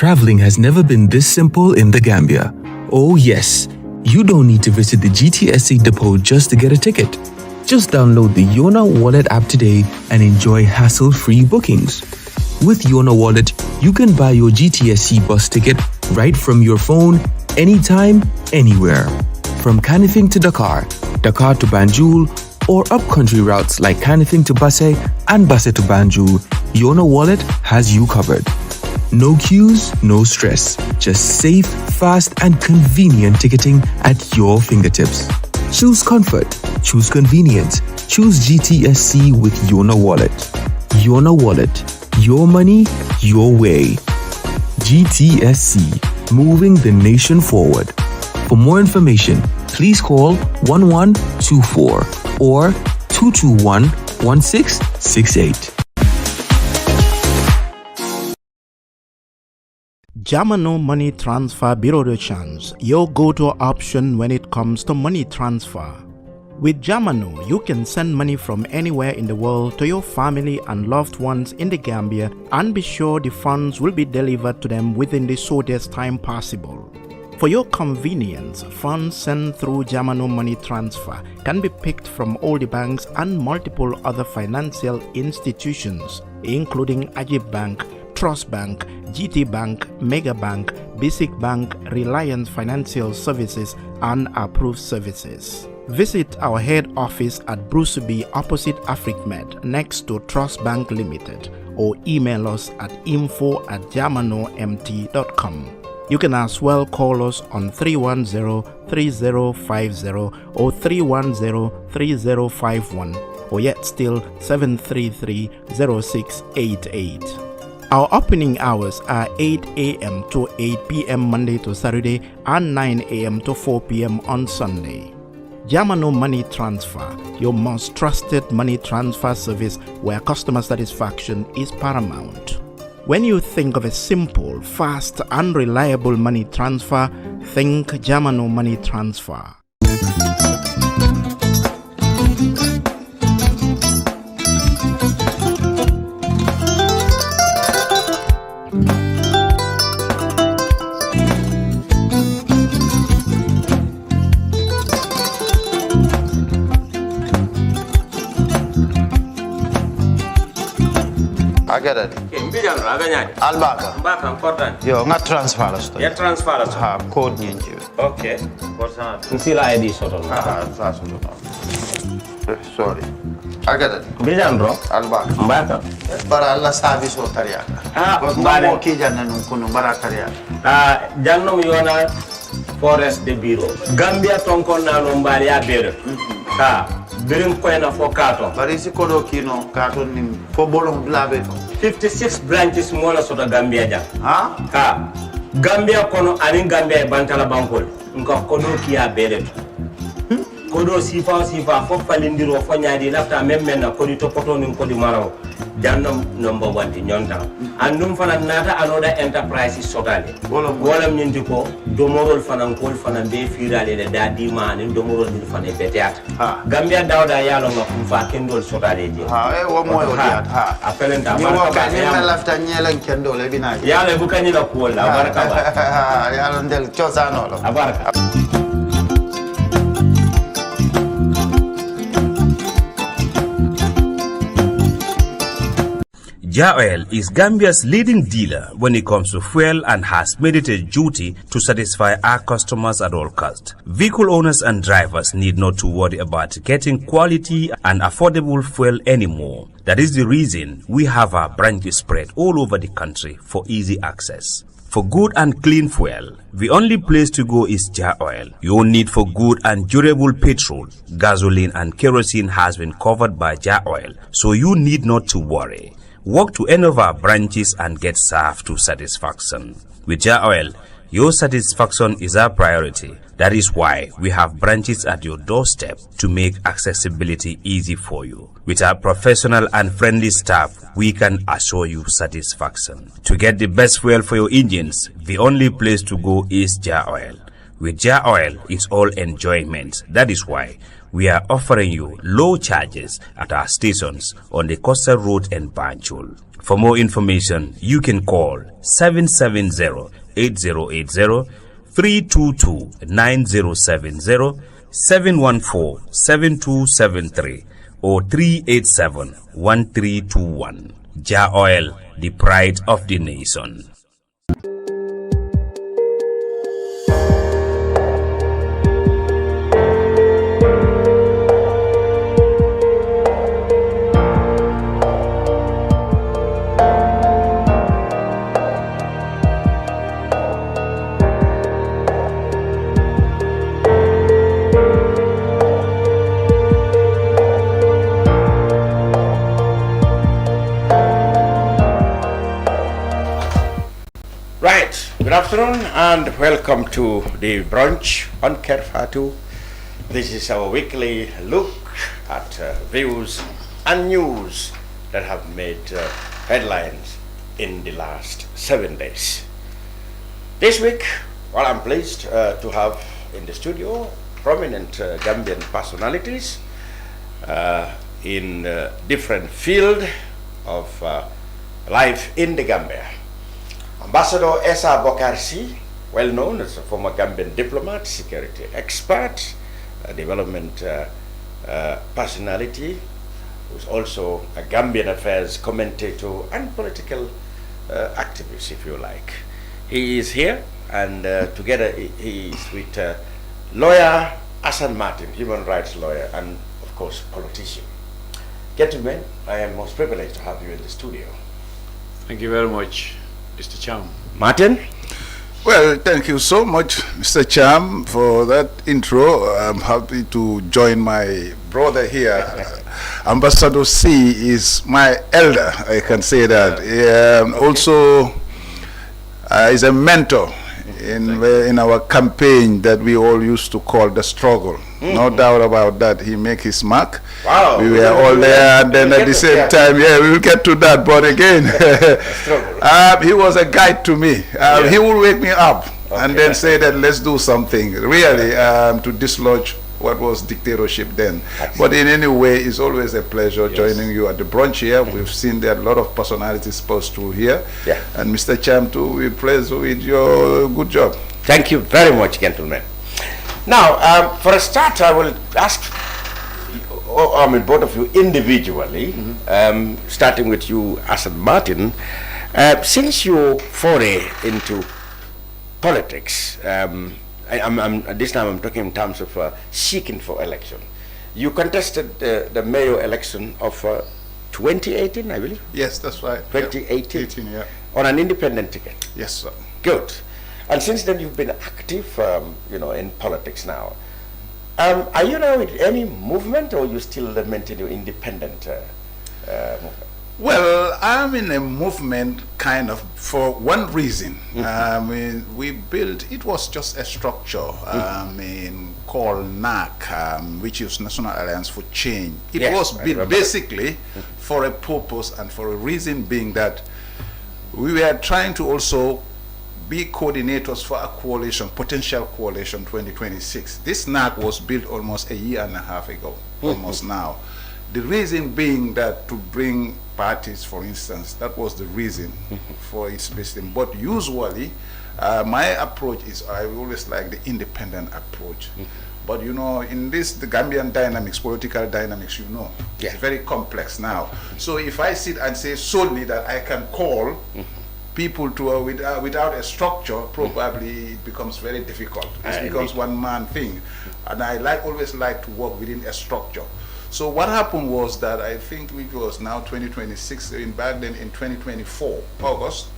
Traveling has never been this simple in the Gambia. Oh yes, you don't need to visit the GTSC depot just to get a ticket. Just download the Yona wallet app today and enjoy hassle-free bookings. With Yona wallet, you can buy your GTSC bus ticket right from your phone, anytime, anywhere. From Kanifing to Dakar, Dakar to Banjul, or up-country routes like Kanifing to Basse and Basse to Banjul, Yona wallet has you covered. No queues, no stress. Just safe, fast, and convenient ticketing at your fingertips. Choose comfort. Choose convenience. Choose GTSC with Yona wallet. Yona wallet. Your money, your way. GTSC. Moving the nation forward. For more information, please call 1124 or 221-1668. Jamano Money Transfer Bureau de Change, your go-to option when it comes to money transfer. With Jamano, you can send money from anywhere in the world to your family and loved ones in the Gambia and be sure the funds will be delivered to them within the shortest time possible. For your convenience, funds sent through Jamano Money Transfer can be picked from all the banks and multiple other financial institutions, including Ajib Bank, Trust Bank, GT Bank, Mega Bank, Basic Bank, Reliance Financial Services, and Approved Services. Visit our head office at Bruceby opposite AfricMed next to Trust Bank Limited or email us at info@jamanomt.com. You can as well call us on 310-3050 or 310-3051 or yet still 733-0688. Our opening hours are 8 a.m. to 8 p.m. Monday to Saturday and 9 a.m. to 4 p.m. on Sunday. Jamano Money Transfer, your most trusted money transfer service where customer satisfaction is paramount. When you think of a simple, fast, and reliable money transfer, think Jamano Money Transfer. I get it. Albaka. Mbaka important. Yo, nga transfer la sto. Ya transfer la sto. Ha, code nyenji. Okay. Nsila ID soto. Sa soto. Sorry. I get it. Bijan bro. Albaka. Mbaka. Bara alla service o tariya. Mbale. Mo ki janna nun kunu bara tariya. Jannom Yona Forest de Bureau. Gambia tonkon na no mbali ya bere. Birim koyna fo kato. Bari si kodo kino kato ni fo bolong blabe to. 56 branches mola soto Gambia jang. Ha? Gambia kono anin Gambia bantala bankol. Nka kodo kiya bere to. Kodo sifa fo falindiro fo nyaadi lafta memmen na kodi to poto nin kodi maraw. Jannam number 1 di nyonta. Andum fana nata anoda enterprise sotale. Wolam nyindi ko domorol fana kol fana be firale le dadi mani domorol ni fana beteat. Gambia dawda yalo ngam fa kendol sotale je. Wo moyo diat. Apelenta ni wo ka ni lafta nyelen kendol e bina. Yalo bu kanyi la ko la baraka ba. Yalo ndel chosano lo. Abaraka. Ja Oil is Gambia's leading dealer when it comes to fuel and has made it a duty to satisfy our customers at all costs. Vehicle owners and drivers need not to worry about getting quality and affordable fuel anymore. That is the reason we have our branches spread all over the country for easy access. For good and clean fuel, the only place to go is Ja Oil. Your need for good and durable petrol, gasoline and kerosene has been covered by Ja Oil, so you need not to worry. Walk to any of our branches and get served to satisfaction. With Ja Oil, your satisfaction is our priority. That is why we have branches at your doorstep to make accessibility easy for you. With our professional and friendly staff, we can assure you satisfaction. To get the best fuel for your engines, the only place to go is Ja Oil. With Ja Oil, it's all enjoyment. That is why we are offering you low charges at our stations on the Coastal Road and Banjul. For more information, you can call 770-8080, 322-9070, 714-7273, or 387-1321. Ja Oil, the pride of the nation. Good afternoon and welcome to the brunch on Kerr, Fatou. This is our weekly look at views and news that have made headlines in the last 7 days. This week, well, I'm pleased to have in the studio prominent Gambian personalities in different field of life in the Gambia. Ambassador Essa Bokar Sey, well known as a former Gambian diplomat, security expert, development personality, who's also a Gambian affairs commentator and political activist, if you like. He is here, and together he is with lawyer Assan Martin, human rights lawyer, and of course politician. Gentlemen, I am most privileged to have you in the studio. Thank you very much, Mr. Cham. Martin? Well, thank you so much, Mr. Cham, for that intro. I'm happy to join my brother here. Ambassador Sey is my elder, I can say that. Also, is a mentor in our campaign that we all used to call the struggle. No doubt about that. He make his mark. Wow. We were all there, and then at the same time, yeah, we will get to that. But again, he was a guide to me. He would wake me up and then say that let's do something really to dislodge what was dictatorship then. But in any way, it's always a pleasure joining you at the brunch here. We've seen there a lot of personalities posed to here. And Mr. Cham too, we're pleased with your good job. Thank you very much, gentlemen. Now, for a start, I will ask both of you individually, starting with you, Assan Martin. Since you foray into politics, this time I'm talking in terms of seeking for election. You contested the mayor election of 2018, I believe? Yes, that's right. 2018? Yeah. On an independent ticket? Yes, sir. Good. And since then you've been active, in politics now. Are you now with any movement, or you still maintain your independent movement? Well, I'm in a movement kind of for one reason. We built, it was just a structure called NAC, which is National Alliance for Change. It was built basically for a purpose and for a reason being that we were trying to also be coordinators for a coalition, potential coalition 2026. This NAC was built almost a year and a half ago, almost now. The reason being that to bring parties, for instance, that was the reason for its business. But usually, my approach is I always like the independent approach. But in this, the Gambian dynamics, political dynamics, it's very complex now. So if I sit and say solely that I can call people to without a structure, probably it becomes very difficult. It becomes one-man thing, and I always like to work within a structure. So what happened was that I think it was now 2026. Back then in 2024 August,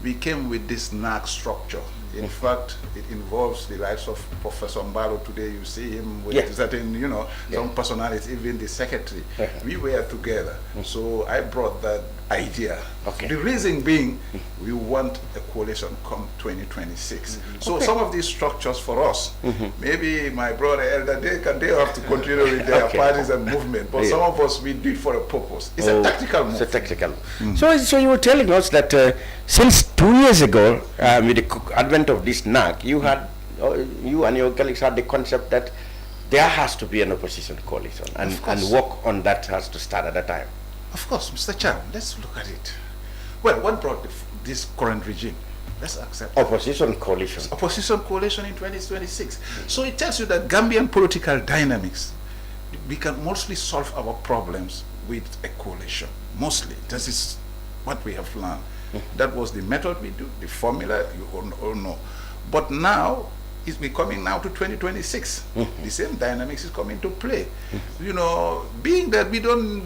we came with this NAC structure. In fact, it involves the likes of Professor Mbalo. Today you see him with certain, some personalities, even the secretary. We were together. So I brought that idea. The reason being, we want a coalition come 2026. So some of these structures for us, maybe my brother Elder, they have to continue with their parties and movement. But some of us, we do it for a purpose. It's a tactical move. It's a tactical. So you were telling us that since 2 years ago, with the advent of this NAC, you and your colleagues had the concept that there has to be an opposition coalition, and work on that has to start at that time. Of course, Mr. Cham, let's look at it. Well, what brought this current regime? Let's accept Opposition coalition. opposition coalition in 2026. So it tells you that Gambian political dynamics, we can mostly solve our problems with a coalition. Mostly. This is what we have learned. That was the method we do, the formula, you all know. But now, we're coming now to 2026. The same dynamics is coming to play. You know, being that we don't,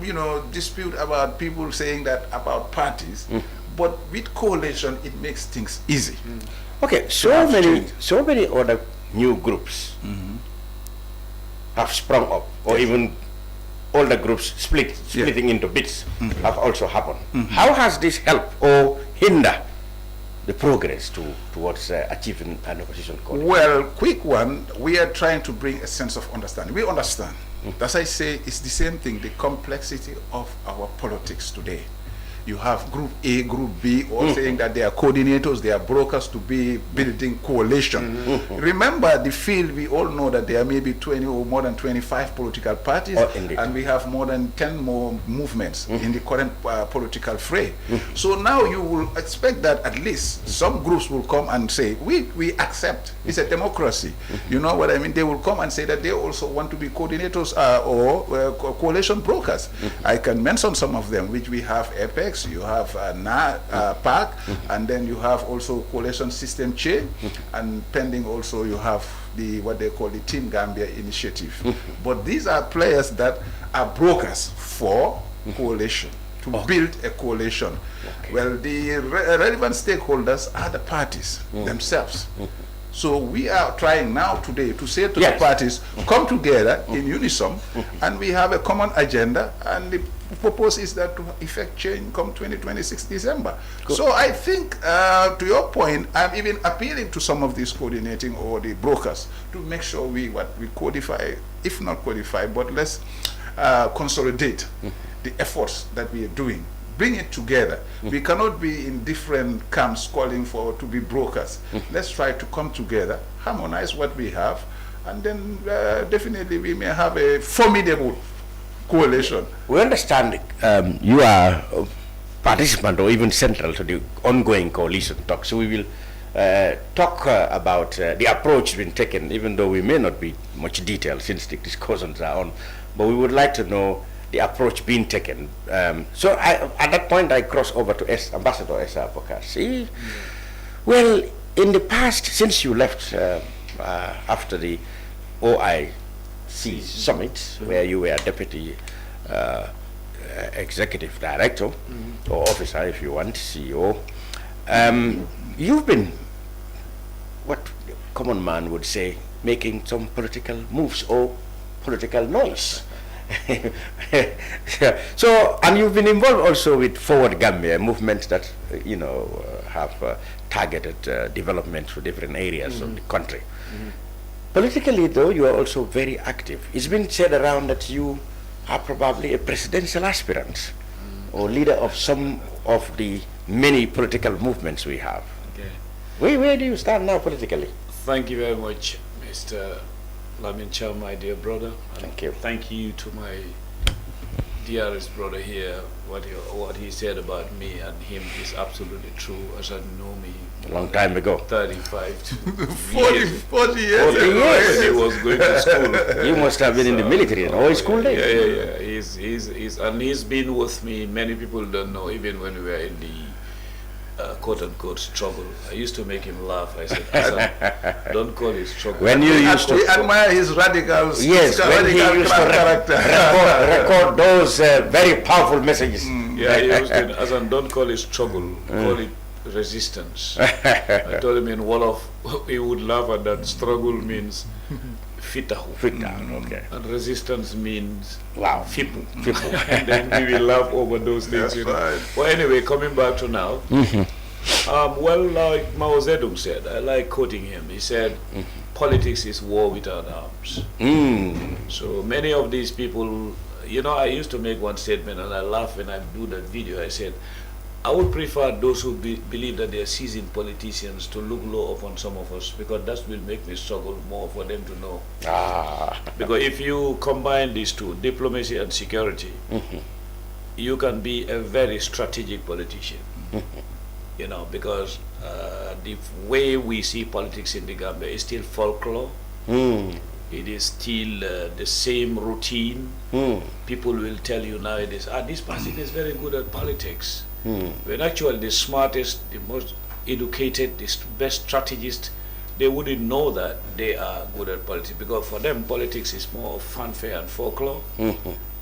dispute about people saying that about parties, but with coalition, it makes things easy. Okay, so many other new groups have sprung up, or even older groups splitting into bits have also happened. How has this helped or hinder the progress towards achieving an opposition coalition? Well, quick one, we are trying to bring a sense of understanding. We understand. As I say, it's the same thing, the complexity of our politics today. You have group A, group B, all saying that they are coordinators, they are brokers to be building coalition. Remember the field, we all know that there may be 20 or more than 25 political parties, and we have more than 10 more movements in the current political fray. So now you will expect that at least some groups will come and say, we accept, it's a democracy. You know what I mean? They will come and say that they also want to be coordinators or coalition brokers. I can mention some of them, which we have Apex, you have PAC, and then you have also coalition system chain, and pending also you have the what they call the Team Gambia initiative. But these are players that are brokers for coalition, to build a coalition. Well, the relevant stakeholders are the parties themselves. So we are trying now today to say to the parties, come together in unison, and we have a common agenda, and the purpose is that to effect change come 2026 December. Good. So I think, to your point, I'm even appealing to some of these coordinating or the brokers to make sure we codify, if not codify, but let's consolidate the efforts that we are doing. Bring it together. We cannot be in different camps calling for to be brokers. Let's try to come together, harmonize what we have, and then definitely we may have a formidable coalition. We understand you are a participant or even central to the ongoing coalition talk. So we will talk about the approach being taken, even though we may not be much detail since the discussions are on. But we would like to know the approach being taken. So at that point, I cross over to Ambassador Essa Bokar Sey. Well, in the past, since you left after the OIC summit, where you were deputy executive director, or officer, if you want, CEO, you've been, what common man would say, making some political moves or political noise. So, and you've been involved also with Foward Gambia, a movement that have targeted development for different areas of the country. Politically, though, you are also very active. It's been said around that you are probably a presidential aspirant or leader of some of the many political movements we have. Okay. Where do you stand now politically? Thank you very much, Mr. Lamin Chow, my dear brother. Thank you. Thank you to my dearest brother here. What he said about me and him is absolutely true, as I know me A long time ago. 35 to 40 years. 40 years. When he was going to school. You must have been in the military and all school days. Yeah. He's been with me. Many people don't know, even when we were in the quote-unquote struggle. I used to make him laugh. I said, Assan, don't call it struggle. When you used to... We admire his radical, yes, when he used to record those very powerful messages. Yeah, he used to, Assan, don't call it struggle, call it resistance. I told him in Wolof, he would laugh at that. Struggle means fitahu. Okay. And resistance means wow. Fipu. And then we will laugh over those things. That's right. Well, anyway, coming back to now. Well, like Mao Zedong said, I like quoting him. He said, politics is war without arms. So many of these people, I used to make one statement and I laugh when I do that video. I said, I would prefer those who believe that they are seasoned politicians to look low upon some of us, because that will make me struggle more for them to know. Because if you combine these two, diplomacy and security, you can be a very strategic politician. You know, because the way we see politics in the Gambia is still folklore. It is still the same routine. People will tell you nowadays, this person is very good at politics. When actually the smartest, the most educated, the best strategist, they wouldn't know that they are good at politics, because for them politics is more of fanfare and folklore,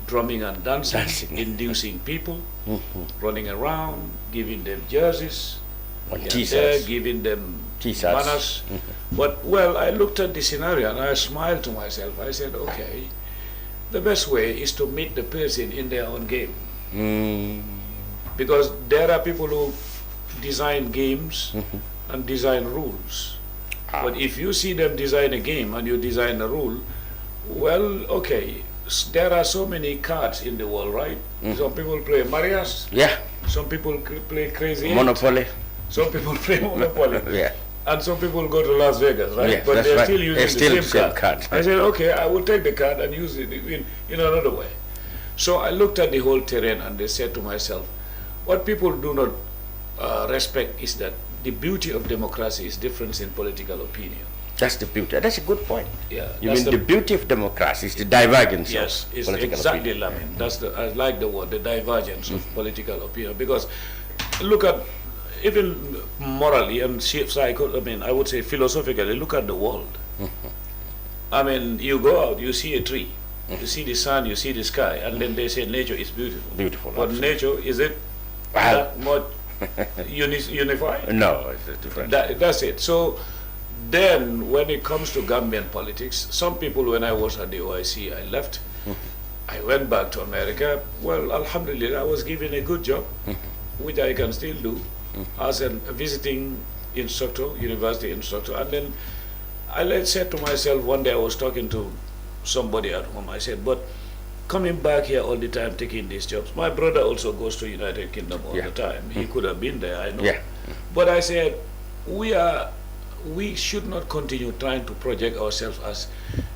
drumming and dancing, inducing people, running around, giving them jerseys, giving them manners. But, well, I looked at the scenario and I smiled to myself. I said, okay, the best way is to meet the person in their own game. Because there are people who design games and design rules. But if you see them design a game and you design a rule, well, okay, there are so many cards in the world, right? Some people play Marias. Some people play Crazy Monopoly. Some people play Monopoly. And some people go to Las Vegas, right? Yes, but they're right. still using the same card. I said, okay, I will take the card and use it in another way. So I looked at the whole terrain and I said to myself, what people do not respect is that the beauty of democracy is difference in political opinion. That's the beauty. That's a good point. Yeah. You mean the beauty of democracy is the divergence yes, of it's political exactly, opinion. I mean, that's I like the word, the divergence of political opinion. Because look at, even morally and I would say philosophically, look at the world. I mean, you go out, you see a tree, you see the sun, you see the sky, and then they say nature is beautiful. Beautiful. But absolutely. nature, is it that much unified? No, it's different. That's it. So then when it comes to Gambian politics, some people, when I was at the OIC, I left. I went back to America. Well, alhamdulillah, I was given a good job, which I can still do, as a visiting instructor, university instructor. And then I said to myself, one day I was talking to somebody at home, I said, but coming back here all the time, taking these jobs, my brother also goes to United Kingdom all the time. He could have been there, I know. But I said, we should not continue trying to project ourselves as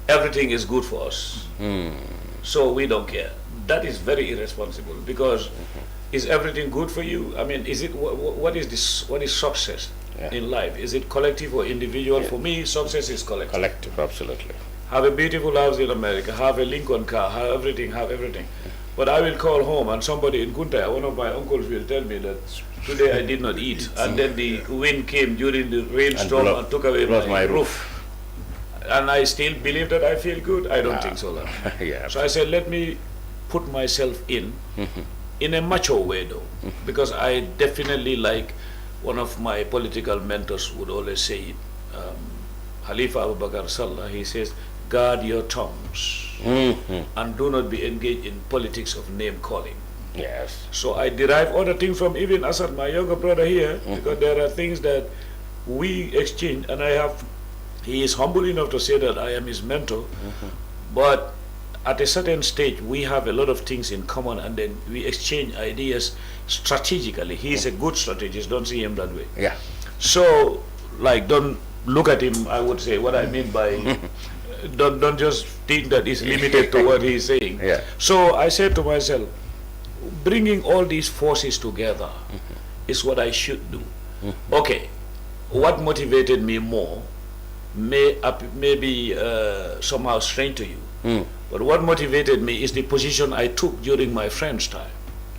everything is good for us, so we don't care. That is very irresponsible, because is everything good for you? I mean, is it what is this? What is success in life? Is it collective or individual? For me, success is collective. Collective, absolutely. Have a beautiful house in America, have a Lincoln car, have everything. But I will call home and somebody in Kunta, one of my uncles, will tell me that today I did not eat, and then the wind came during the rainstorm and took away my roof. And I still believe that I feel good? I don't think so. So I said, let me put myself in a macho way though, because I definitely, like one of my political mentors would always say it, Essa Bokar Sillah, he says, guard your tongues and do not be engaged in politics of name calling. Yes. So I derive other things from even Assan, my younger brother here, because there are things that we exchange, and he is humble enough to say that I am his mentor, but at a certain stage we have a lot of things in common, and then we exchange ideas strategically. He is a good strategist, don't see him that way. So, like, don't look at him, I would say, what I mean by don't just think that it's limited to what he's saying. So I said to myself, bringing all these forces together is what I should do. Okay, what motivated me more may be somehow strange to you, but what motivated me is the position I took during my friend's time.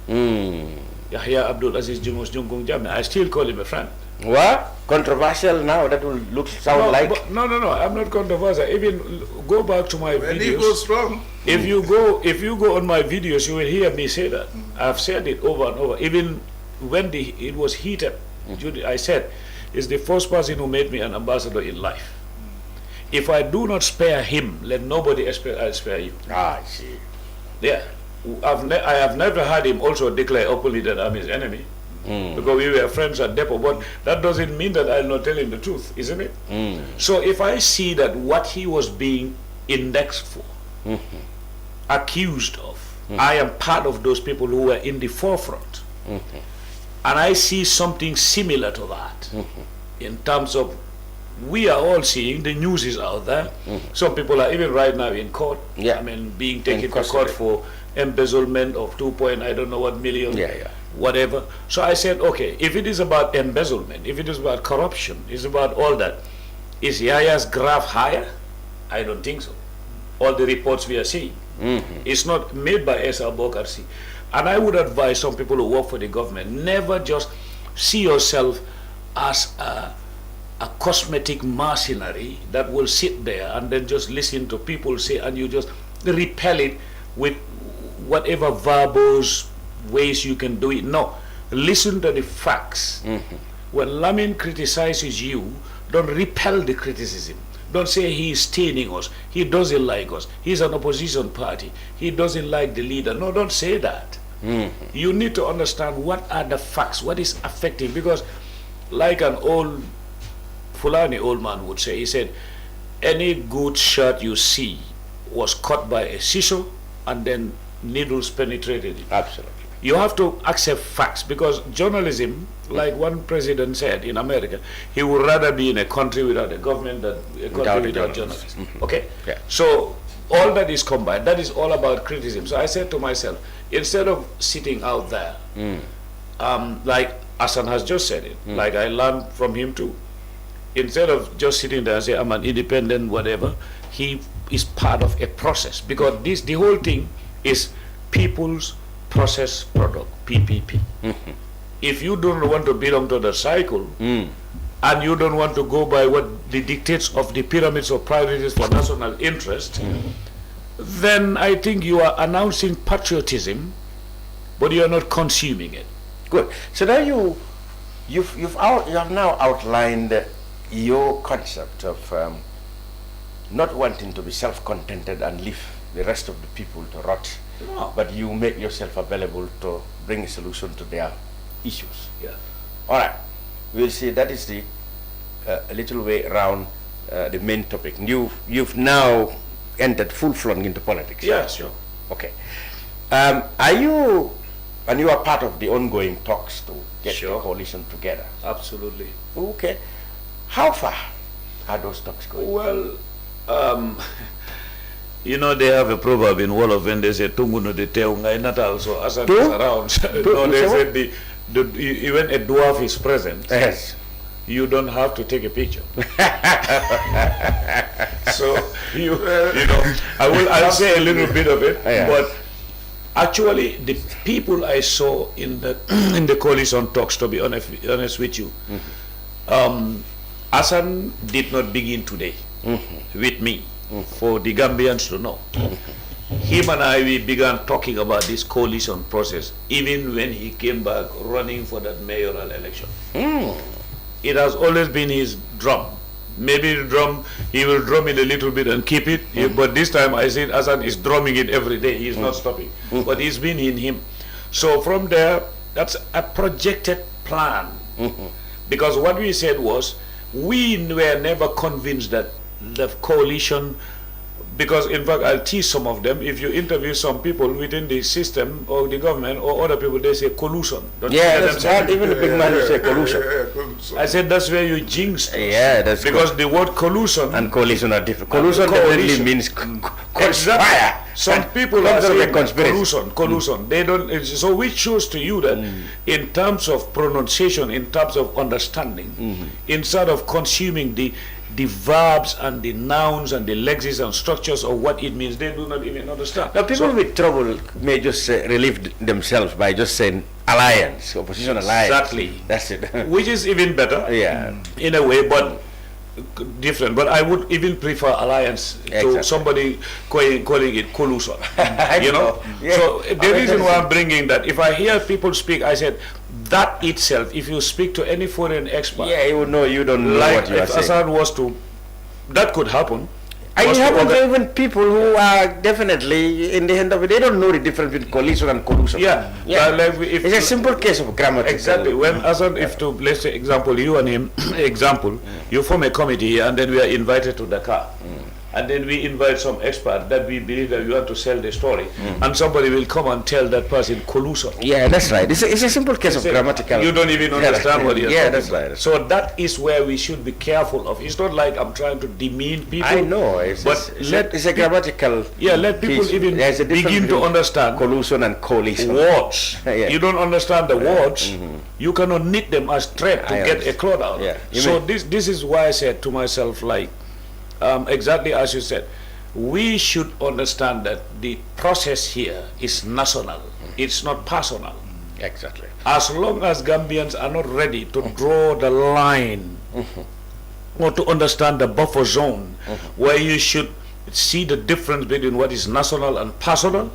Yahya Abdul Aziz Jumos Jungkung Jame, I still call him a friend. What? Controversial now? That will sound like... No, I'm not controversial. Even go back to my videos. He goes strong. If you go on my videos, you will hear me say that. I've said it over and over. Even when it was heated, I said, it's the first person who made me an ambassador in life. If I do not spare him, let nobody spare you. I see. Yeah. I have never had him also declare openly that I'm his enemy. Because we were friends at depot, but that doesn't mean that I'll not tell him the truth, isn't it? So if I see that what he was being indexed for, accused of, I am part of those people who were in the forefront, and I see something similar to that, in terms of, we are all seeing, the news is out there, some people are even right now in court, I mean, being taken to court for embezzlement of 2 point I don't know what million. whatever. So I said, okay, if it is about embezzlement, if it is about corruption, it's about all that, is Yaya's graph higher? I don't think so. All the reports we are seeing. It's not made by Essa Bokar Sey. And I would advise some people who work for the government, never just see yourself as a cosmetic mercenary that will sit there and then just listen to people say, and you just repel it with whatever verbose ways you can do it. No, listen to the facts. When Lamin criticizes you, don't repel the criticism. Don't say he is staining us, he doesn't like us, he's an opposition party, he doesn't like the leader. No, don't say that. You need to understand what are the facts, what is affecting, because like an old Fulani old man would say, he said, any good shirt you see was cut by a scissor and then needles penetrated it. Absolutely. You have to accept facts, because journalism, like one president said in America, he would rather be in a country without a government than a country without journalists. Okay? Yeah. So all that is combined. That is all about criticism. So I said to myself, instead of sitting out there, like Assan has just said it, like I learned from him too, instead of just sitting there and say, I'm an independent, whatever, he is part of a process, because the whole thing is people's process product, PPP. If you don't want to belong to the cycle, and you don't want to go by what the dictates of the pyramids of priorities for national interest, then I think you are announcing patriotism, but you are not consuming it. Good. So now you have now outlined your concept of not wanting to be self-contented and leave the rest of the people to rot. No. But you make yourself available to bring a solution to their issues. Yeah. All right. We'll see. That is the a little way around the main topic. You've now entered full-flung into politics. Yeah, sure. Okay. Are you, and you are part of the ongoing talks to get the coalition together? Absolutely. Okay. How far are those talks going? Well, you know, they have a proverb in Wolof when they say "Tunguno de teungai natal," so Assan is around. No, they said even a dwarf is present. Yes. You don't have to take a picture. So you know, I'll say a little bit of it, but actually the people I saw in the coalition talks, to be honest with you, Assan did not begin today with me. For the Gambians to know. Him and I, we began talking about this coalition process even when he came back running for that mayoral election. It has always been his drum. Maybe the drum, he will drum it a little bit and keep it, but this time I said Assan is drumming it every day. He is not stopping, but it's been in him. So from there, that's a projected plan. Because what we said was, we were never convinced that the coalition, because in fact I'll tease some of them. If you interview some people within the system or the government or other people, they say collusion. Yeah, that's right. Even the big man will say collusion. I said that's where you jinxed us. Yeah, that's because good. the word collusion and coalition are different. Collusion definitely means conspire. Some people are saying collusion. They don't. So we choose to you that in terms of pronunciation, in terms of understanding, instead of consuming the verbs and the nouns and the lexes and structures of what it means, they do not even understand. Now people with trouble may just relieve themselves by just saying alliance, opposition alliance. Exactly. That's it. Which is even better, in a way, but different. But I would even prefer alliance to somebody calling it collusion. You know? So the reason why I'm bringing that, if I hear people speak, I said, that itself, if you speak to any foreign expert, you would know you don't know what you are saying. If Assan was to, that could happen. And it happens to even people who are definitely in the end of it, they don't know the difference between coalition and collusion. Like it's a simple case of grammar. Exactly. When Assan, let's say example, you and him, you form a committee here and then we are invited to Dakar. and then we invite some expert that we believe that we want to sell the story, and somebody will come and tell that person collusion. Yeah, that's right. It's a simple case of grammatical. You don't even understand what you're talking talking that's about. right. So that is where we should be careful of. It's not like I'm trying to demean people. I know, it's a grammatical. Yeah, let people even begin to understand collusion and coalition. Words. Yeah. You don't understand the words. You cannot knit them as thread to get a cloth out. Yeah. So this is why I said to myself, like, exactly as you said, we should understand that the process here is national. It's not personal. Exactly. As long as Gambians are not ready to draw the line or to understand the buffer zone where you should see the difference between what is national and personal,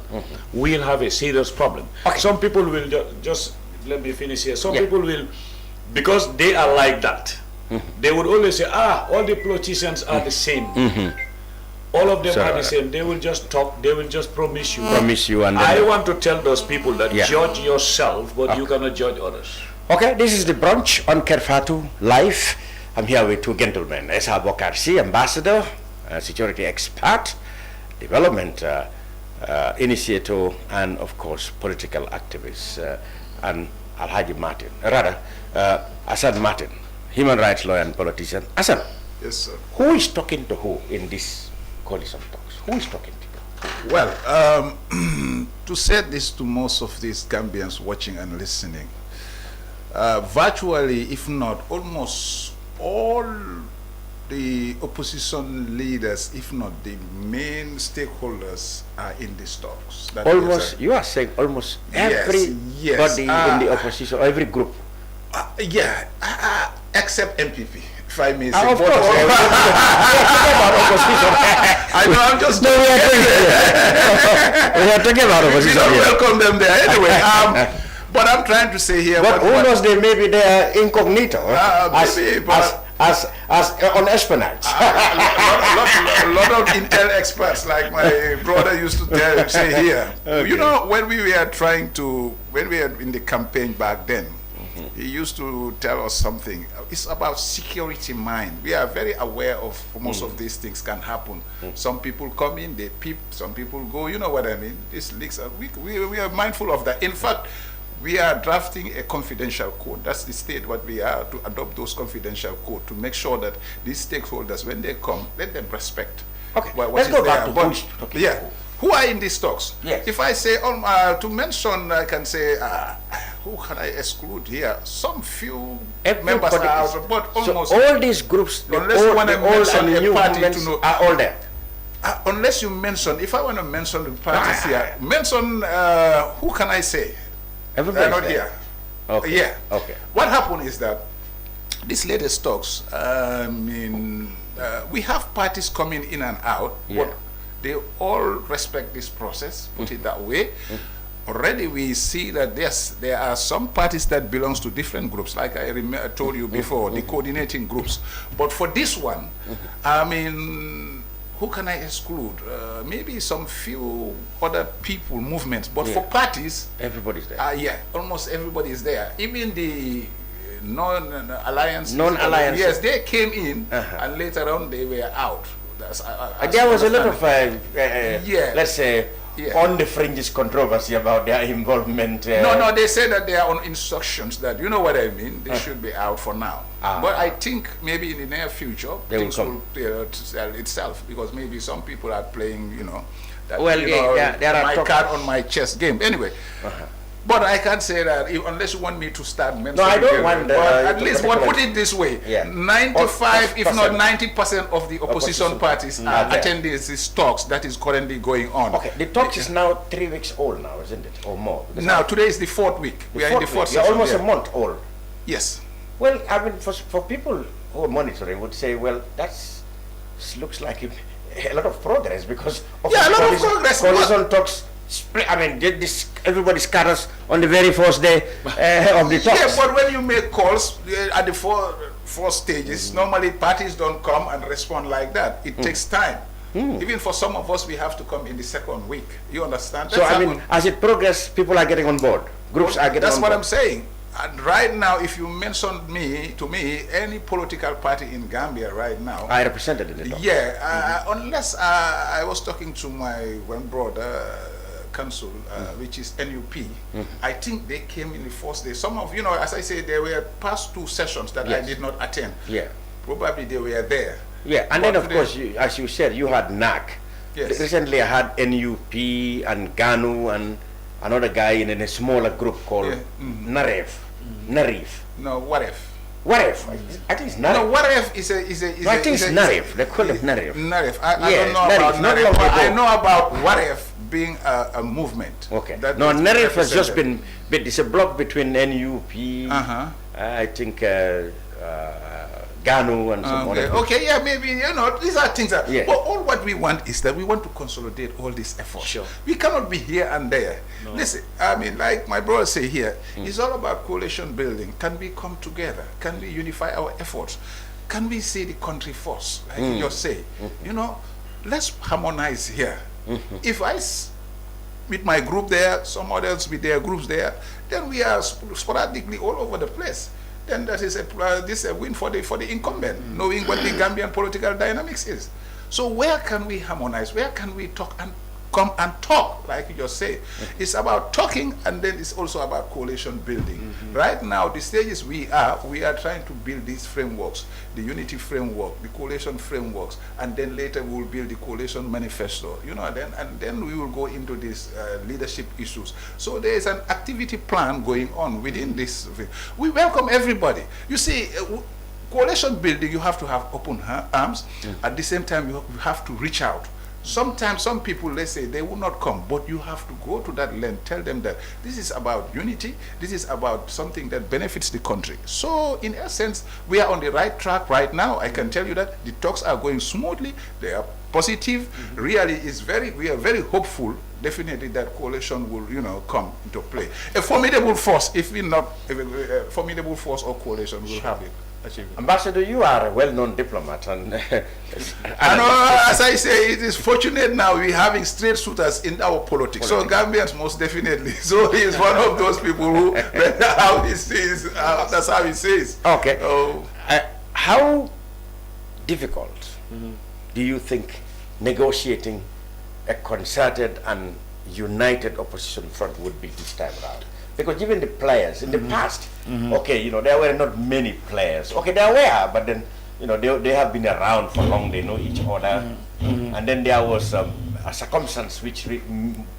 we'll have a serious problem. Okay. Some people will just let me finish here. Some people will, because they are like that, they would always say, all the politicians are the same. All of them are the same. They will just talk, they will just promise you. And I want to tell those people that judge yourself, but you cannot judge others. Okay, this is the brunch on Kerr Fatou live. I'm here with two gentlemen, Essa Bokar Sey, ambassador, security expert, development initiator, and of course political activist, and Alhaji Martin, Assan Martin, human rights lawyer and politician. Assan, Yes, sir. who is talking to who in this coalition talks? Who is talking to you? Well, to say this to most of these Gambians watching and listening, virtually, if not almost all the opposition leaders, if not the main stakeholders, are in these talks. That Almost, you are saying almost everybody in the opposition, every group. Except MPP, if I may say. Of course. I know, I'm just we are talking about opposition. We don't welcome them there. Anyway, but I'm trying to say here. But who knows, they maybe they are incognito. As on espionage. A lot of intel experts, like my brother used to say here. Okay. You know, when we were in the campaign back then, he used to tell us something. It's about security mind. We are very aware of most of these things can happen. Some people come in, they peep, some people go, you know what I mean? These leaks are, we are mindful of that. In fact, we are drafting a confidential code. That's the state what we are, to adopt those confidential code to make sure that these stakeholders, when they come, let them respect. Okay, let's go back to who are in these talks? Yes. If I say, to mention, I can say, who can I exclude here? Some few members are out, but almost so all these groups, unless you want to mention a party to know, are all there. Unless you mention, if I want to mention the parties here, mention who can I say? They're not here. Okay. Yeah. Okay. What happened is that these latest talks, we have parties coming in and out, but they all respect this process, put it that way. Already we see that there are some parties that belongs to different groups, like I told you before, the coordinating groups. But for this one, I mean, who can I exclude? Maybe some few other people, movements, but for parties, everybody's there. Almost everybody is there. Even the non-alliance. Yes, they came in, and later on they were out. There was a lot of, let's say, on the fringes controversy about their involvement. No, they say that they are on instructions that, you know what I mean, they should be out for now. But I think maybe in the near future, things will sell itself, because maybe some people are playing, that, there are my card on my chest game. Anyway, but I can't say that unless you want me to start mentioning. No, I don't want that. At least put it this way: 95, if not 90% of the opposition parties are attending these talks that is currently going on. Okay, the talks is now 3 weeks old now, isn't it, or more? Now today is the 4th week. We are in the 4th session. Almost a month old. Yes. Well, I mean, for people who are monitoring, would say, well, looks like a lot of progress, because of a lot of progress. Coalition talks. I mean, everybody scatters on the very first day of the talks. Yeah, but when you make calls at the four stages, normally parties don't come and respond like that. It takes time. Even for some of us, we have to come in the 2nd week. You understand? So, I mean, as it progresses, people are getting on board. Groups are getting on board. That's what I'm saying. And right now, if you mention to me, any political party in Gambia right now, I represented in it. Yeah, unless I was talking to my one brother, council, which is NUP. I think they came in the first day. Some of, as I say, there were past 2 sessions that I did not attend. Yeah. Probably they were there. Yeah, and then of course, as you said, you had NAC. Yes. Recently I had NUP and GANU and another guy in a smaller group called Narif. No, what if? What if? I think it's Narif. No, what if is a I think it's Narif. They call it Narif. Narif. I don't know about Narif, but I know about what if being a movement. Okay. No, Narif has just been, it's a block between NUP, I think GANU and some other. Okay, yeah, maybe, these are things that, but all what we want is that we want to consolidate all these efforts. Sure. We cannot be here and there. No. Listen, I mean, like my brother say here, it's all about coalition building. Can we come together? Can we unify our efforts? Can we see the country first, like you just say? Let's harmonize here. If I, with my group there, some others with their groups there, then we are sporadically all over the place. Then that is a win for the incumbent, knowing what the Gambian political dynamics is. So where can we harmonize? Where can we talk and come and talk, like you just say? It's about talking, and then it's also about coalition building. Right now, the stages we are trying to build these frameworks, the unity framework, the coalition frameworks, and then later we will build the coalition manifesto, then we will go into these leadership issues. So there is an activity plan going on within this. We welcome everybody. You see, coalition building, you have to have open arms. At the same time, you have to reach out. Sometimes some people, let's say, they will not come, but you have to go to that length, tell them that this is about unity, this is about something that benefits the country. So in essence, we are on the right track right now. I can tell you that the talks are going smoothly, they are positive. Really, we are very hopeful, definitely, that coalition will, come into play. A formidable force, if we not, a formidable force or coalition will have it. Ambassador, you are a well-known diplomat, and as I say, it is fortunate now we're having straight shooters in our politics. So Gambians most definitely. So he is one of those people who, how he says, that's how he says. Okay. How difficult do you think negotiating a concerted and united opposition front would be this time around? Because even the players in the past, okay, there were not many players. Okay, there were, but then, they have been around for long, they know each other. And then there was a circumstance which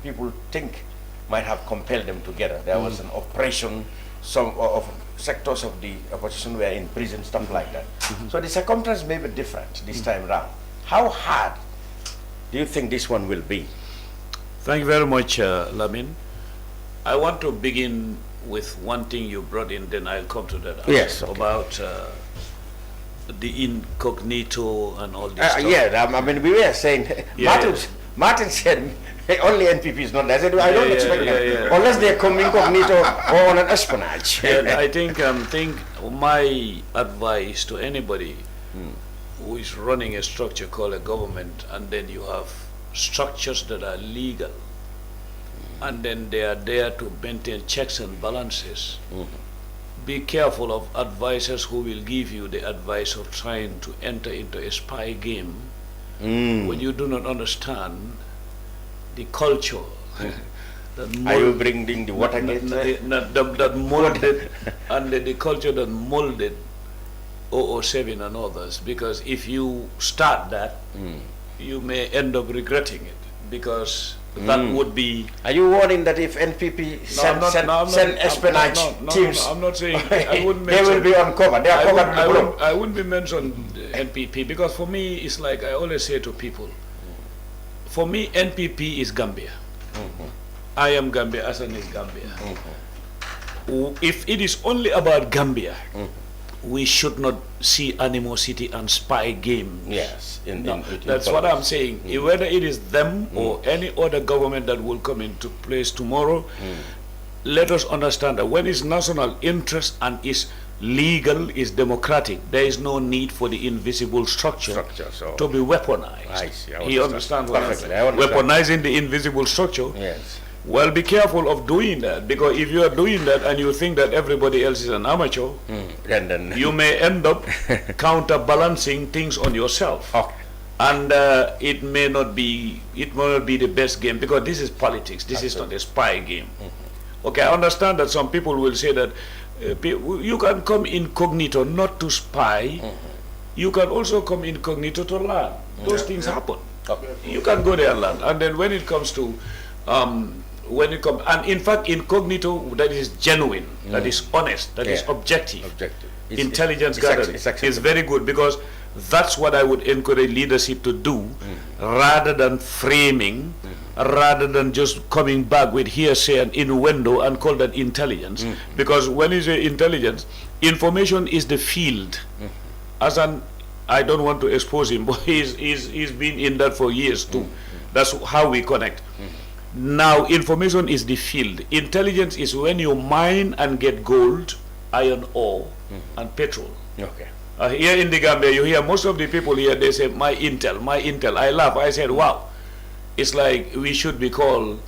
people think might have compelled them together. There was an operation, some of sectors of the opposition were in prison, stuff like that. So the circumstance may be different this time around. How hard do you think this one will be? Thank you very much, Lamin. I want to begin with one thing you brought in, then I'll come to that. Yes. Okay. About the incognito and all this stuff. Yeah, I mean, we were saying, Martin said, only NPP is not there. I said, I don't expect them, unless they come incognito or on an espionage. I think my advice to anybody who is running a structure called a government, and then you have structures that are legal, and then they are there to maintain checks and balances. Be careful of advisors who will give you the advice of trying to enter into a spy game when you do not understand the culture. Are you bringing the Watergate? That molded, and the culture that molded 007 and others. Because if you start that, you may end up regretting it, because that would be... Are you warning that if NPP send espionage teams... I'm not saying... I wouldn't they will be on cover. They are covered. I wouldn't be mentioned NPP, because for me, it's like I always say to people, for me, NPP is Gambia. I am Gambia, Assan is Gambia. If it is only about Gambia, we should not see animosity and spy game. Yes, that's what I'm saying. Whether it is them or any other government that will come into place tomorrow, let us understand that when it's national interest and is legal, is democratic, there is no need for the invisible structure to be weaponized. I see. He understands what I'm saying. Weaponizing the invisible structure Well, be careful of doing that, because if you are doing that and you think that everybody else is an amateur, then you may end up counterbalancing things on yourself. Okay. And it may not be the best game, because this is politics. This is not a spy game. Okay, I understand that some people will say that you can come incognito not to spy. You can also come incognito to learn. Those things happen. You can go there and learn. And then when it comes to and in fact, incognito that is genuine, that is honest, that is objective. Intelligence gathering is very good, because that's what I would encourage leadership to do, rather than framing, rather than just coming back with hearsay and innuendo and call that intelligence. Because when you say intelligence, information is the field. Assan, I don't want to expose him, but he's been in that for years too. That's how we connect. Now, information is the field. Intelligence is when you mine and get gold, iron ore, and petrol. Okay. Here in the Gambia, you hear most of the people here, they say, my intel, my intel. I laugh. I said, wow. It's like we should be called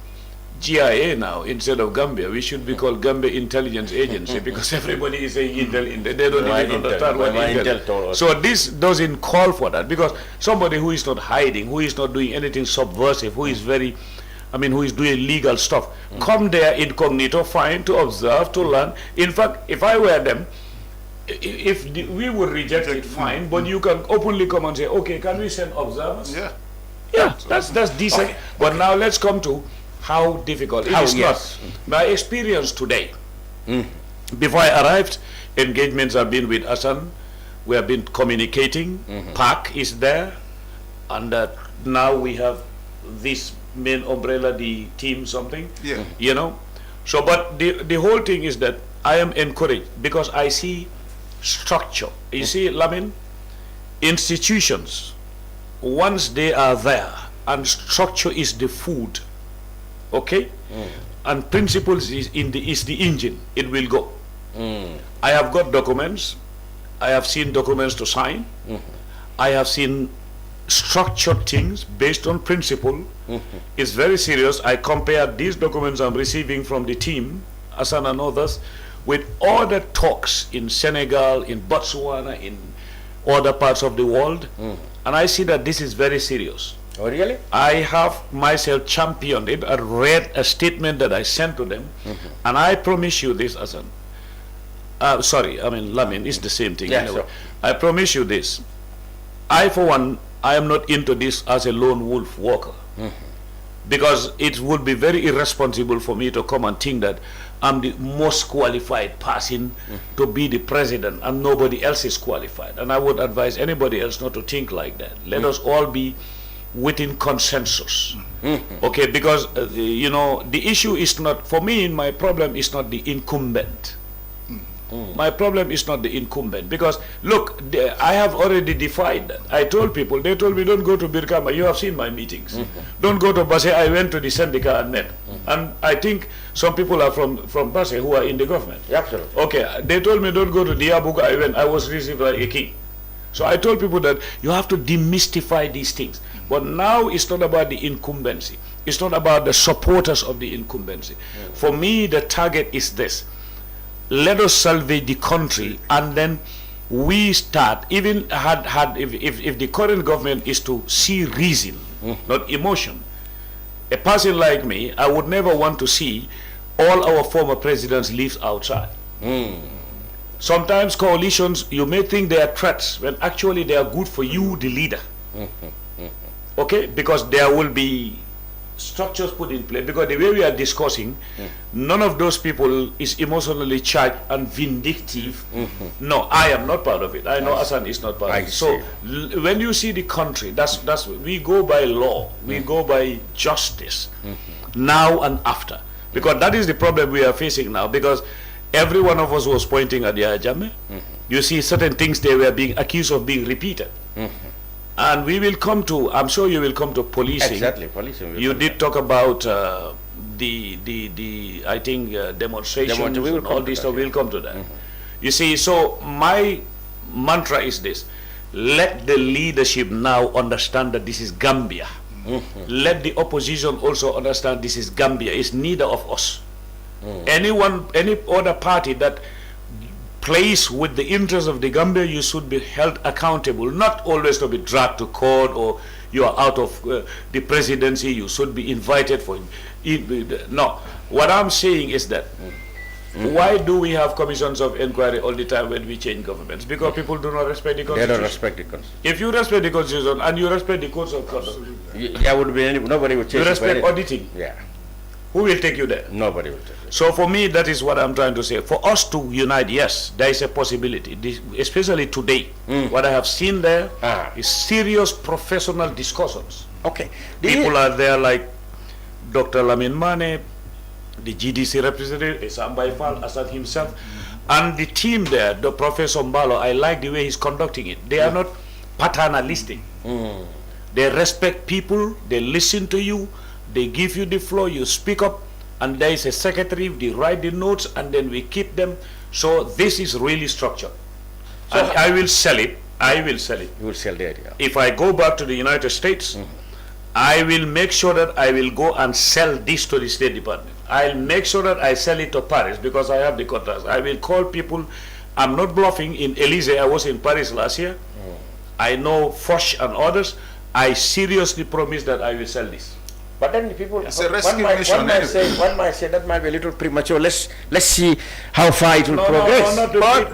GIA now instead of Gambia. We should be called Gambia Intelligence Agency, because everybody is saying intel. They don't even understand what intel. So this doesn't call for that, because somebody who is not hiding, who is not doing anything subversive, who is very, who is doing legal stuff, come there incognito, fine, to observe, to learn. In fact, if I were them, if we would reject it, fine, but you can openly come and say, okay, can we send observers? Yeah, that's decent. Okay. But now let's come to how difficult it is. Not my experience today. Before I arrived, engagements have been with Assan. We have been communicating. Park is there, and now we have this main umbrella, the team something. You know. So, but the whole thing is that I am encouraged, because I see structure. You see, Lamin, institutions, once they are there and structure is the food, okay, and principles is the engine, it will go. I have got documents. I have seen documents to sign. I have seen structured things based on principle. It's very serious. I compared these documents I'm receiving from the team, Assan and others, with all the talks in Senegal, in Botswana, in other parts of the world, and I see that this is very serious. Oh, really? I have myself championed it. I read a statement that I sent to them, and I promise you this, Assan. Lamin, it's the same thing. Anyway. I promise you this. I, for one, I am not into this as a lone wolf walker, because it would be very irresponsible for me to come and think that I'm the most qualified person to be the president and nobody else is qualified. And I would advise anybody else not to think like that. Let us all be within consensus. Okay, because, the issue is not, for me, my problem is not the incumbent. My problem is not the incumbent, because look, I have already defied that. I told people, they told me, don't go to Birkama, you have seen my meetings. Don't go to Basse. I went to the Sendika and met. And I think some people are from Basse who are in the government. Absolutely. Okay, they told me, don't go to Diabuga. I went. I was received like a king. So I told people that you have to demystify these things. But now it's not about the incumbency. It's not about the supporters of the incumbency. For me, the target is this. Let us salvage the country, and then we start, even if the current government is to see reason, not emotion. A person like me, I would never want to see all our former presidents live outside. Sometimes coalitions, you may think they are threats, when actually they are good for you, the leader. Okay, because there will be structures put in place, because the way we are discussing, none of those people is emotionally charged and vindictive. No, I am not part of it. I know Assan is not part of it. So when you see the country, that's we go by law, we go by justice, now and after, because that is the problem we are facing now. Because every one of us was pointing at the Ajame. You see certain things they were being accused of being repeated. And we will come to, I'm sure you will come to policing. Exactly, policing. You did talk about the demonstrations and all this stuff. We'll come to that. You see, so my mantra is this. Let the leadership now understand that this is Gambia. Let the opposition also understand this is Gambia. It's neither of us. Any other party that plays with the interests of the Gambia, you should be held accountable, not always to be dragged to court or you are out of the presidency, you should be invited for no. What I'm saying is that why do we have commissions of inquiry all the time when we change governments? Because people do not respect the Constitution. They don't respect the Constitution. If you respect the Constitution and you respect the codes of conduct, there would be nobody would change. You respect auditing. Yeah. Who will take you there? Nobody will take you. So for me, that is what I'm trying to say. For us to unite, yes, there is a possibility. Especially today, what I have seen there is serious professional discussions. Okay. People are there like Dr. Lamin Mane, the GDC representative, Assan himself, and the team there, the Professor Mbalo. I like the way he's conducting it. They are not paternalistic. They respect people, they listen to you, they give you the floor, you speak up, and there is a secretary, they write the notes, and then we keep them. So this is really structured. So and I will sell it. I will sell it. You will sell the idea. If I go back to the United States, I will make sure that I will go and sell this to the State Department. I'll make sure that I sell it to Paris because I have the contracts. I will call people. I'm not bluffing. In Elysee, I was in Paris last year. I know Foch and others. I seriously promise that I will sell this. But then the people, it's a rescue mission. One might say that might be a little premature. Let's see how far it will progress.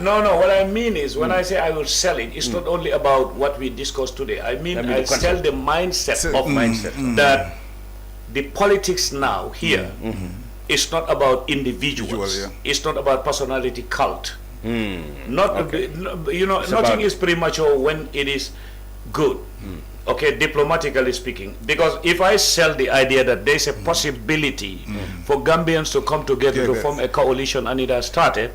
No. What I mean is, when I say I will sell it, it's not only about what we discussed today. I mean, I sell the mindset that the politics now here is not about individuals. It's not about personality cult. Nothing is premature when it is good. Okay, diplomatically speaking, because if I sell the idea that there's a possibility for Gambians to come together to form a coalition and it has started,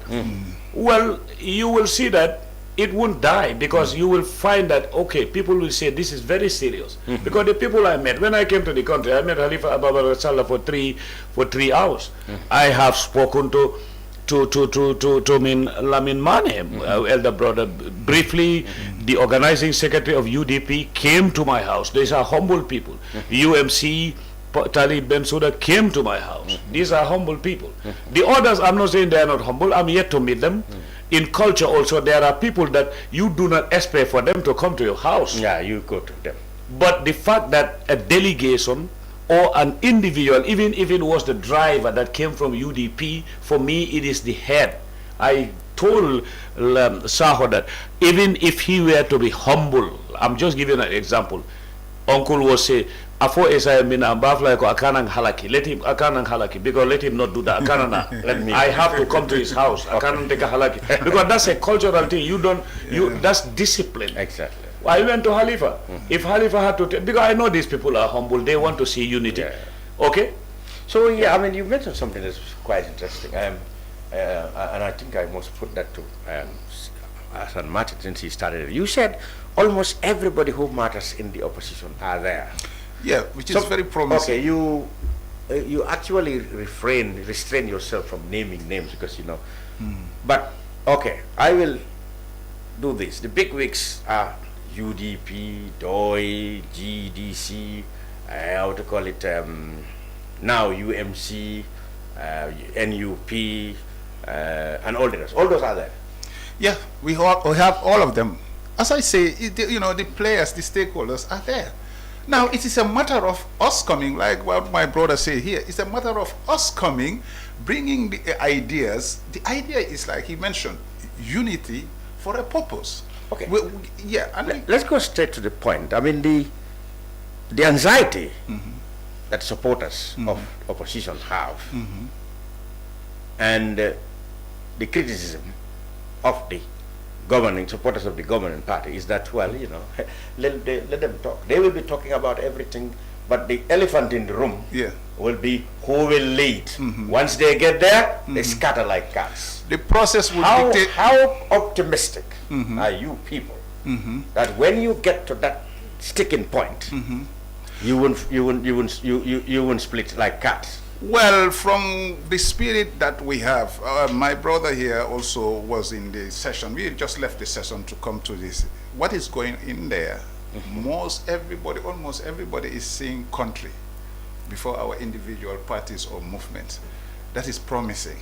well, you will see that it won't die because you will find that, okay, people will say this is very serious. Because the people I met, when I came to the country, I met Khalifa Ababa Sallah for 3 hours. I have spoken to Lamin Mane, elder brother, briefly. The organizing secretary of UDP came to my house. These are humble people. UMC, Talib Bensouda came to my house. These are humble people. The others, I'm not saying they are not humble. I'm yet to meet them. In culture also, there are people that you do not expect for them to come to your house. Yeah, you go to them. But the fact that a delegation or an individual, even if it was the driver that came from UDP, for me it is the head. I told Saho that even if he were to be humble, I'm just giving an example. Uncle was say, "Afo esa mina bafla ko akanang halaki." Let him akanang halaki because let him not do that. I have to come to his house. Akanang take a halaki because that's a cultural thing. That's discipline. Exactly. I went to Khalifa. If Khalifa had to because I know these people are humble, they want to see unity. Okay? So yeah, I mean, you mentioned something that's quite interesting. And I think I must put that to Assan Martin since he started it. You said almost everybody who matters in the opposition are there. Yeah, which is very promising. Okay, you actually restrain yourself from naming names because But okay, I will do this. The big wigs are UDP, DOI, GDC, how to call it now UMC, NUP, and all the rest. All those are there. Yeah, we have all of them. As I say, the players, the stakeholders are there. Now, it is a matter of us coming, like what my brother said here, it's a matter of us coming, bringing the ideas. The idea is, like he mentioned, unity for a purpose. Okay. And let's go straight to the point. I mean, the anxiety that supporters of opposition have, and the criticism of the supporters of the governing party is that, well, let them talk. They will be talking about everything, but the elephant in the room will be who will lead. Once they get there, they scatter like cats. The process will dictate. How optimistic are you people that when you get to that sticking point, you won't split like cats? Well, from the spirit that we have, my brother here also was in the session. We just left the session to come to this. What is going in there? almost everybody is seeing country before our individual parties or movements. That is promising.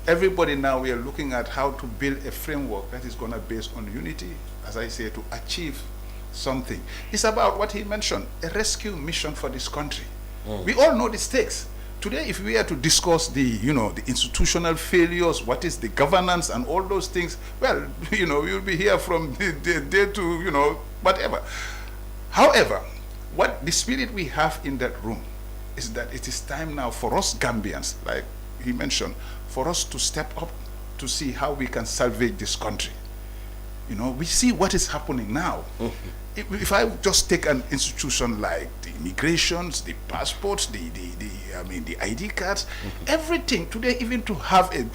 Everybody now, we are looking at how to build a framework that is going to base on unity, as I say, to achieve something. It's about what he mentioned, a rescue mission for this country. We all know the stakes. Today, if we are to discuss the institutional failures, what is the governance and all those things, well, we will be here from the day to, whatever. However, what the spirit we have in that room is that it is time now for us Gambians, like he mentioned, for us to step up to see how we can salvage this country. We see what is happening now. If I just take an institution like the immigrations, the passports, the ID cards, everything today, even to have a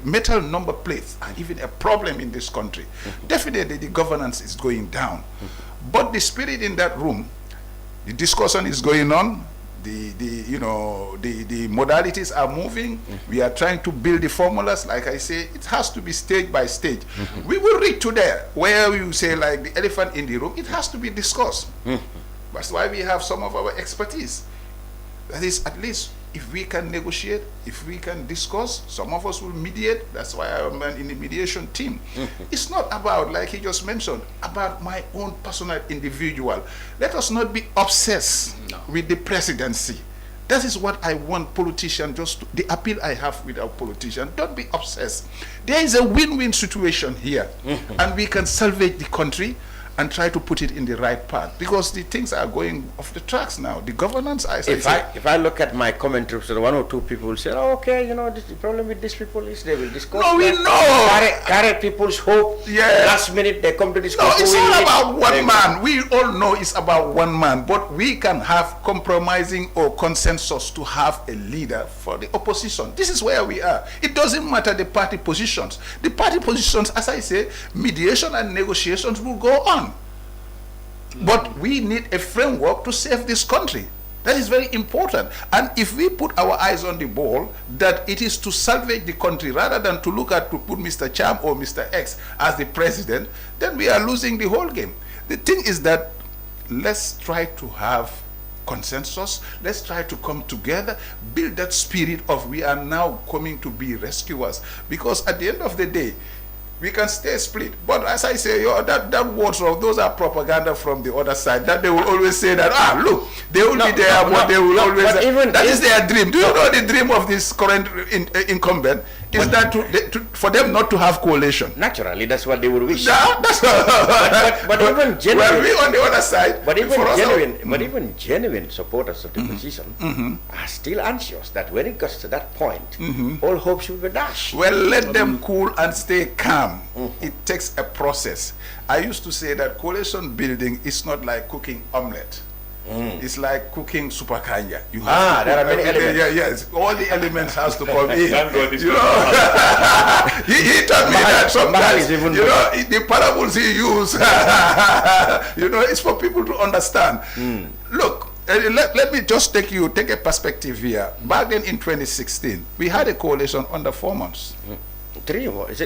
metal number plates are even a problem in this country. Definitely the governance is going down. But the spirit in that room, the discussion is going on, the modalities are moving. We are trying to build the formulas. Like I say, it has to be stage by stage. We will reach to there where you say, like the elephant in the room, it has to be discussed. That's why we have some of our expertise. That is, at least if we can negotiate, if we can discuss, some of us will mediate. That's why I'm in the mediation team. It's not about, like he just mentioned, about my own personal individual. Let us not be obsessed with the presidency. That is what I want politicians, the appeal I have with our politicians. Don't be obsessed. There is a win-win situation here, and we can salvage the country and try to put it in the right path, because the things are going off the tracks now. The governance, if I look at my commentary, so one or two people will say, oh, okay, the problem with these people is they will discuss. No, we know. Carry people's hope. Yeah. Last minute they come to discuss. No, it's all about one man. We all know it's about one man, but we can have compromising or consensus to have a leader for the opposition. This is where we are. It doesn't matter the party positions. The party positions, as I say, mediation and negotiations will go on. But we need a framework to save this country. That is very important. And if we put our eyes on the ball, that it is to salvage the country rather than to put Mr. Cham or Mr. X as the president, then we are losing the whole game. The thing is that let's try to have consensus. Let's try to come together, build that spirit of we are now coming to be rescuers. Because at the end of the day, we can stay split. But as I say, that words of those are propaganda from the other side. That they will always say that, look, they will be there, but they will always. That is their dream. Do you know the dream of this current incumbent? Is that for them not to have coalition? Naturally, that's what they would wish. That's but even genuine. Well, we on the other side. But even genuine supporters of the position are still anxious that when it gets to that point, all hope should be dashed. Well, let them cool and stay calm. It takes a process. I used to say that coalition building is not like cooking omelette. It's like cooking super kanya. You have there are many elements. Yes, all the elements has to come in. He told me that sometimes, the parables he used, it's for people to understand. Look, let me just take a perspective here. Back then in 2016, we had a coalition under 4 months. 3 months.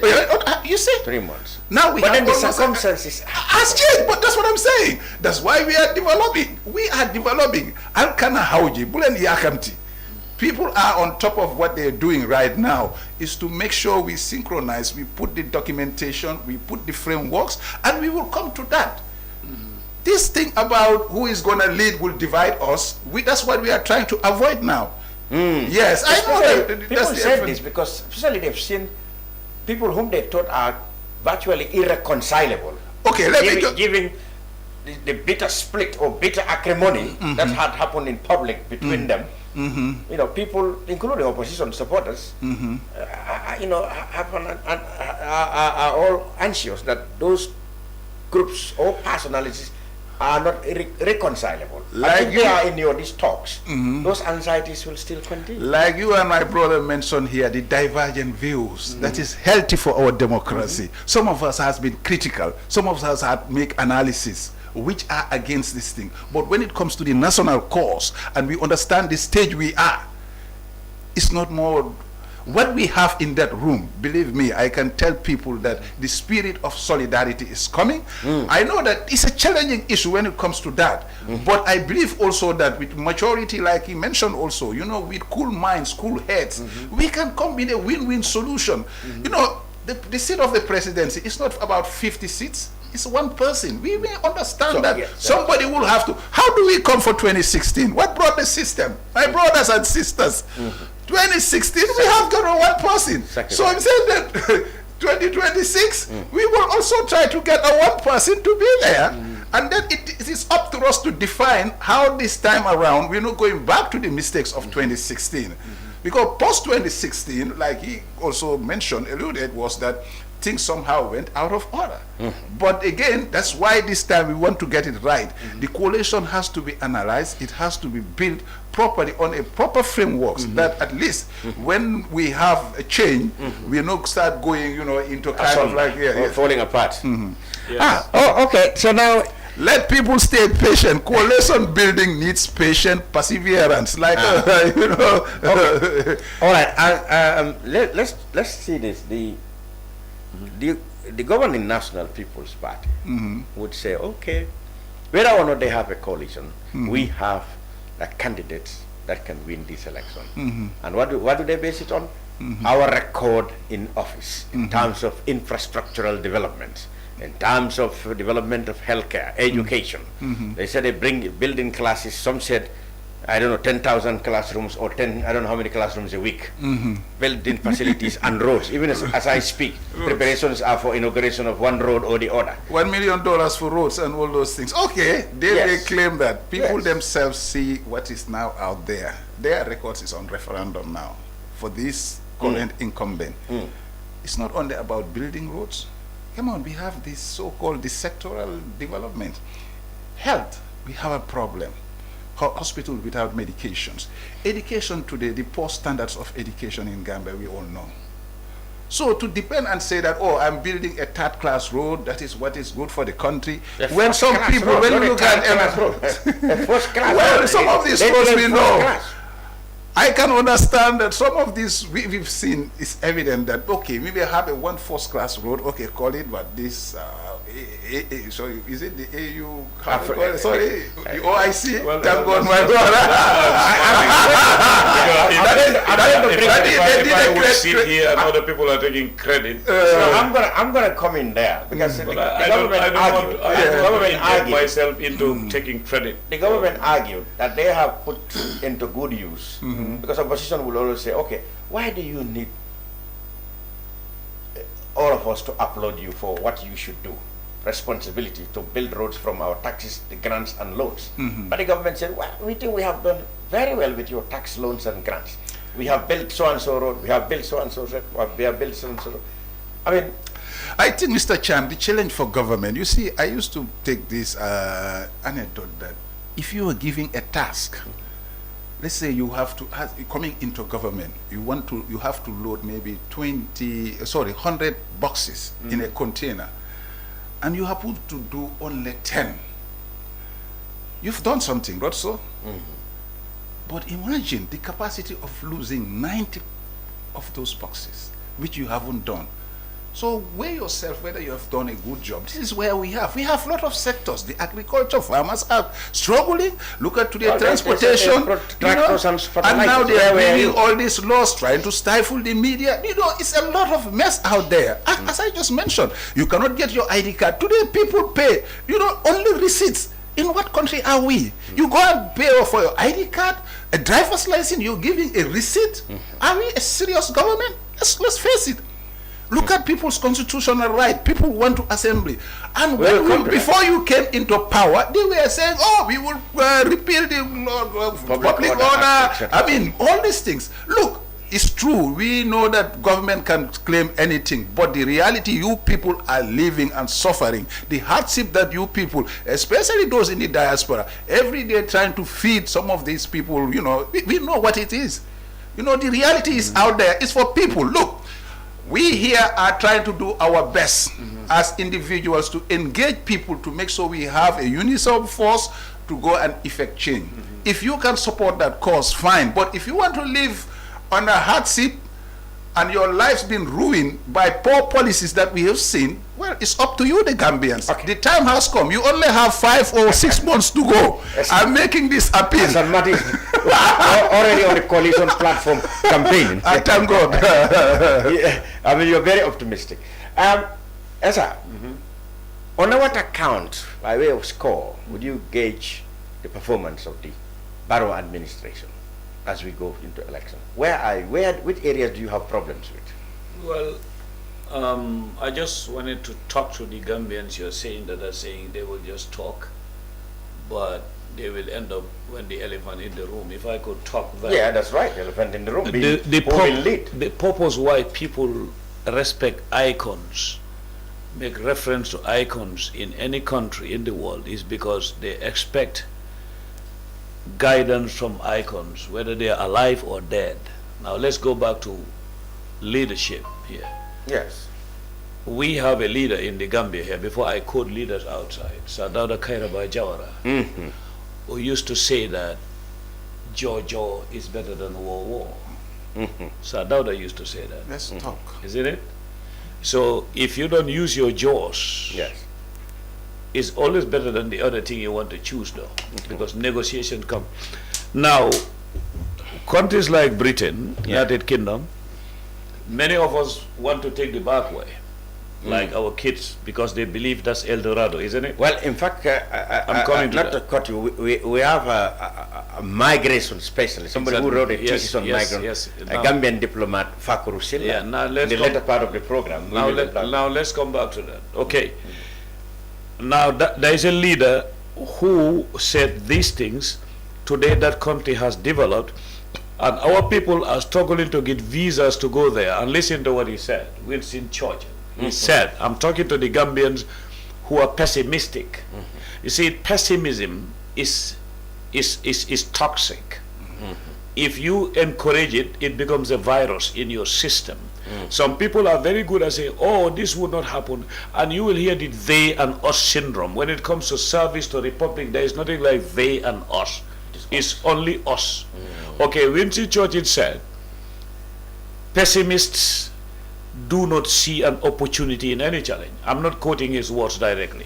You see? 3 months. Now we but have then the circumstances has changed, but that's what I'm saying. That's why we are developing. We are developing. Alkana Hauji, Bulen Yakamti. People are on top of what they're doing right now is to make sure we synchronize, we put the documentation, we put the frameworks, and we will come to that. This thing about who is going to lead will divide us. That's what we are trying to avoid now. Yes, I know that. People said this because especially they've seen people whom they thought are virtually irreconcilable. Okay, giving the bitter split or bitter acrimony that had happened in public between them. People, including opposition supporters, are all anxious that those groups or personalities are not reconcilable. Like they are in these talks, those anxieties will still continue. Like you and my brother mentioned here, the divergent views, that is healthy for our democracy. Some of us has been critical, some of us have make analysis which are against this thing. But when it comes to the national cause and we understand the stage we are, it's not more What we have in that room, believe me, I can tell people that the spirit of solidarity is coming. I know that it's a challenging issue when it comes to that, but I believe also that with maturity, like he mentioned also, you know, with cool minds, cool heads, we can come with a win-win solution. You know, the seat of the presidency is not about 50 seats. It's one person. We may understand that somebody will have to. How do we come for 2016? What brought the system? My brothers and sisters, 2016 we have got one person. So I'm saying that 2026 we will also try to get a one person to be there, and then it is up to us to define how this time around we're not going back to the mistakes of 2016, because post 2016, like he also mentioned, alluded, was that things somehow went out of order. But again, that's why this time we want to get it right. The coalition has to be analyzed. It has to be built properly on a proper framework, that at least when we have a change, we not start going, you know, into kind of like falling apart. Okay. So now, let people stay patient. Coalition building needs patient perseverance. Like you know. All right. Let's see this. The governing National People's Party would say, okay, whether or not they have a coalition, we have the candidates that can win this election. And what do they base it on? Our record in office, in terms of infrastructural development, in terms of development of healthcare, education. They said they bring building classes. Some said, I don't know, 10,000 classrooms or I don't know how many classrooms a week, building facilities and roads. Even as I speak, preparations are for inauguration of one road or the other. $1 million for roads and all those things. Okay, they claim that. People themselves see what is now out there. Their records is on referendum now for this current incumbent. It's not only about building roads. Come on, we have this so-called sectoral development. Health, we have a problem. Hospital without medications. Education today, the poor standards of education in Gambia, we all know. So to depend and say that, oh, I'm building a third-class road, that is what is good for the country. When some people, when you look at well, some of these roads we know. I can understand that some of these we've seen is evident that, okay, maybe I have a one first-class road, okay, call it, but this, so is it the AU, sorry, the OIC? Well, thank God, my brother. If I would sit here and other people are taking credit. So I'm gonna come in there, because the government argued myself into taking credit. The government argued that they have put into good use, because opposition will always say, okay, why do you need all of us to applaud you for what you should do? Responsibility to build roads from our taxes, the grants and loans. But the government said, well, we think we have done very well with your tax loans and grants. We have built so-and-so road, we have built so-and-so road, we have built so-and-so road. I mean, I think, Mr. Chan, the challenge for government, you see, I used to take this anecdote that if you are giving a task, let's say you have to, coming into government, you have to load maybe 100 boxes in a container, and you happen to do only 10. You've done something, right? So, but imagine the capacity of losing 90 of those boxes, which you haven't done. So weigh yourself whether you have done a good job. This is where we have a lot of sectors. The agriculture farmers are struggling. Look at today, transportation, and now they are bringing all these laws, trying to stifle the media. You know, it's a lot of mess out there. As I just mentioned, you cannot get your ID card. Today people pay, you know, only receipts. In what country are we? You go and pay for your ID card, a driver's license, you're giving a receipt. Are we a serious government? Let's face it. Look at people's constitutional right. People want to assembly. And before you came into power, they were saying, oh, we will repeal the public order. I mean, all these things. Look, it's true. We know that government can claim anything. But the reality, you people are living and suffering. The hardship that you people, especially those in the diaspora, every day trying to feed some of these people, you know, we know what it is. You know, the reality is out there. It's for people. Look. We here are trying to do our best as individuals to engage people to make sure we have a uniform force to go and effect change. If you can support that cause, fine. But if you want to live on a hardship, and your life's been ruined by poor policies that we have seen, well, it's up to you, the Gambians. Okay. The time has come. You only have 5 or 6 months to go. I'm making this appeal. Assan Martin already on the coalition platform campaigning. I thank God. Yeah, I mean, you're very optimistic. Essa, on what account, by way of score, would you gauge the performance of the Barrow administration as we go into election? Which areas do you have problems with? Well, I just wanted to talk to the Gambians. You're saying that they're saying they will just talk, but they will end up when the elephant in the room. If I could talk that. Yeah, that's right, elephant in the room. The purpose why people respect icons, make reference to icons in any country in the world, is because they expect guidance from icons, whether they are alive or dead. Now let's go back to leadership here. Yes. We have a leader in the Gambia here, before I quote leaders outside, Sadauda Kairaba Jawara, who used to say that Jojo is better than war. Sadauda used to say that. Let's talk. Isn't it? So if you don't use your jaws, yes, it's always better than the other thing you want to choose, though, because negotiation come. Now, countries like Britain, United Kingdom, many of us want to take the back way, like our kids, because they believe that's El Dorado, isn't it? Well, in fact, I'm coming to not that. to cut you, we have a migration specialist, somebody who wrote a thesis on migration, a Gambian diplomat, Facuru Sillah, yeah, now in the later part of the program. Now let's come back to that. Okay. Now there is a leader who said these things. Today that country has developed, and our people are struggling to get visas to go there. And listen to what he said, Winston Churchill. He said, I'm talking to the Gambians who are pessimistic. You see, pessimism is toxic. If you encourage it, it becomes a virus in your system. Some people are very good at saying, oh, this would not happen, and you will hear the they and us syndrome. When it comes to service to republic, there is nothing like they and us. It's only us. Okay, Winston Churchill said, pessimists do not see an opportunity in any challenge. I'm not quoting his words directly.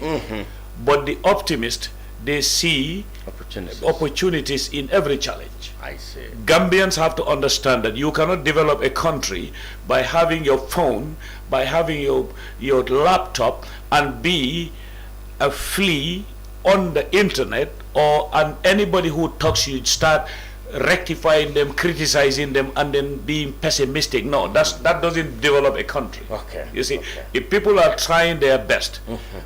But the optimist, they see opportunities in every challenge. I see. Gambians have to understand that you cannot develop a country by having your phone, by having your laptop, and be a flea on the internet, or anybody who talks you start rectifying them, criticizing them, and then being pessimistic. No, that doesn't develop a country. Okay. You see, if people are trying their best,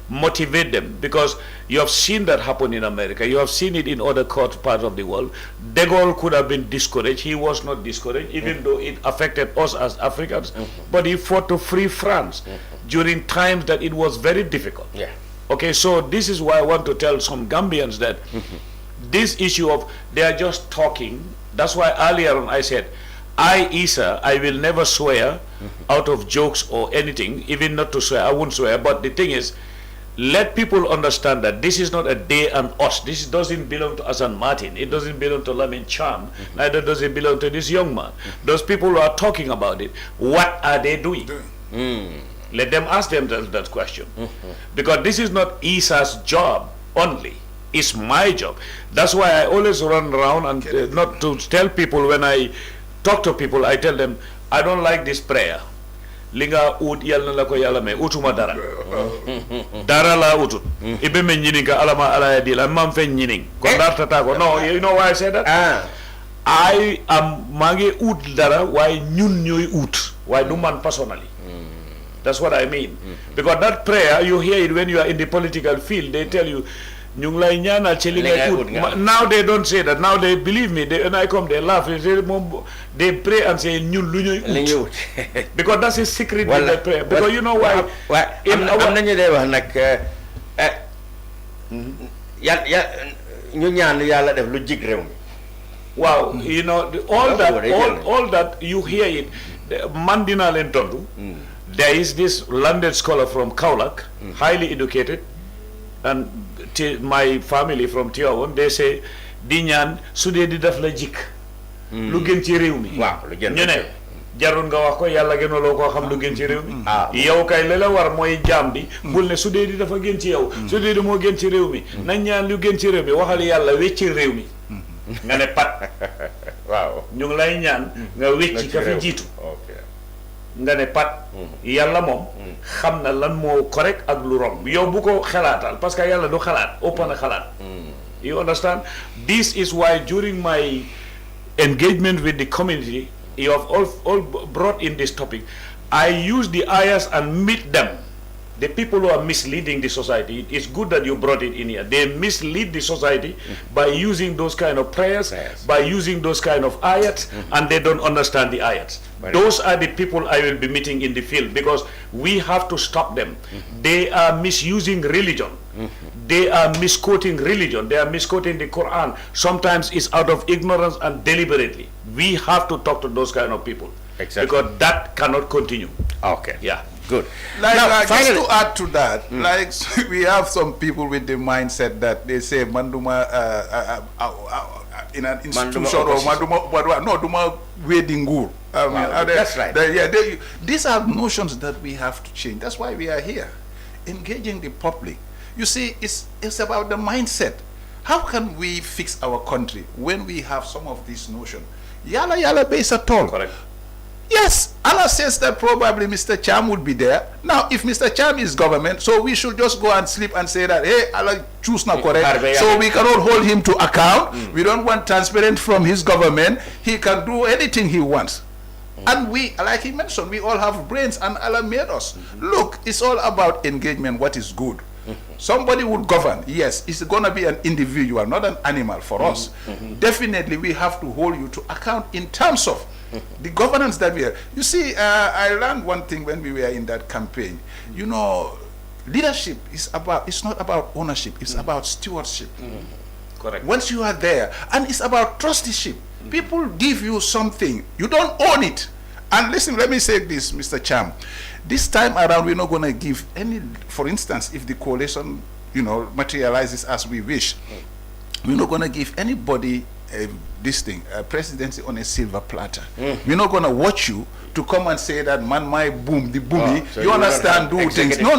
motivate them, because you have seen that happen in America. You have seen it in other parts of the world. De Gaulle could have been discouraged. He was not discouraged, even though it affected us as Africans. But he fought to free France during times that it was very difficult. Yeah. Okay, so this is why I want to tell some Gambians that this issue of they are just talking, that's why earlier on I said, Issa, I will never swear out of jokes or anything, even not to swear, I won't swear, but the thing is, let people understand that this is not a they and us. This doesn't belong to Assan Martin. It doesn't belong to Lamin Cham. Neither does it belong to this young man. Those people who are talking about it, what are they doing? Let them ask themselves that question. Because this is not Issa's job only. It's my job. That's why I always run around and not to tell people, when I talk to people, I tell them, I don't like this prayer. Linga ut yalna la ko yalla me utuma dara. Dara la utut. Ibe me nyini ka alama ala di la mam fe nyini. Ko darta ta ko. No, you know why I say that? I am mangi ut dara why ñun ñoy ut. Why do man personally. That's what I mean. Because that prayer, you hear it when you are in the political field. They tell you, now they don't say that. Now they believe me. When I come, they laugh. They pray and say, because that's a secret in the prayer. Because you know why? Wow, you know, all that you hear it. Mandina Lentondu. There is this landed scholar from Kaulak, highly educated, and my family from Tiawan, they say, Dinyan, Sude di daf la jik. Lu gën ci réew mi. Waaw, lu gën. Ñu ne jarul nga wax ko yàlla gënaloo koo xam lu gën ci réew mi yow kay li la war mooy jaam bi bul ne su dee di dafa gën ci yow su dee di moo gën ci réew mi nañ ñaan lu gën ci réew mi waxal yàlla wecci réew mi nga ne pat waaw ñu ngi lay ñaan nga wecci ka fi jiitu nga ne pat yàlla moom xam na lan moo correct ak lu wrong yow bu ko xalaatal parce que yàlla du xalaat ëpp na xalaat you understand this is why during my engagement with the community you have all brought in this topic. I use the ayahs and meet them. The people who are misleading the society, it's good that you brought it in here. They mislead the society by using those kind of prayers, by using those kind of ayats, and they don't understand the ayats. Those are the people I will be meeting in the field because we have to stop them. They are misusing religion. They are misquoting religion. They are misquoting the Quran. Sometimes it's out of ignorance and deliberately. We have to talk to those kind of people. Exactly. Because that cannot continue. Okay. Yeah. Good. Like just to add to that, like we have some people with the mindset that they say manduma in an institution or manduma no duma wedding guru. That's right. These are notions that we have to change. That's why we are here, engaging the public. You see, it's about the mindset. How can we fix our country when we have some of these notions? Yala base at all. Correct. Yes, Allah says that probably Mr. Cham would be there. Now, if Mr. Cham is government, so we should just go and sleep and say that, hey, Allah choose not correct. So we cannot hold him to account. We don't want transparent from his government. He can do anything he wants. And we, like he mentioned, we all have brains and Allah made us. Look, it's all about engagement, what is good. Somebody would govern. Yes, it's going to be an individual, not an animal for us. Definitely, we have to hold you to account in terms of the governance that we have. You see, I learned one thing when we were in that campaign. You know, leadership is about, it's not about ownership, it's about stewardship. Correct. Once you are there, and it's about trusteeship. People give you something, you don't own it. And listen, let me say this, Mr. Cham. This time around, we're not going to give any, for instance, if the coalition, you know, materializes as we wish, we're not going to give anybody this thing, a presidency on a silver platter. We're not going to watch you to come and say that, man, my boom, the boomy, So you understand, do things. No.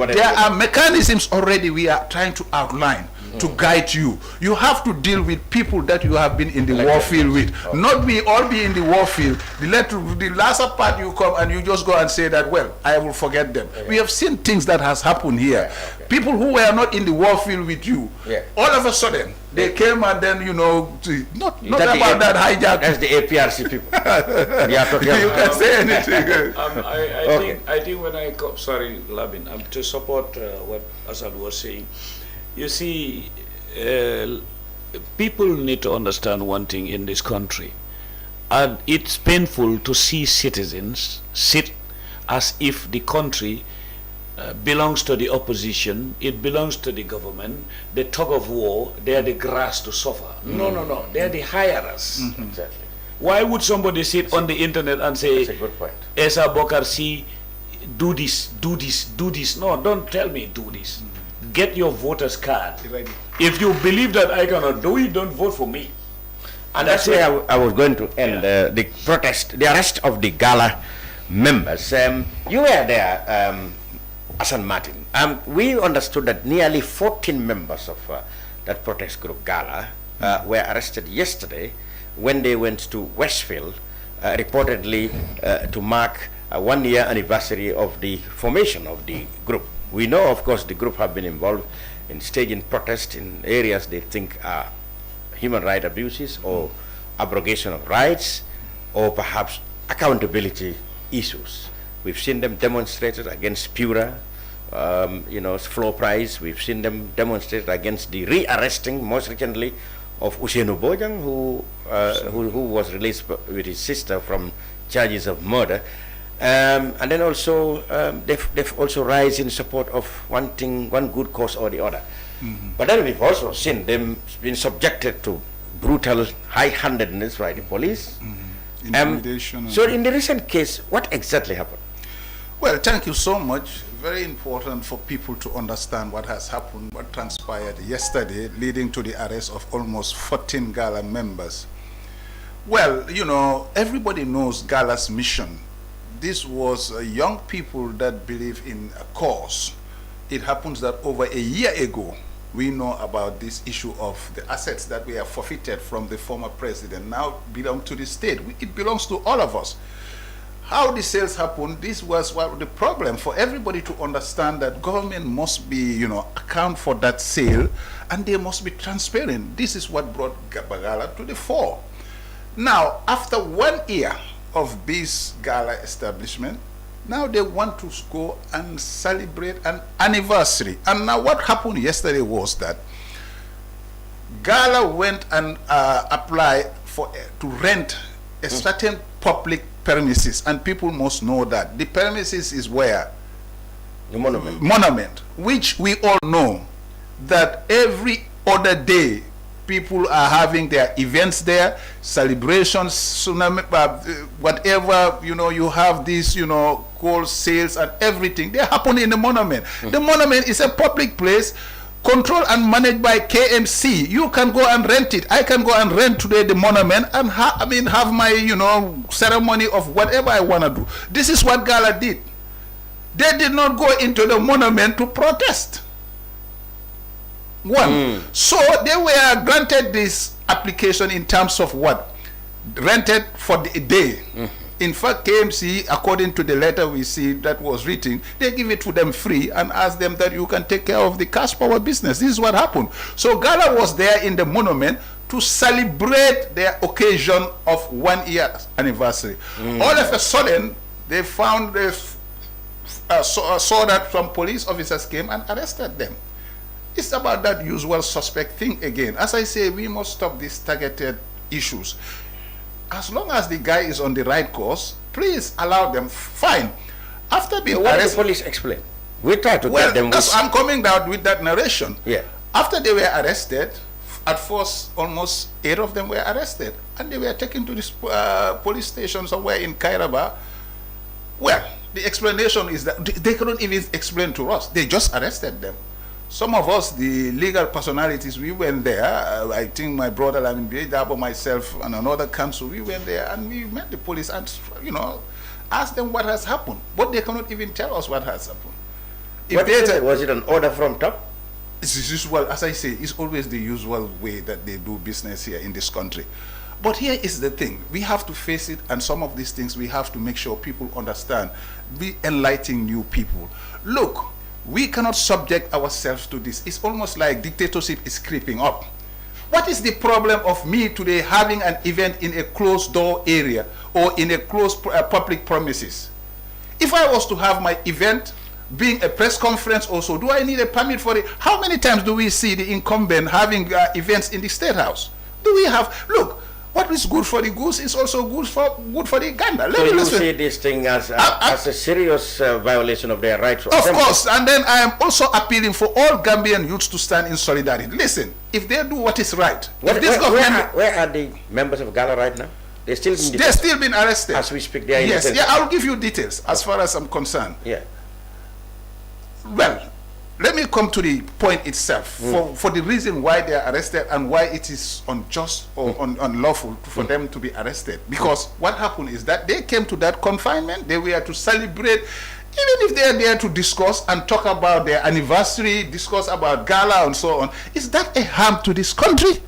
There are mechanisms already we are trying to outline to guide you. You have to deal with people that you have been in the warfield with. Not we all be in the warfield. The last part you come and you just go and say that, well, I will forget them. We have seen things that has happened here. People who were not in the warfield with you, all of a sudden, they came and then, you know, not about that hijack. That's the APRC people. You can say anything. I think when I come, sorry, Labin, to support what Assan was saying, you see, people need to understand one thing in this country. And it's painful to see citizens sit as if the country belongs to the opposition, it belongs to the government, the tug of war, they are the grass to suffer. No, they are the hirers. Exactly. Why would somebody sit on the internet and say, That's a good point. Essa Bokar Sey, do this, do this, do this? No, don't tell me do this. Get your voter's card. If you believe that I cannot do it, don't vote for me. And that's where I was going to end the protest, the arrest of the gala members. You were there, Assan Martin. We understood that nearly 14 members of that protest group gala were arrested yesterday when they went to Westfield, reportedly to mark a 1-year anniversary of the formation of the group. We know, of course, the group have been involved in staging protests in areas they think are human rights abuses or abrogation of rights or perhaps accountability issues. We've seen them demonstrated against Pura, floor price. We've seen them demonstrated against the rearresting, most recently, of Usainu Bojang, who was released with his sister from charges of murder. And then also they've also rise in support of one good cause or the other. But then we've also seen them being subjected to brutal high-handedness by the police. Intimidation. So in the recent case, what exactly happened? Well, thank you so much. Very important for people to understand what has happened, what transpired yesterday, leading to the arrest of almost 14 gala members. Well, you know, everybody knows Gala's mission. This was young people that believe in a cause. It happens that over a year ago, we know about this issue of the assets that we have forfeited from the former president now belong to the state. It belongs to all of us. How the sales happened, this was the problem for everybody to understand that government must be, you know, account for that sale and they must be transparent. This is what brought Gala to the fore. Now, after 1 year of this Gala establishment, now they want to go and celebrate an anniversary. And now what happened yesterday was that Gala went and applied to rent a certain public premises, and people must know that the premises is where the monument. Monument, which we all know that every other day people are having their events there, celebrations, tsunami, whatever, you know, you have this, you know, gold sales and everything. They happen in the monument. The monument is a public place, controlled and managed by KMC. You can go and rent it. I can go and rent today the monument and have my, you know, ceremony of whatever I want to do. This is what Gala did. They did not go into the monument to protest. So they were granted this application in terms of what? Rented for the day. In fact, KMC, according to the letter we see that was written, they give it to them free and ask them that you can take care of the cash power business. This is what happened. So Gala was there in the monument to celebrate their occasion of 1 year anniversary. All of a sudden, they found saw that some police officers came and arrested them. It's about that usual suspect thing again. As I say, we must stop these targeted issues. As long as the guy is on the right course, please allow them. Fine. After being what arrested, did the police explain? We try to well, get them. I'm coming down with that narration. Yeah. After they were arrested, at first almost 8 of them were arrested, and they were taken to this police station somewhere in Kairaba. Well, the explanation is that they couldn't even explain to us. They just arrested them. Some of us, the legal personalities, we went there. I think my brother, Dabo, myself, and another counsel, we went there and we met the police and, you know, asked them what has happened. But they cannot even tell us what has happened. Was it an order from top? It's usual, as I say, it's always the usual way that they do business here in this country. But here is the thing. We have to face it, and some of these things we have to make sure people understand. We enlighten new people. Look, we cannot subject ourselves to this. It's almost like dictatorship is creeping up. What is the problem of me today having an event in a closed door area or in a closed public premises? If I was to have my event being a press conference also, do I need a permit for it? How many times do we see the incumbent having events in the State House? Do we have, look, what is good for the goose is also good for the gander. So you see this thing as a serious violation of their rights? Of course, and then I am also appealing for all Gambian youths to stand in solidarity. Listen, if they do what is right, where are the members of Gala right now? They're still being arrested. As we speak, they are in yes, detention. yeah, I'll give you details as far as I'm concerned. Yeah. Well, let me come to the point itself for the reason why they are arrested and why it is unjust or unlawful for them to be arrested. Because what happened is that they came to that confinement, they were to celebrate, even if they are there to discuss and talk about their anniversary, discuss about Gala and so on. Is that a harm to this country?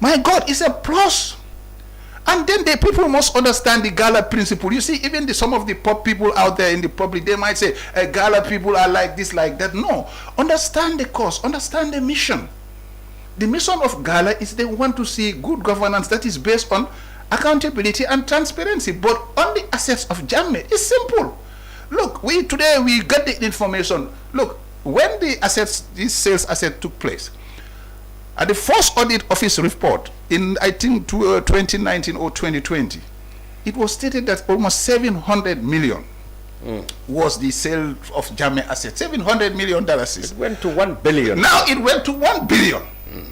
My God, it's a plus. And then the people must understand the Gala principle. You see, even some of the pop people out there in the public, they might say, Gala people are like this, like that. No. Understand the cause. Understand the mission. The mission of Gala is they want to see good governance that is based on accountability and transparency, but on the assets of Jammeh. It's simple. Look, today we get the information. Look, when these sales assets took place, at the first audit office report in, I think, 2019 or 2020, it was stated that almost 700 million was the sale of Jammeh assets. $700 million. It went to 1 billion. Now it went to 1 billion.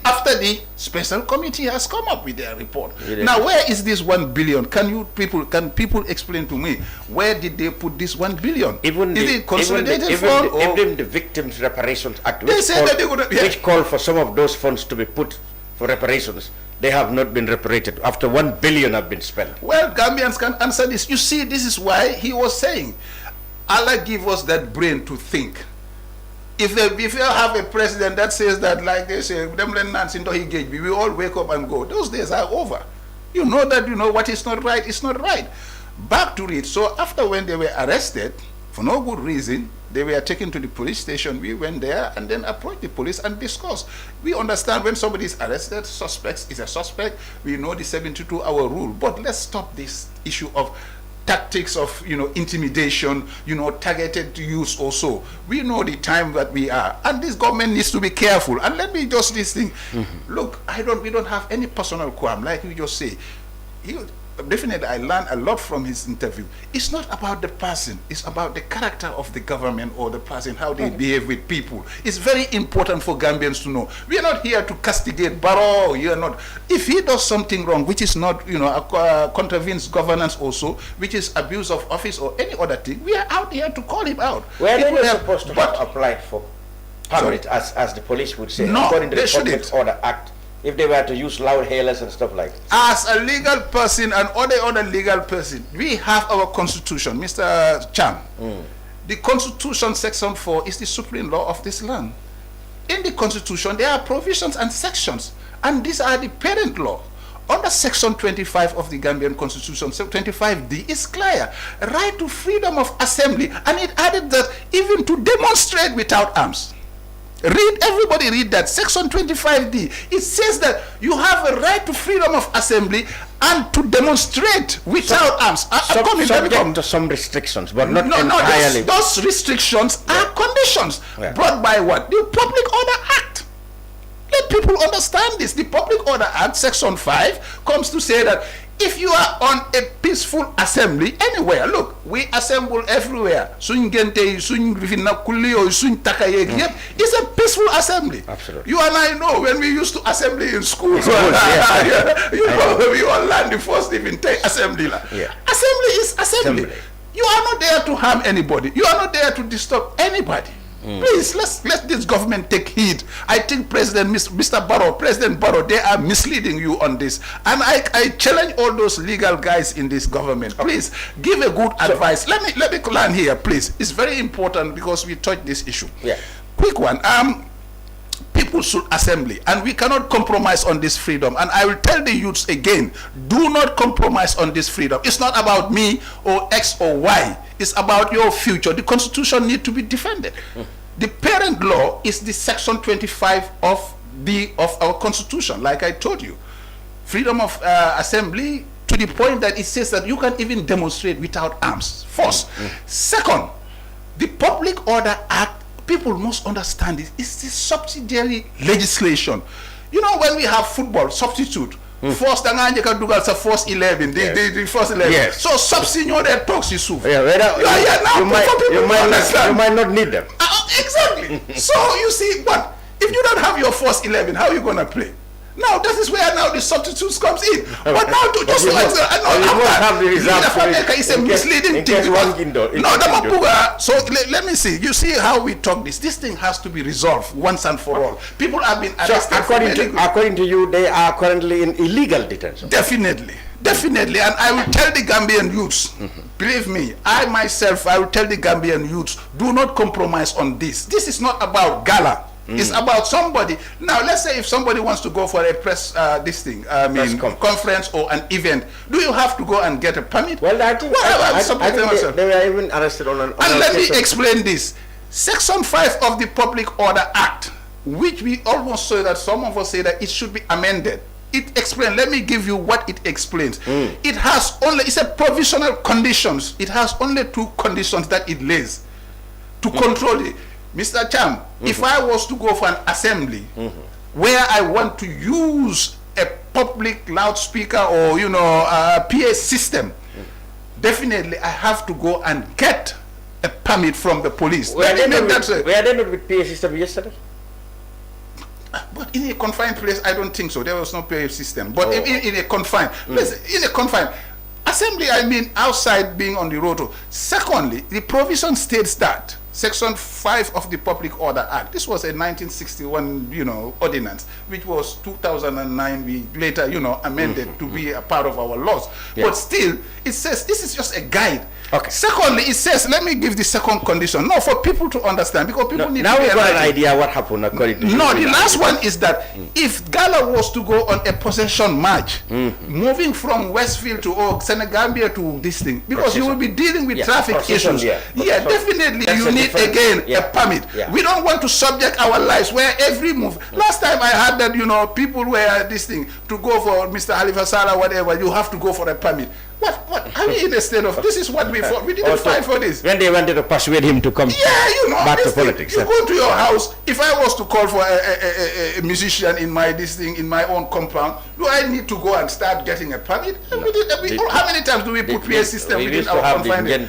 After the special committee has come up with their report. Now, where is this 1 billion? Can people explain to me, where did they put this 1 billion? Even is it consolidated fund? Even the Victims Reparations Act, which call for some of those funds to be put for reparations, they have not been reparated after 1 billion have been spent? Well, Gambians can answer this. You see, this is why he was saying, Allah give us that brain to think. If you have a president that says that, like they say, we all wake up and go, those days are over. You know that, what is not right is not right. Back to it. So after when they were arrested, for no good reason, they were taken to the police station. We went there and then approached the police and discussed. We understand when somebody is arrested, suspect is a suspect. We know the 72-hour rule. But let's stop this issue of tactics of intimidation, targeted use also. We know the time that we are, and this government needs to be careful. And let me just this thing. Look, we don't have any personal qualm, like you just say. Definitely, I learned a lot from his interview. It's not about the person, it's about the character of the government or the person, how they behave with people. It's very important for Gambians to know. We are not here to castigate Barrow. You are not. If he does something wrong, which is not, contravenes governance also, which is abuse of office or any other thing, we are out here to call him out. Were they supposed to have applied for permit, as the police would say, no, according to the Public shouldn't. Order Act? If they were to use loud hailers and stuff like that. As a legal person and other legal person, we have our constitution, Mr. Cham. The constitution, section 4, is the supreme law of this land. In the constitution, there are provisions and sections, and these are the parent law. Under section 25 of the Gambian constitution, 25D, is clear. Right to freedom of assembly, and it added that even to demonstrate without arms. Everybody read that. Section 25D. It says that you have a right to freedom of assembly and to demonstrate without arms. Subject to some restrictions, but not entirely. Those restrictions are conditions brought by what? The Public Order Act. Let people understand this. The Public Order Act, Section 5, comes to say that if you are on a peaceful assembly anywhere, look, we assemble everywhere. It's a peaceful assembly. Absolutely. You and I know when we used to assembly in school. We all learned the first even take assembly. Assembly is assembly. You are not there to harm anybody. You are not there to disturb anybody. Please, let this government take heed. I think President Barrow, they are misleading you on this. And I challenge all those legal guys in this government. Please, give a good advice. Let me land here, please. It's very important because we touched this issue. Quick one. People should assembly, and we cannot compromise on this freedom. And I will tell the youths again, do not compromise on this freedom. It's not about me or X or Y. It's about your future. The constitution needs to be defended. The parent law is the section 25 of our constitution, like I told you. Freedom of assembly, to the point that it says that you can even demonstrate without arms. First. Second, the Public Order Act, people must understand this. It's the subsidiary legislation. You know, when we have football, substitute. First, first 11, the first 11. Yes. So, sub-senior that talks you soon. You might not need them. Exactly. So, you see, but if you don't have your first 11, how are you going to play? Now, this is where now the substitutes comes in. But now, it's a misleading thing. So let me see. You see how we talk this. This thing has to be resolved once and for all. People have been arrested. So according to you, they are currently in illegal detention. Definitely. And I will tell the Gambian youths, believe me, I will tell the Gambian youths, do not compromise on this. This is not about gala. It's about somebody. Now, let's say if somebody wants to go for a press conference or an event, do you have to go and get a permit? Well, I think they were even arrested on an. And let me explain this. Section 5 of the Public Order Act, which we almost say that some of us say that it should be amended. It explains. Let me give you what it explains. It has only, it's a provisional conditions. It has only 2 conditions that it lays to control it. Mr. Cham, if I was to go for an assembly where I want to use a public loudspeaker or a PA system, definitely I have to go and get a permit from the police. Were they not with PA system yesterday? But in a confined place, I don't think so. There was no PA system. But in a confined, assembly, I mean outside being on the road. Secondly, the provision states that Section 5 of the Public Order Act. This was a 1961, ordinance, which was 2009. We later, amended to be a part of our laws. Yeah. But still, it says this is just a guide. Okay. Secondly, it says, let me give the second condition. No, for people to understand, because people need now to be we've got an enlightened. idea what happened according to No, the last one is that if Gala was to go on a possession march, moving from Westfield to Senegambia to this thing, because you will be dealing with traffic issues. Definitely you need again a permit. We don't want to subject our lives where every move. Last time I heard that people were this thing to go for Mr. Halifa Sallah, whatever, you have to go for a permit. What are we in a state of? This is what we fought. We didn't fight for this. When they wanted to persuade him to come back to politics. You go to your house. If I was to call for a musician in my in my own compound, do I need to go and start getting a permit? How many times do we put PA system within our confinement?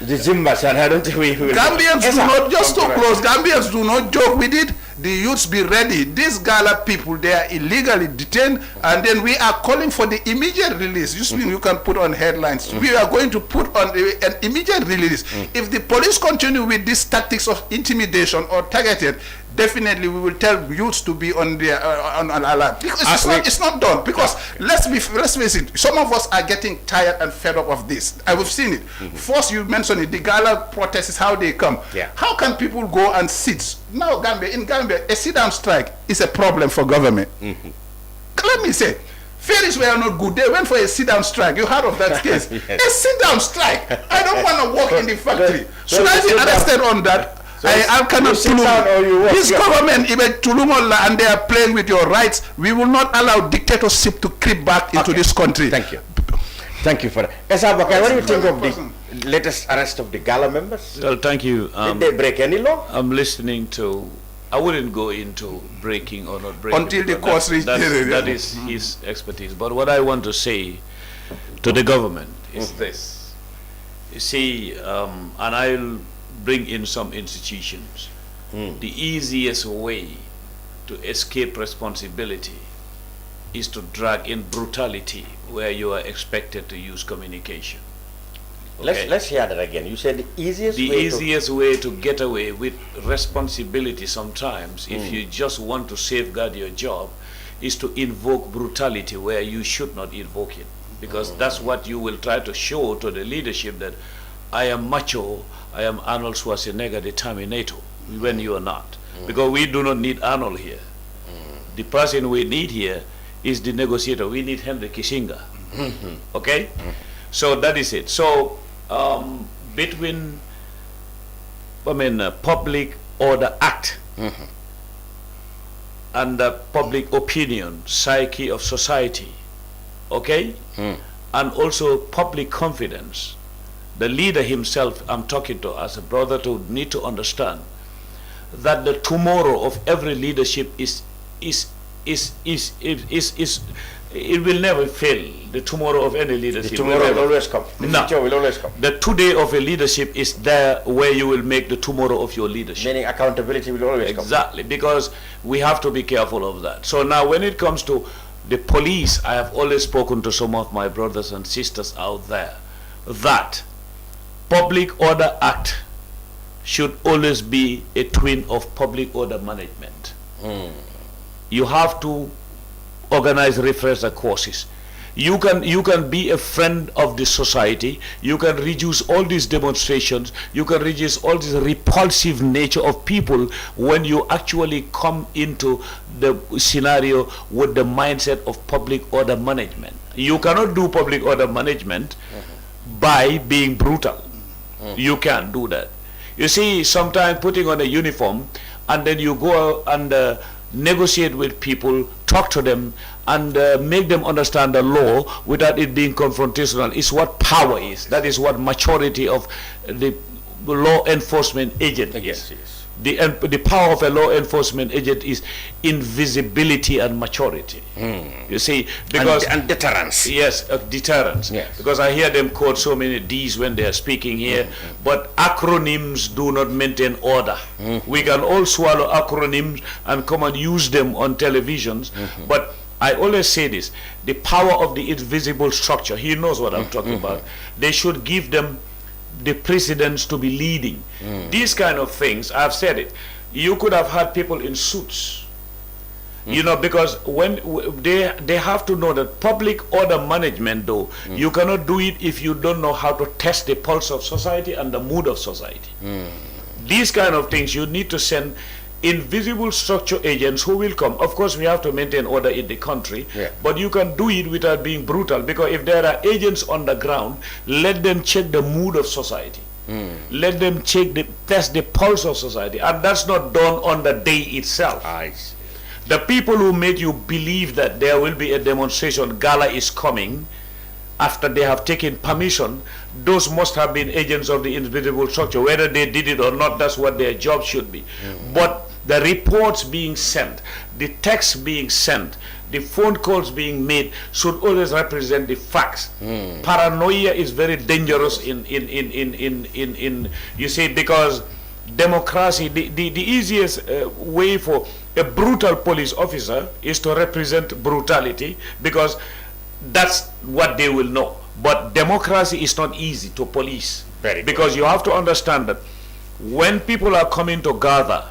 The Zimbas, and I don't think we Gambians do not just too close. Gambians do not joke with it. The youths be ready. These Gala people, they are illegally detained, and then we are calling for the immediate release. You can put on headlines. We are going to put on an immediate release. If the police continue with these tactics of intimidation or targeted, definitely we will tell youths to be on their on alert. Because it's not done. Because let's face it, some of us are getting tired and fed up of this. I've seen it. First, you mentioned it. The Gala protests is how they come. How can people go and sit? Now, in Gambia, a sit-down strike is a problem for government. Let me say, ferries were not good. They went for a sit-down strike. You heard of that case? A sit-down strike. I don't want to work in the factory. Should I be arrested on that? I cannot tulum. This government, even Tulumola, and they are playing with your rights. We will not allow dictatorship to creep back into this country. Thank you. Thank you for that. Essa Bokar, what do you think of the latest arrest of the Gala members? Well, thank you. Did they break any law? I'm listening to. I wouldn't go into breaking or not breaking until the courts reach. That is his expertise. But what I want to say to the government is this: you see, and I'll bring in some institutions. The easiest way to escape responsibility is to drag in brutality where you are expected to use communication. Okay? Let's hear that again. You said the easiest way to get away with responsibility sometimes, if you just want to safeguard your job, is to invoke brutality where you should not invoke it. Because that's what you will try to show to the leadership, that I am macho, I am Arnold Schwarzenegger, the Terminator, when you are not. Because we do not need Arnold here. The person we need here is the negotiator. We need Henry Kissinger. Okay? So that is it. So between, Public Order Act and the public opinion, psyche of society, okay? And also public confidence. The leader himself, I'm talking to as a brother, to need to understand that the tomorrow of every leadership it will never fail. The tomorrow of any leadership. The tomorrow will always come. The future will always come. The today of a leadership is there where you will make the tomorrow of your leadership. Meaning accountability will always come. Exactly, because we have to be careful of that. So now when it comes to the police, I have always spoken to some of my brothers and sisters out there that Public Order Act should always be a twin of public order management. You have to organize refresher courses. You can be a friend of the society. You can reduce all these demonstrations. You can reduce all this repulsive nature of people when you actually come into the scenario with the mindset of public order management. You cannot do public order management by being brutal. You can't do that. You see, sometimes putting on a uniform and then you go and negotiate with people, talk to them, and make them understand the law without it being confrontational is what power is. That is what maturity of the law enforcement agent is. The power of a law enforcement agent is invisibility and maturity. You see, because and deterrence. Yes, deterrence. Yes. Because I hear them quote so many D's when they are speaking here, but acronyms do not maintain order. We can all swallow acronyms and come and use them on televisions, but I always say this: the power of the invisible structure. He knows what I'm talking about. They should give them the presidents to be leading. These kind of things, I've said it, you could have had people in suits. You know, because when they have to know that public order management, though, you cannot do it if you don't know how to test the pulse of society and the mood of society. These kind of things, you need to send invisible structure agents who will come. Of course, we have to maintain order in the country, but you can do it without being brutal, because if there are agents on the ground, let them check the mood of society. Let them test the pulse of society, and that's not done on the day itself. The people who made you believe that there will be a demonstration, gala is coming, after they have taken permission, those must have been agents of the invisible structure. Whether they did it or not, that's what their job should be. But the reports being sent, the texts being sent, the phone calls being made should always represent the facts. Paranoia is very dangerous in you see, because democracy, the easiest way for a brutal police officer is to represent brutality, because that's what they will know. But democracy is not easy to police, because you have to understand that when people are coming to gather,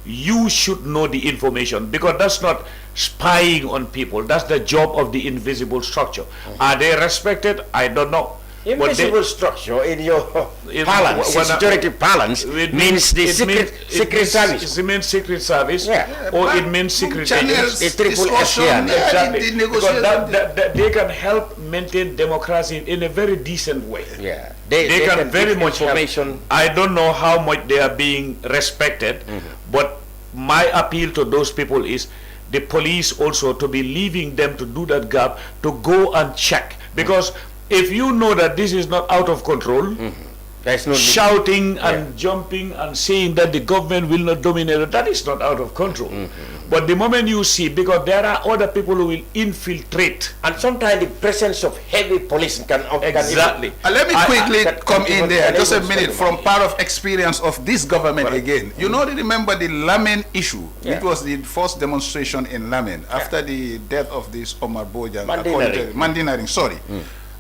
you should know the information, because that's not spying on people. That's the job of the invisible structure. Are they respected? I don't know. Invisible structure in your balance, security balance, means the secret service. It means secret service, or it means secret agents. Exactly. Because they can help maintain democracy in a very decent way. They can very much help. I don't know how much they are being respected, but my appeal to those people is the police also to be leaving them to do that gap, to go and check, because if you know that this is not out of control, there's no shouting and jumping and saying that the government will not dominate, that is not out of control. But the moment you see, because there are other people who will infiltrate, and sometimes the presence of heavy police can exactly. Let me quickly come in there, just a minute, from part of experience of this government again. You know, remember the Lamin issue, which was the first demonstration in Lamin after the death of this Omar Bojan, Mandinaring, sorry.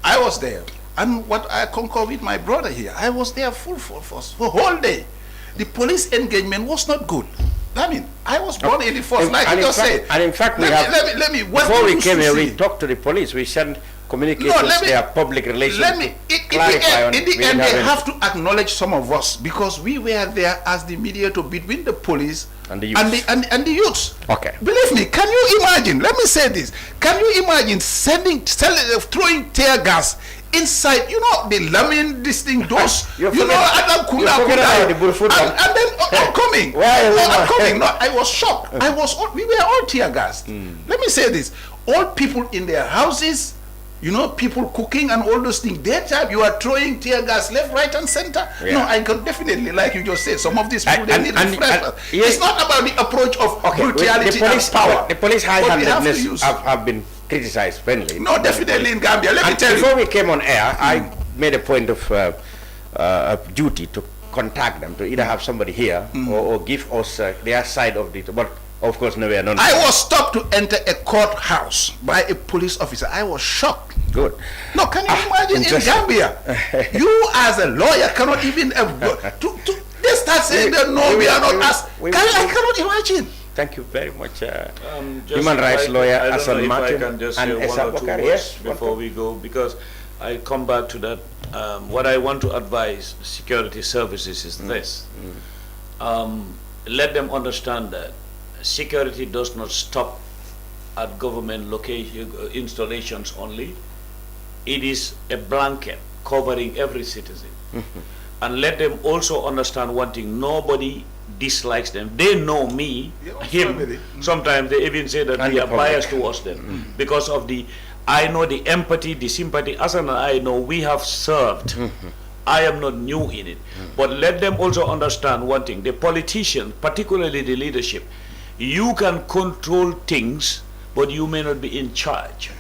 I was there, and what I concur with my brother here, I was there full force for whole day. The police engagement was not good. I mean, I was born in the force, like you just said. And in fact, let me before we came here, we talked to the police. We sent communications, their public relations. In the end, they have to acknowledge some of us, because we were there as the mediator between the police and the youths. And the youths. Okay. Believe me, can you imagine? Let me say this. Can you imagine throwing tear gas inside, you know, the Lamin, this thing, those, you know, Adam Kunda, and then I'm coming. I'm coming. No, I was shocked. We were all tear gassed. Let me say this. All people in their houses, you know, people cooking and all those things. That time you are throwing tear gas left, right, and center. No, I can definitely, like you just said, some of these people, they need refreshment. It's not about the approach of brutality and power. The police high-handedness have been criticized friendly. No, definitely in Gambia. Let me tell you. Before we came on air, I made a point of duty to contact them, to either have somebody here or give us their side of it. But of course, no, we are not. I was stopped to enter a courthouse by a police officer. I was shocked. Good. No, can you imagine in Gambia? You as a lawyer cannot even they start saying that no, we are not us. I cannot imagine. Thank you very much, human rights lawyer Assan Martin and Essa Bokar. Yes, before we go, because I come back to that. What I want to advise security services is this: let them understand that security does not stop at government location installations only. It is a blanket covering every citizen. And let them also understand one thing: nobody dislikes them. They know me, him. Sometimes they even say that we are biased towards them because of I know the empathy, the sympathy. Assan and I know we have served. I am not new in it. But let them also understand one thing: the politicians, particularly the leadership, you can control things, but you may not be in charge.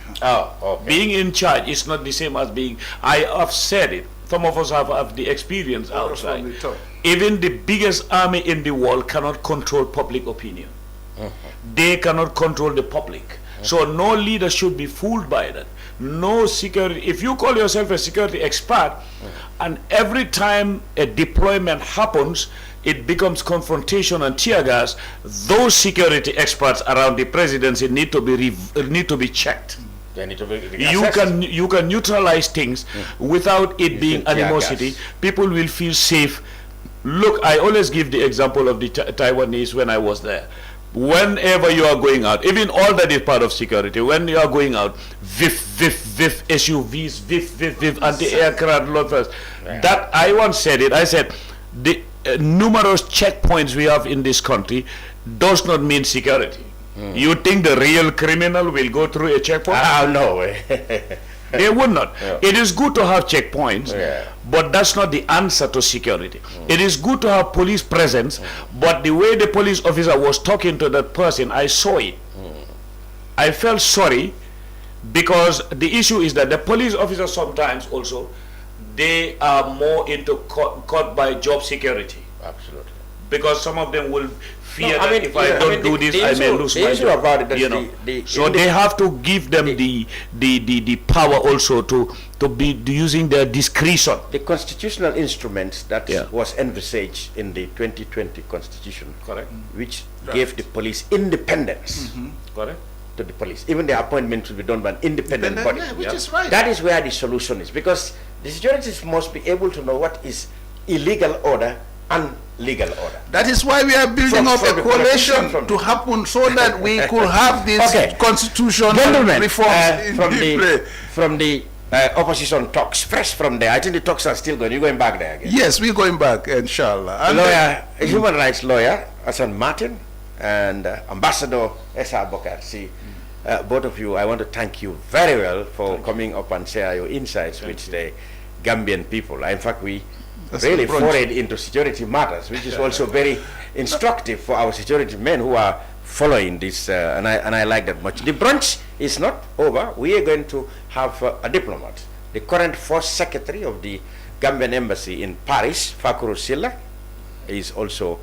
Being in charge is not the same as being. I have said it. Some of us have the experience outside. Even the biggest army in the world cannot control public opinion. They cannot control the public. So no leader should be fooled by that. No security. If you call yourself a security expert, and every time a deployment happens, it becomes confrontation and tear gas, those security experts around the presidency need to be checked. They need to be You can neutralize things without it being animosity. People will feel safe. Look, I always give the example of the Taiwanese when I was there. Whenever you are going out, even all that is part of security, when you are going out, VIF, SUVs, VIF, anti-aircraft loafers. That I once said it. I said the numerous checkpoints we have in this country does not mean security. You think the real criminal will go through a checkpoint? No way. They would not. It is good to have checkpoints, but that's not the answer to security. It is good to have police presence, but the way the police officer was talking to that person, I saw it. I felt sorry, because the issue is that the police officers sometimes also, they are more into caught by job security. Absolutely. Because some of them will fear that if I don't do this, I may lose my job. About it, so they have to give them the power also to be using their discretion. The constitutional instruments that was envisaged in the 2020 Constitution, correct, which gave the police independence, correct, to the police. Even the appointment should be done by an independent body. Which is right. That is where the solution is, because the securities must be able to know what is illegal order and legal order. That is why we are building up a coalition to happen, so that we could have this constitution reforms from the opposition talks, fresh from there. I think the talks are still going. You're going back there again? Yes, we're going back, inshallah. And human rights lawyer Assan and Ambassador Essa Bokar Sey. Both of you, I want to thank you very well for coming up and share your insights with the Gambian people. In fact, we really forayed into security matters, which is also very instructive for our security men who are following this, and I like that much. The brunch is not over. We are going to have a diplomat, the current first secretary of the Gambian embassy in Paris, Facuru Sillah, is also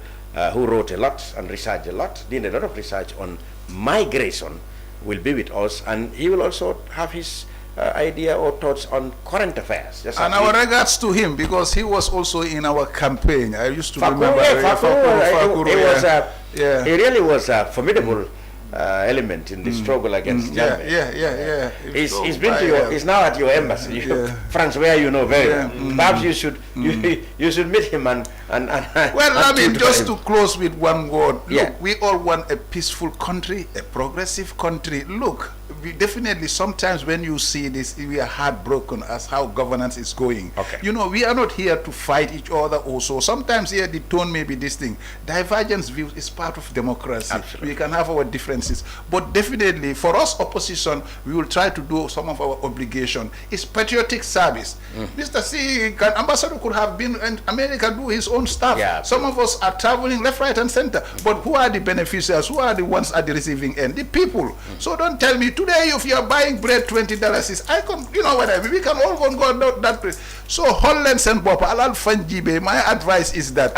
who wrote a lot and researched a lot, did a lot of research on migration, will be with us, and he will also have his idea or thoughts on current affairs. And our regards to him, because he was also in our campaign. I used to remember Facuru. He really was a formidable element in the struggle against Gambia. He's been to your, he's now at your embassy, France, where you know very well. Perhaps you should you should meet him and well, I mean, just to close with one word. Look, we all want a peaceful country, a progressive country. Look, we definitely, sometimes when you see this, we are heartbroken as how governance is going. You know, we are not here to fight each other also. Sometimes here the tone may be this thing. Divergence views is part of democracy. We can have our differences. But definitely, for us opposition, we will try to do some of our obligation. It's patriotic service. Mr. C, ambassador could have been in America, do his own stuff. Some of us are traveling left, right, and center. But who are the beneficiaries? Who are the ones at the receiving end? The people. So don't tell me today, if you are buying bread, $20 is, I can, you know what I mean, we can all go that place. So Holland and Bob, Alal Fanjibe, my advice is that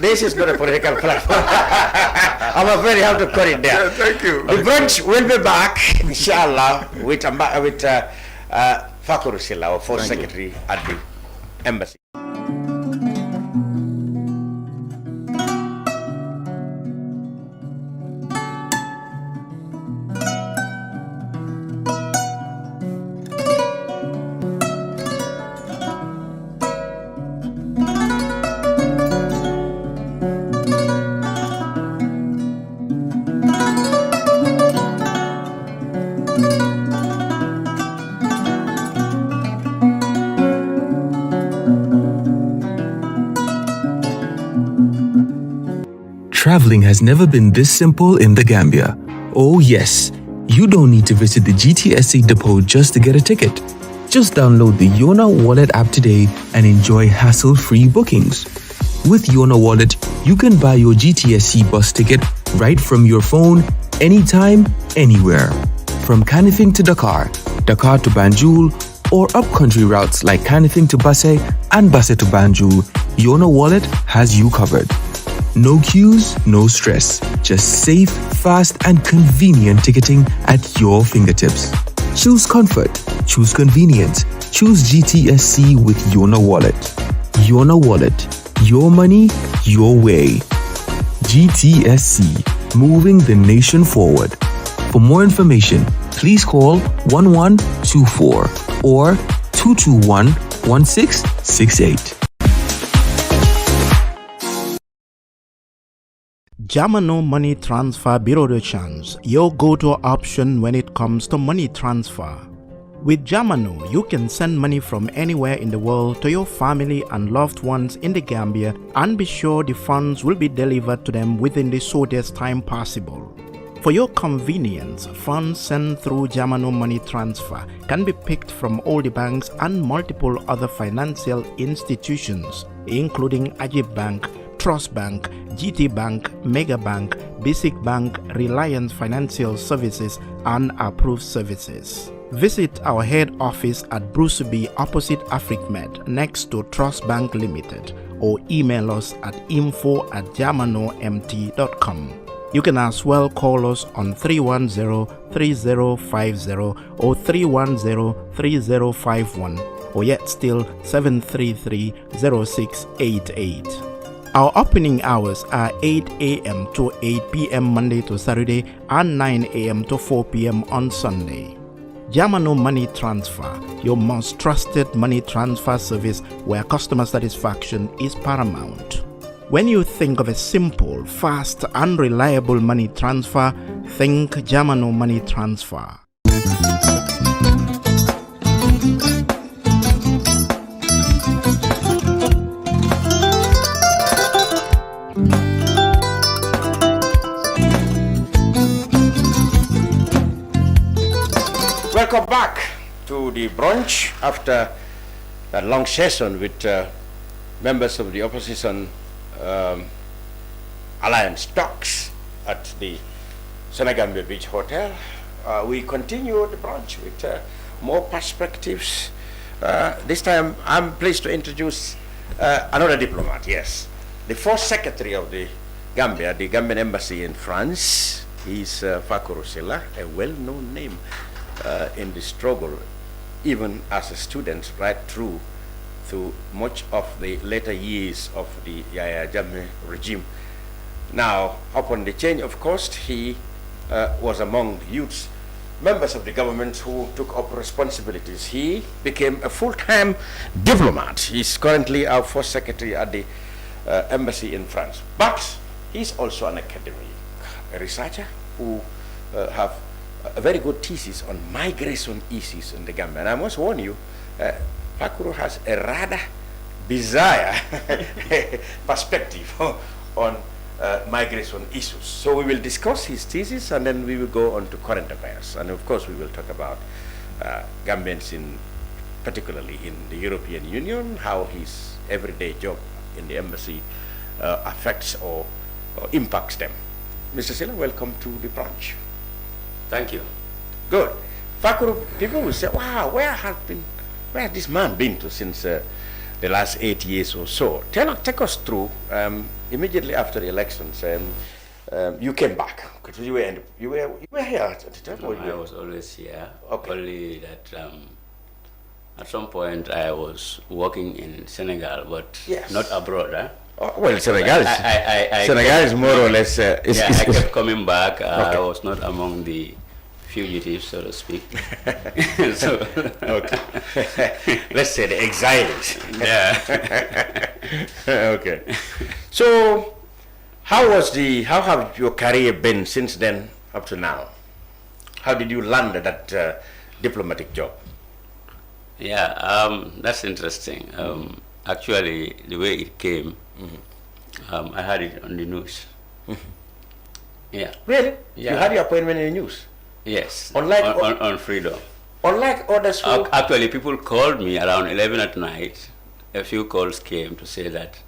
this is not a political platform. I'm afraid you have to cut it there. Thank you. The brunch will be back, inshallah, with Facuru Sillah, our first secretary at the embassy. Traveling has never been this simple in the Gambia. Oh yes, you don't need to visit the GTSC depot just to get a ticket. Just download the Yona wallet app today and enjoy hassle-free bookings. With Yona wallet, you can buy your GTSC bus ticket right from your phone, anytime, anywhere. From Kanifing to Dakar, Dakar to Banjul, or up-country routes like Kanifing to Basse and Basse to Banjul, Yona wallet has you covered. No queues, no stress. Just safe, fast, and convenient ticketing at your fingertips. Choose comfort. Choose convenience. Choose GTSC with Yona Wallet. Yona Wallet. Your money, your way. GTSC. Moving the nation forward. For more information, please call 1124 or 221-1668. Jamano Money Transfer Bureau de Change, your go-to option when it comes to money transfer. With Jamano, you can send money from anywhere in the world to your family and loved ones in the Gambia and be sure the funds will be delivered to them within the shortest time possible. For your convenience, funds sent through Jamano Money Transfer can be picked from all the banks and multiple other financial institutions, including Ajib Bank, Trust Bank, GT Bank, Mega Bank, Basic Bank, Reliance Financial Services, and Approved Services. Visit our head office at Bruceby opposite AfricMed next to Trust Bank Limited or email us at info@jamanomt.com. You can as well call us on 310-3050 or 310-3051 or yet still 733-0688. Our opening hours are 8 a.m. to 8 p.m. Monday to Saturday and 9 a.m. to 4 p.m. on Sunday. Jamano Money Transfer, your most trusted money transfer service where customer satisfaction is paramount. When you think of a simple, fast, and reliable money transfer, think Jamano Money Transfer. Welcome back to the brunch after that long session with members of the opposition alliance talks at the Senegambia Beach Hotel. We continue the brunch with more perspectives. This time I'm pleased to introduce another diplomat, yes. The first secretary of the Gambia, the Gambian embassy in France, is Facuru Sillah, a well-known name in the struggle, even as a student, right through much of the later years of the Yaya Jammeh regime. Now, upon the change of course, he was among the youths, members of the government who took up responsibilities. He became a full-time diplomat. He's currently our first secretary at the embassy in France. But he's also an academic, a researcher who have a very good thesis on migration issues in the Gambia. And I must warn you, Facuru has a rather bizarre perspective on migration issues. So we will discuss his thesis and then we will go on to current affairs. And of course we will talk about Gambians particularly in the European Union, how his everyday job in the embassy affects or impacts them. Mr. Sillah, welcome to the brunch. Thank you. Good. Facuru, people will say, wow, where has this man been to since the last 8 years or so? Take us through, immediately after the elections, you came back, because you were here at the time? No, I was always here, okay. Only that at some point I was working in Senegal, but yes. not abroad. Oh, well, Senegal is more or less... I kept coming back. Okay. I was not among the fugitives, so to speak. So, okay. Let's say the exiles. Yeah. Okay. So, how have your career been since then up to now? How did you land that diplomatic job? Yeah, that's interesting. Actually, the way it came, I had it on the news. Yeah. Really? Yeah. You had your appointment in the news? Yes. Unlike on Freedom. Unlike others who... Actually, people called me around 11 at night. A few calls came to say that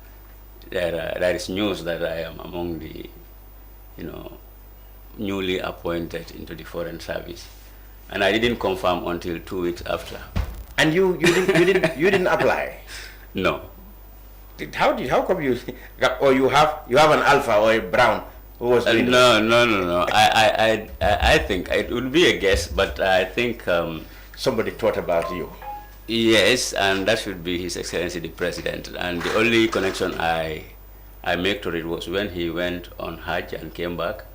there is news that I am among the, newly appointed into the Foreign Service. And I didn't confirm until 2 weeks after. And you didn't apply? No. How come you, or you have an alpha or a brown who was doing No. I think it would be a guess, but I think somebody thought about you. Yes, and that should be His Excellency the President. And the only connection I make to it was when he went on Hajj and came back.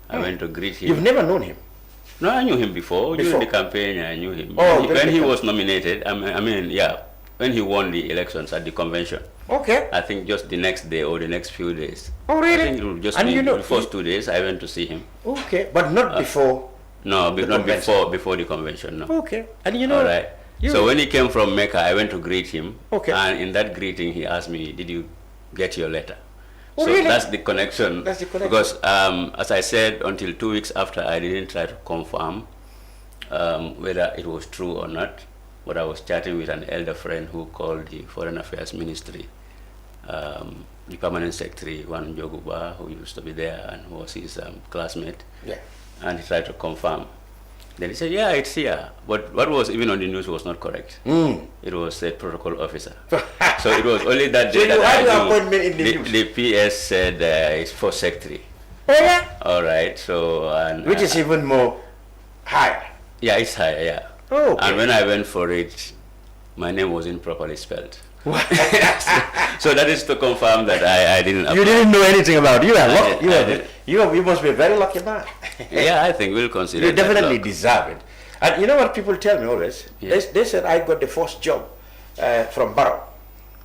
I went to greet him. You've never known him? No, I knew him before. During the campaign, I knew him. Oh, when he was nominated, when he won the elections at the convention. Okay. I think just the next day or the next few days. Oh, really? I think it would just be the first 2 days I went to see him. Okay, but not before. No, not before the convention. No. Okay, and you know. All right. So when he came from Mecca, I went to greet him. Okay. And in that greeting, he asked me, "Did you get your letter?" Oh, so really? that's the connection. That's the connection. Because as I said, until 2 weeks after, I didn't try to confirm whether it was true or not. But I was chatting with an elder friend who called the Foreign Affairs Ministry, the permanent secretary, Wan Joguba, who used to be there and who was his classmate. Yeah. And he tried to confirm. Then he said, "Yeah, it's here." But what was even on the news was not correct. It was a protocol officer. So it was only that day that I knew the PS said it's for secretary. Oh, yeah? All right. So which is even more higher. Yeah, it's higher. Yeah. Oh, okay. And when I went for it, my name wasn't properly spelled. So that is to confirm that I didn't apply. You didn't know anything about it. You must be a very lucky man. Yeah, I think we'll consider You definitely deserve it. And you know what people tell me always? Yeah. They said I got the first job from Barrow.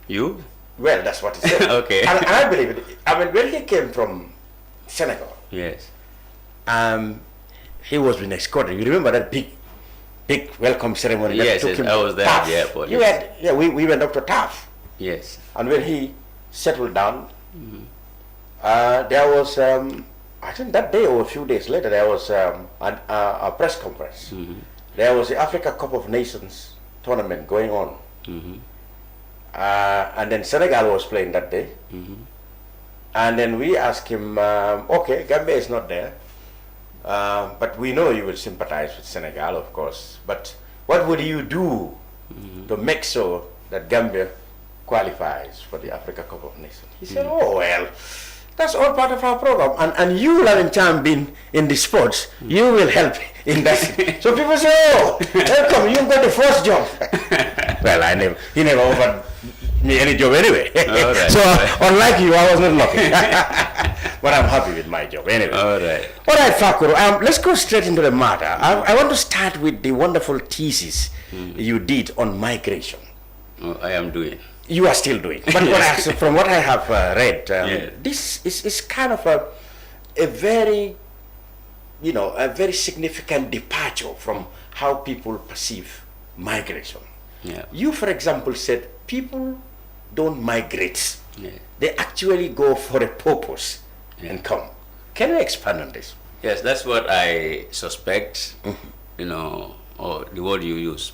You? Well, that's what he said. Okay. And I believe it. I mean, when he came from Senegal, yes, he was being escorted. You remember that big welcome ceremony? Yes, that took him I was there to at the airport. We went up to TAF. Yes. And when he settled down, there was, I think that day or a few days later, there was a press conference. There was the Africa Cup of Nations tournament going on. And then Senegal was playing that day. And then we asked him, okay, Gambia is not there. But we know you will sympathize with Senegal, of course. But what would you do to make sure that Gambia qualifies for the Africa Cup of Nations? He said, oh, well, that's all part of our program. And you, having time been in the sports, you will help in that. So people say, oh, welcome, you got the first job. Well, he never offered me any job anyway. Right, so, unlike you, I was not lucky. But I'm happy with my job anyway. All right, Facuru, let's go straight into the matter. I want to start with the wonderful thesis you did on migration. I am doing. You are still doing. But Yes. from what I have read, Yeah. this is kind of a very, a very significant departure from how people perceive migration. Yeah. You, for example, said people don't migrate. Yeah. They actually go for a purpose and come. Can you expand on this? Yes, that's what I suspect, or the word you use,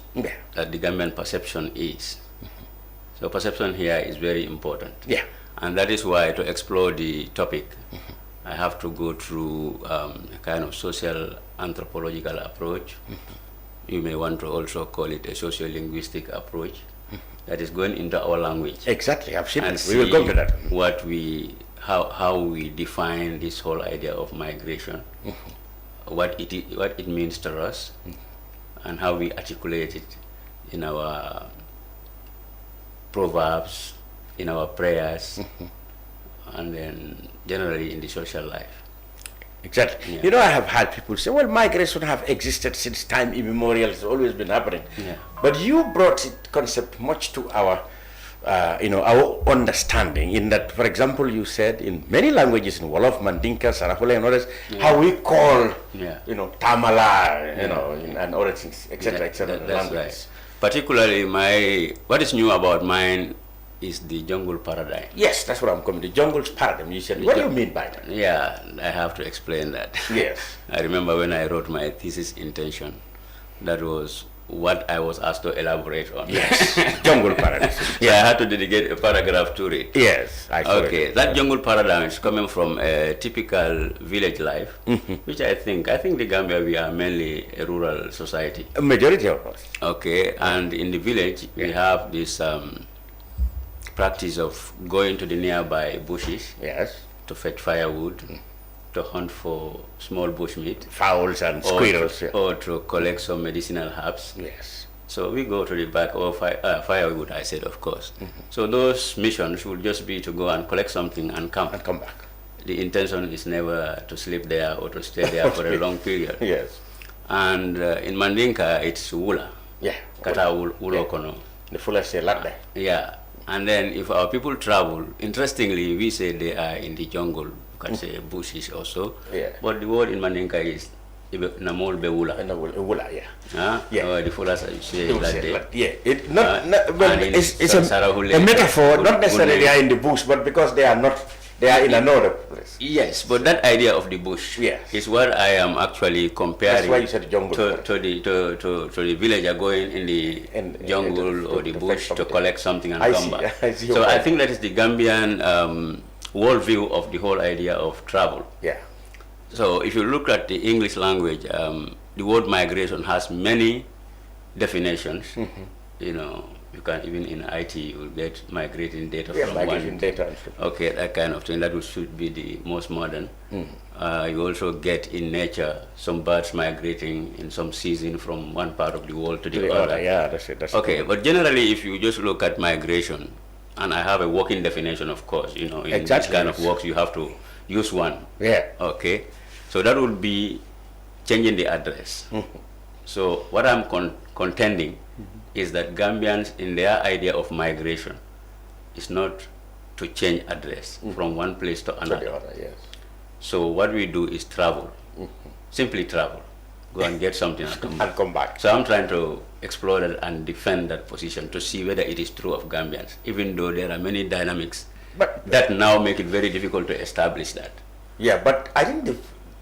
that the Gambian perception is. So perception here is very important. Yeah. And that is why to explore the topic, I have to go through a kind of social anthropological approach. You may want to also call it a socio-linguistic approach that is going into our language. Exactly, I've seen And it. We will come to that. How we define this whole idea of migration, what it means to us, and how we articulate it in our proverbs, in our prayers, and then generally in the social life. Exactly. Yeah. I have had people say, well, migration have existed since time immemorial. It's always been happening. Yeah. But you brought it concept much to our, our understanding in that, for example, you said in many languages, in Wolof, Mandinka, Sarahole, and others, how we call, Tamala, and other things, etc., etc. That's right. Particularly what is new about mine is the jungle paradigm. Yes, that's what I'm coming to. Jungle's paradigm. You said, what do you mean by that? Yeah, I have to explain that. Yes. I remember when I wrote my thesis intention, that was what I was asked to elaborate on. Yes, jungle paradigm. Yeah, I had to dedicate a paragraph to it. Yes, I saw it. That jungle paradigm is coming from a typical village life, which I think the Gambia, we are mainly a rural society. A majority of us. Okay, and in the village, we have this practice of going to the nearby bushes. Yes. To fetch firewood, to hunt for small bushmeat. Fowls and squirrels. Or to collect some medicinal herbs. Yes. So we go to the back of firewood, I said, of course. So those missions would just be to go and collect something and come. And come back. The intention is never to sleep there or to stay there for a long period. Yes. And in Mandinka, it's Wula. Yeah. Kata Wulokono. The fullest say Ladde. Yeah. And then if our people travel, interestingly, we say they are in the jungle. You can say bushes also. Yeah. But the word in Mandinka is Namol Bewula. Wula, yeah. Yeah. The fullest say Ladde. Yeah. It's a metaphor, not necessarily they are in the bush, but because they are not. They are in another place. Yes, but that idea of the bush is what I am actually comparing. That's why you said jungle. To the villager going in the jungle or the bush to collect something and come back. So I think that is the Gambian worldview of the whole idea of travel. Yeah. So if you look at the English language, the word migration has many definitions. You know. You can even in IT you will get migrating data from one. Data. Okay, that kind of thing. That should be the most modern. You also get in nature some birds migrating in some season from one part of the world to the other. Yeah, that's it. That's okay, but generally, if you just look at migration, and I have a working definition, of course, you know, in this kind of works, you have to use one. Yeah. Okay, so that would be changing the address. So what I'm contending is that Gambians, in their idea of migration, is not to change address from one place to another. Yes. So what we do is travel, simply travel, go and get something and come back. And come back. So I'm trying to explore that and defend that position to see whether it is true of Gambians, even though there are many dynamics that now make it very difficult to establish that. Yeah, but I think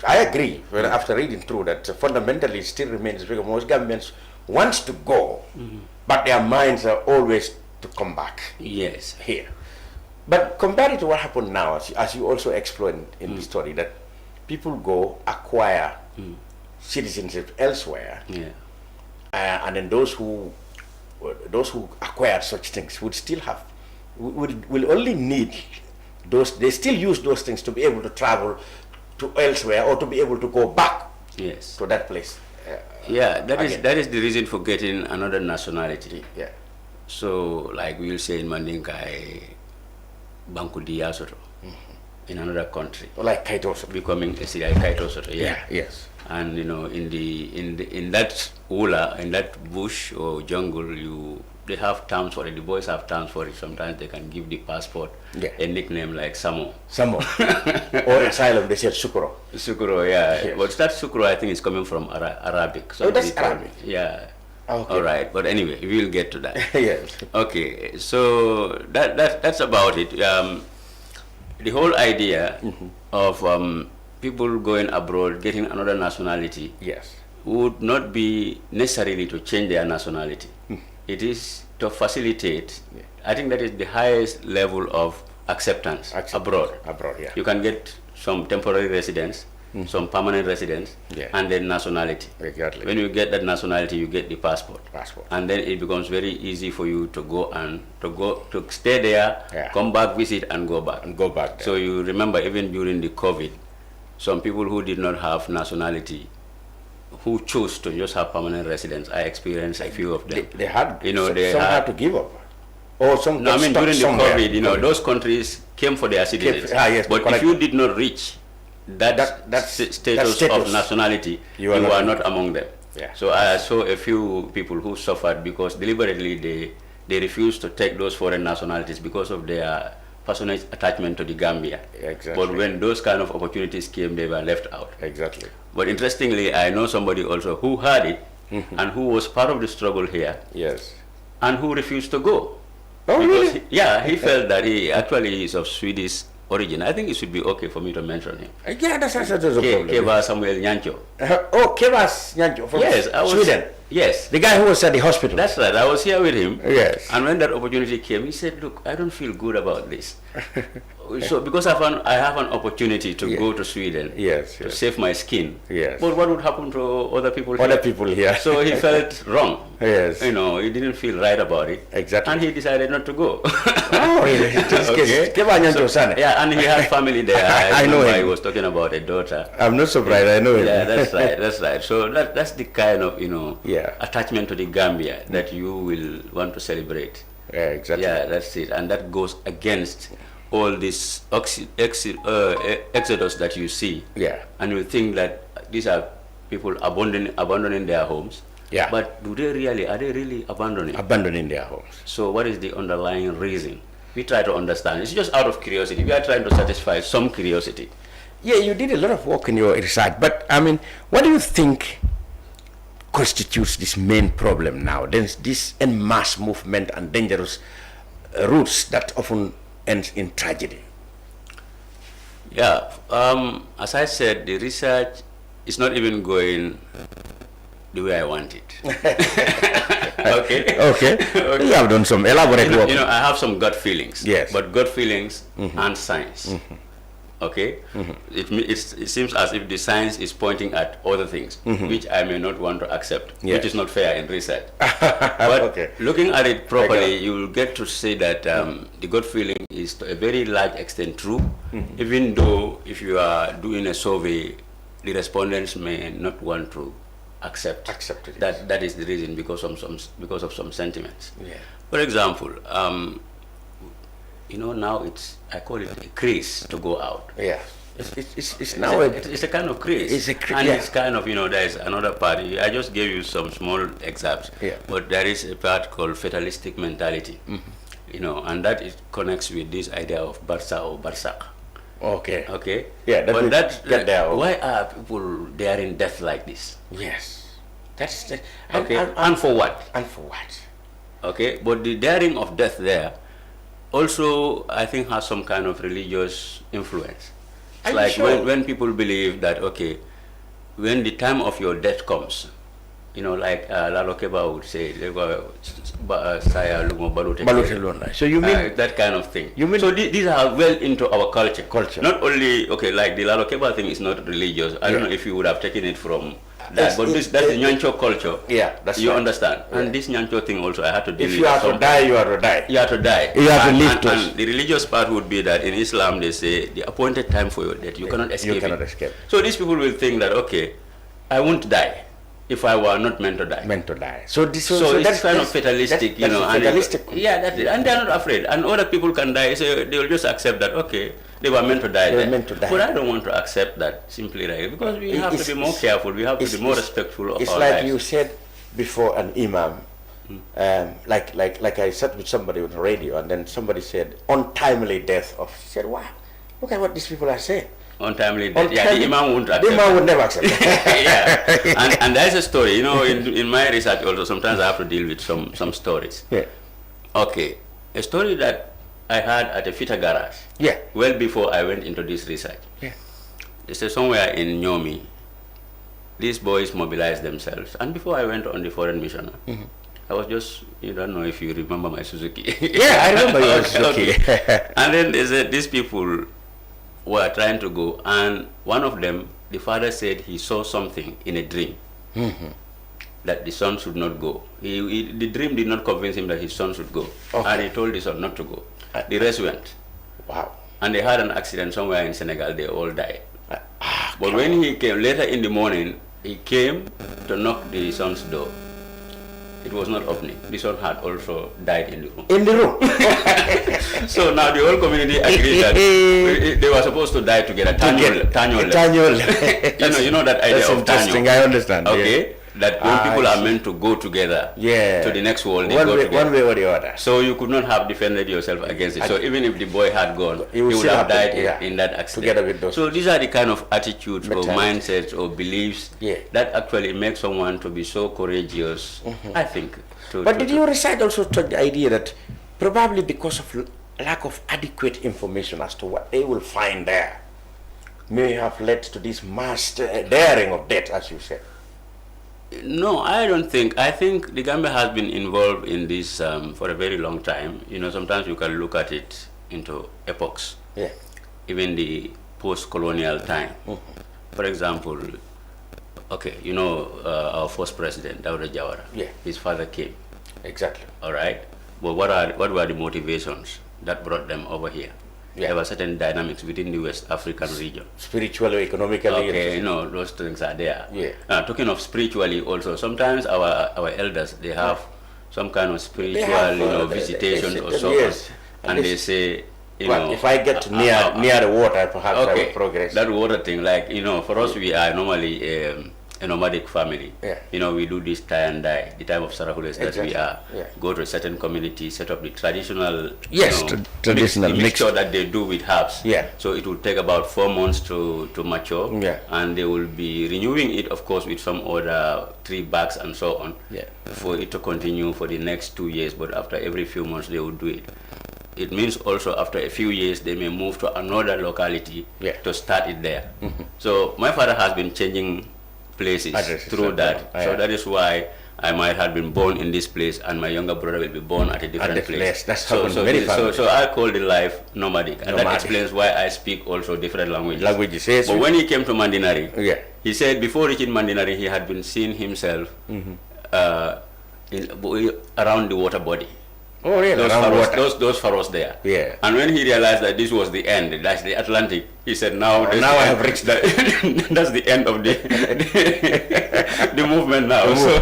I agree. Well, after reading through that, fundamentally it still remains because most Gambians wants to go, but their minds are always to come back. Yes. Here. But compared to what happened now, as you also explained in the story, that people go acquire citizenship elsewhere, and then those who acquire such things would still have, will only need those. They still use those things to be able to travel to elsewhere or to be able to go back. Yes. To that place. Yeah, that is the reason for getting another nationality. Yeah. So, like we'll say in Mandinka, Banku Diasoto, in another country. Like Kaitosoto. Becoming a Kaitosoto. Yeah. Yes. And you know, in that Ula, in that bush or jungle, they have terms for it. The boys have terms for it. Sometimes they can give the passport a nickname like Samo. Samo. Or asylum, they said Sukuro. Sukuro, yeah. Yes. But that Sukuro, I think, is coming from Arabic. So that's Arabic? Yeah. Okay. All right. But anyway, we'll get to that. Yes. Okay. So that's about it. The whole idea of people going abroad, getting another nationality, would not be necessarily to change their nationality. It is to facilitate. I think that is the highest level of acceptance abroad. Abroad, yeah. You can get some temporary residence, some permanent residence, and then nationality. Exactly. When you get that nationality, you get the passport. Passport. And then it becomes very easy for you to go to stay there, come back, visit, and go back. And go back there. So you remember, even during the COVID, some people who did not have nationality, who chose to just have permanent residence, I experienced a few of them. They had, you know, some had to give up. Or some no, I mean, during the somewhere. COVID, you know, those countries came for their citizens. Yes, but if you did not reach that status of nationality, you are not among them. Yeah. So I saw a few people who suffered because deliberately they refused to take those foreign nationalities because of their personal attachment to the Gambia. Exactly. But when those kind of opportunities came, they were left out. Exactly. But interestingly, I know somebody also who had it and who was part of the struggle here. Yes. And who refused to go. Oh, really? He felt that he actually is of Swedish origin. I think it should be okay for me to mention him. Yeah, that's a problem. Keva Samuel Nyancho. Oh, Keva's Nyancho from Sweden. Yes. The guy who was at the hospital. That's right. I was here with him. Yes. And when that opportunity came, he said, "Look, I don't feel good about this." So because I have an opportunity to go to Sweden to save my skin. Yes. But what would happen to other people here? Other people here. So he felt wrong. Yes. You know, he didn't feel right about it. Exactly. And he decided not to go. Oh, really? Okay. Yeah, and he had family there. I know him. He was talking about a daughter. I'm not surprised. I know him. Yeah, that's right. That's right. So that's the kind of, attachment to the Gambia that you will want to celebrate. Yeah, exactly. Yeah, that's it. And that goes against all this exodus that you see. Yeah. And you think that these are people abandoning their homes. Yeah. But are they really abandoning? Abandoning their homes. So what is the underlying reason? We try to understand. It's just out of curiosity. We are trying to satisfy some curiosity. Yeah, you did a lot of work in your research, but I mean, what do you think constitutes this main problem now? There's this en masse movement and dangerous routes that often ends in tragedy. Yeah, as I said, the research is not even going the way I want it. Okay. You have done some elaborate work. You know, I have some gut feelings. Yes. But gut feelings and science. Okay. It seems as if the science is pointing at other things, which I may not want to accept, which is not fair in research. But looking at it properly, you will get to say that the gut feeling is to a very large extent true, even though if you are doing a survey, the respondents may not want to accept it. That is the reason, because of some sentiments. Yeah. For example, now I call it a craze to go out. Yeah. It's now it's a kind of craze. It's a craze. And it's kind of, there is another part. I just gave you some small examples. Yeah. But there is a part called fatalistic mentality. And that connects with this idea of Barca or Barsak. Okay. Okay. Yeah, why are people daring death like this? Yes. That's the, and for what? And for what? Okay, but the daring of death there also, I think, has some kind of religious influence. It's like when people believe that, okay, when the time of your death comes, like Lalo Keba would say, so you mean that kind of thing. You mean so these are well into our culture. Not only, like the Lalo Keba thing is not religious. I don't know if you would have taken it from that, but that's the Nyancho culture. Yeah, that's you understand. Yeah. And this Nyancho thing also, I had to deal with. If you have to die, you have to die. You have to die. You have to live. And the religious part would be that in Islam they say the appointed time for your death, you cannot escape. You cannot escape. So these people will think that, okay, I won't die if I were not meant to die. Meant to die. So that's kind of fatalistic, fatalistic. That's it. And they're not afraid. And other people can die, so they will just accept that, okay, they were meant to die. They were meant to die. But I don't want to accept that simply, because we have to be more careful. We have to be more respectful of our lives. It's like you said before, an imam. Like I sat with somebody on the radio, and then somebody said untimely death of. She said, "Wow, look at what these people are saying." Untimely death. Yeah, the imam won't accept. The imam would never accept. Yeah, and there's a story. In my research also, sometimes I have to deal with some stories. Yeah. Okay, a story that I had at a fitter garage. Yeah. Well before I went into this research. Yeah. They said somewhere in Nyomi, these boys mobilized themselves, and before I went on the foreign mission, I was just, you don't know if you remember my Suzuki. Yeah, I remember your Suzuki. Okay. And then they said these people were trying to go, and one of them, the father said he saw something in a dream that the son should not go. The dream did not convince him that his son should go, and he told the son not to go. The rest went. Wow. And they had an accident somewhere in Senegal. They all died. But when he came later in the morning, he came to knock the son's door. It was not opening. The son had also died in the room. In the room. So now the whole community agreed that they were supposed to die together. Tanyol. You know that idea of interesting. I understand. Okay. Yeah. That when people are meant to go together to the next world, they go together. One way or the other. So you could not have defended yourself against it. So even if the boy had gone, he would have died in that accident. Together with those. So these are the kind of attitudes or mindsets or beliefs that actually make someone to be so courageous, I think. But did your research also touch the idea that probably because of lack of adequate information as to what they will find there may have led to this mass daring of death, as you said? No, I don't think. I think the Gambia has been involved in this for a very long time. You know, sometimes you can look at it into epochs. Yeah. Even the post-colonial time. For example, okay, you know, our first president, Dawda Jawara. Yeah. His father came. Exactly. All right. But what were the motivations that brought them over here? Yeah. There were certain dynamics within the West African region. Spiritually, economically. Okay, you know, those things are there. Yeah. Talking of spiritually also, sometimes our elders, they have some kind of spiritual, visitations or so on. Yes. And they say, if I get near the water, perhaps I will progress. That water thing, like, for us, we are normally a nomadic family. Yeah. We do this tie and dye, the time of Sarahules that we are. Yeah. Go to a certain community, set up the traditional, traditional mixture that they do with herbs. Yeah. So it will take about 4 months to mature. Yeah. And they will be renewing it, of course, with some other tree barks and so on. Yeah. For it to continue for the next 2 years, but after every few months they will do it. It means also after a few years they may move to another locality to start it there. So my father has been changing places through that. So that is why I might have been born in this place and my younger brother will be born at a different place. That's so I call the life nomadic. And that explains why I speak also different languages. Yes. But when he came to Mandinari, he said before reaching Mandinari he had been seeing himself around the water body. Oh, really? Those furrows there. Yeah. And when he realized that this was the end, that's the Atlantic, he said, now I have reached that. That's the end of the the movement now. So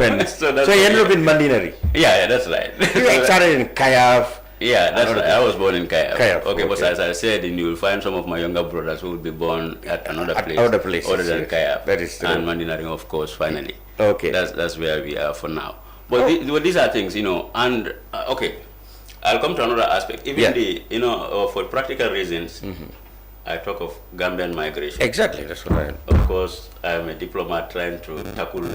he ended up in Mandinari? Yeah, that's right. You started in Kayaf? Yeah, that's right. I was born in Kayaf. Okay, but as I said, you will find some of my younger brothers who will be born at another place. Other than Kayaf. That is true. And Mandinari, of course, finally. Okay. That's where we are for now. But these are things, and, okay. I'll come to another aspect. Even for practical reasons, I talk of Gambian migration. Exactly, that's what I am. Of course, I'm a diplomat trying to tackle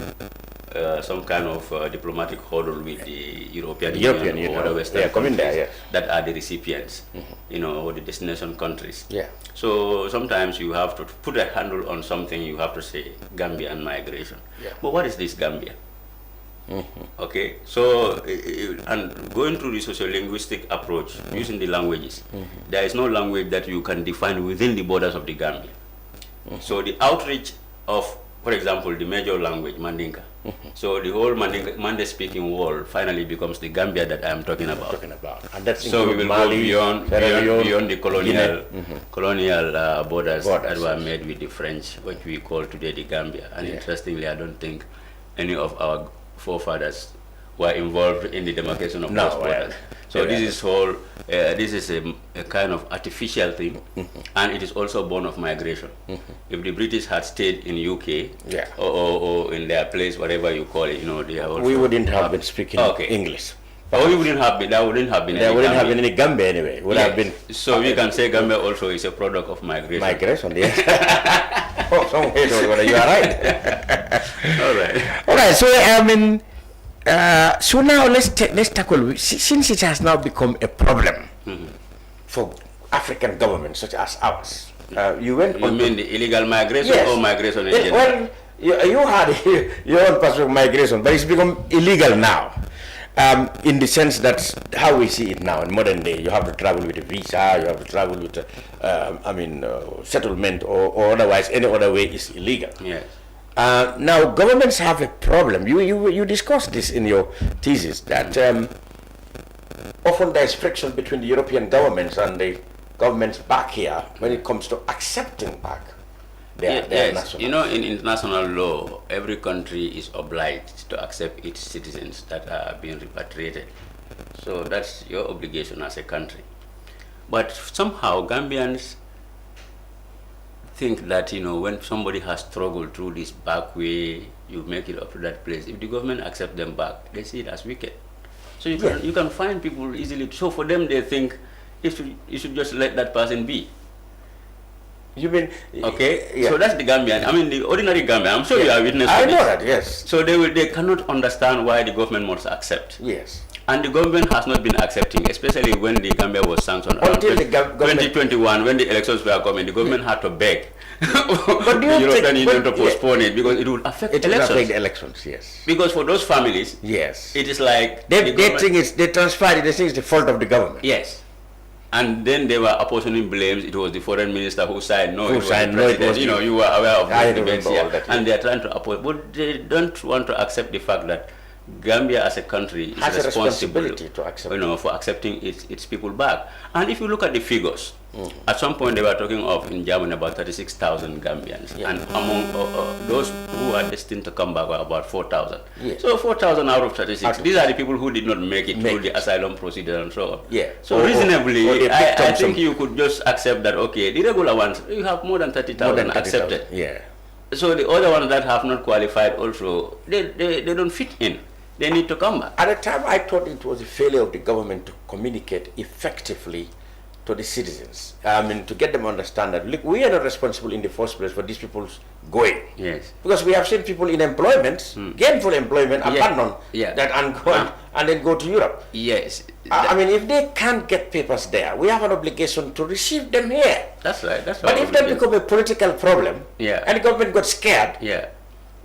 some kind of diplomatic hurdle with the European Union or other Western countries that are the recipients, or the destination countries. Yeah. So sometimes you have to put a handle on something, you have to say Gambian migration. Yeah. But what is this Gambia? Okay, so and going through the socio-linguistic approach using the languages, there is no language that you can define within the borders of the Gambia. So the outreach of, for example, the major language, Mandinka. So the whole Mande-speaking world finally becomes the Gambia that I am talking about. And that's so we will Mali, go beyond the colonial borders that were made with the French, what we call today the Gambia. And interestingly, I don't think any of our forefathers were involved in the demarcation of those borders. So this is a kind of artificial thing, and it is also born of migration. If the British had stayed in UK or in their place, whatever you call it, they have also we wouldn't have been speaking English. Oh, we wouldn't have been. There wouldn't have been. There wouldn't have been any Gambia anyway. Would have been. So we can say Gambia also is a product of migration. Migration, yes. Some way or you are right. All right. So so now let's tackle, since it has now become a problem for African governments such as ours. You mean the illegal migration or migration in general? Well, you had your own perspective of migration, but it's become illegal now. In the sense that how we see it now in modern day, you have to travel with a visa, you have to travel with settlement or otherwise any other way is illegal. Yes. Now governments have a problem. You discussed this in your thesis that often there is friction between the European governments and the governments back here when it comes to accepting back their national. In international law, every country is obliged to accept its citizens that are being repatriated. So that's your obligation as a country. But somehow Gambians think that, when somebody has struggled through this back way, you make it up to that place. If the government accepts them back, they see it as wicked. So you can find people easily. So for them, they think you should just let that person be. You mean okay? Yeah. So that's the Gambian. I mean, the ordinary Gambian. I'm sure you are witness to this. I know that. Yes. So they cannot understand why the government must accept. Yes. And the government has not been accepting, especially when the Gambia was sanctioned. Until the 2021, when the elections were coming, the government had to beg But do you European think, Union to postpone it because it would affect it will elections. affect the elections, yes. Because for those families, Yes. it is like They think they transfer it, they think it's the fault of the government. yes. And then they were opposing blames. It was the foreign minister who said no. Who it was said the no, it president. was You know, the- you were aware of I the debates remember here, all that, and they are trying to oppose, but they don't want to accept the fact that Gambia as a country is Has a responsible, responsibility to accept you know, for accepting its people back. And if you look at the figures, at some point they were talking of in Germany about 36,000 Gambians, Yeah. and among those who are destined to come back were about 4,000. Yeah. So 4,000 out of 36. Out of These are the people who did not make it Make through the it. asylum procedure and so on. Yeah. So Or reasonably, they I picked up think some- you could just accept that, okay, the regular ones, you have more than 30,000 accepted. Yeah. So the other ones that have not qualified also, they don't fit in. They need to come back. At the time, I thought it was a failure of the government to communicate effectively to the citizens. I mean, to get them to understand that, look, we are not responsible in the first place for these people's going. Yes. Because we have seen people in employment, gainful employment, Yeah. abandon Yeah. that and then go to Europe. Yes. I mean, if they can't get papers there, we have an obligation to receive them here. That's right. That's But right. if that become a political problem, Yeah. and the government got scared, Yeah.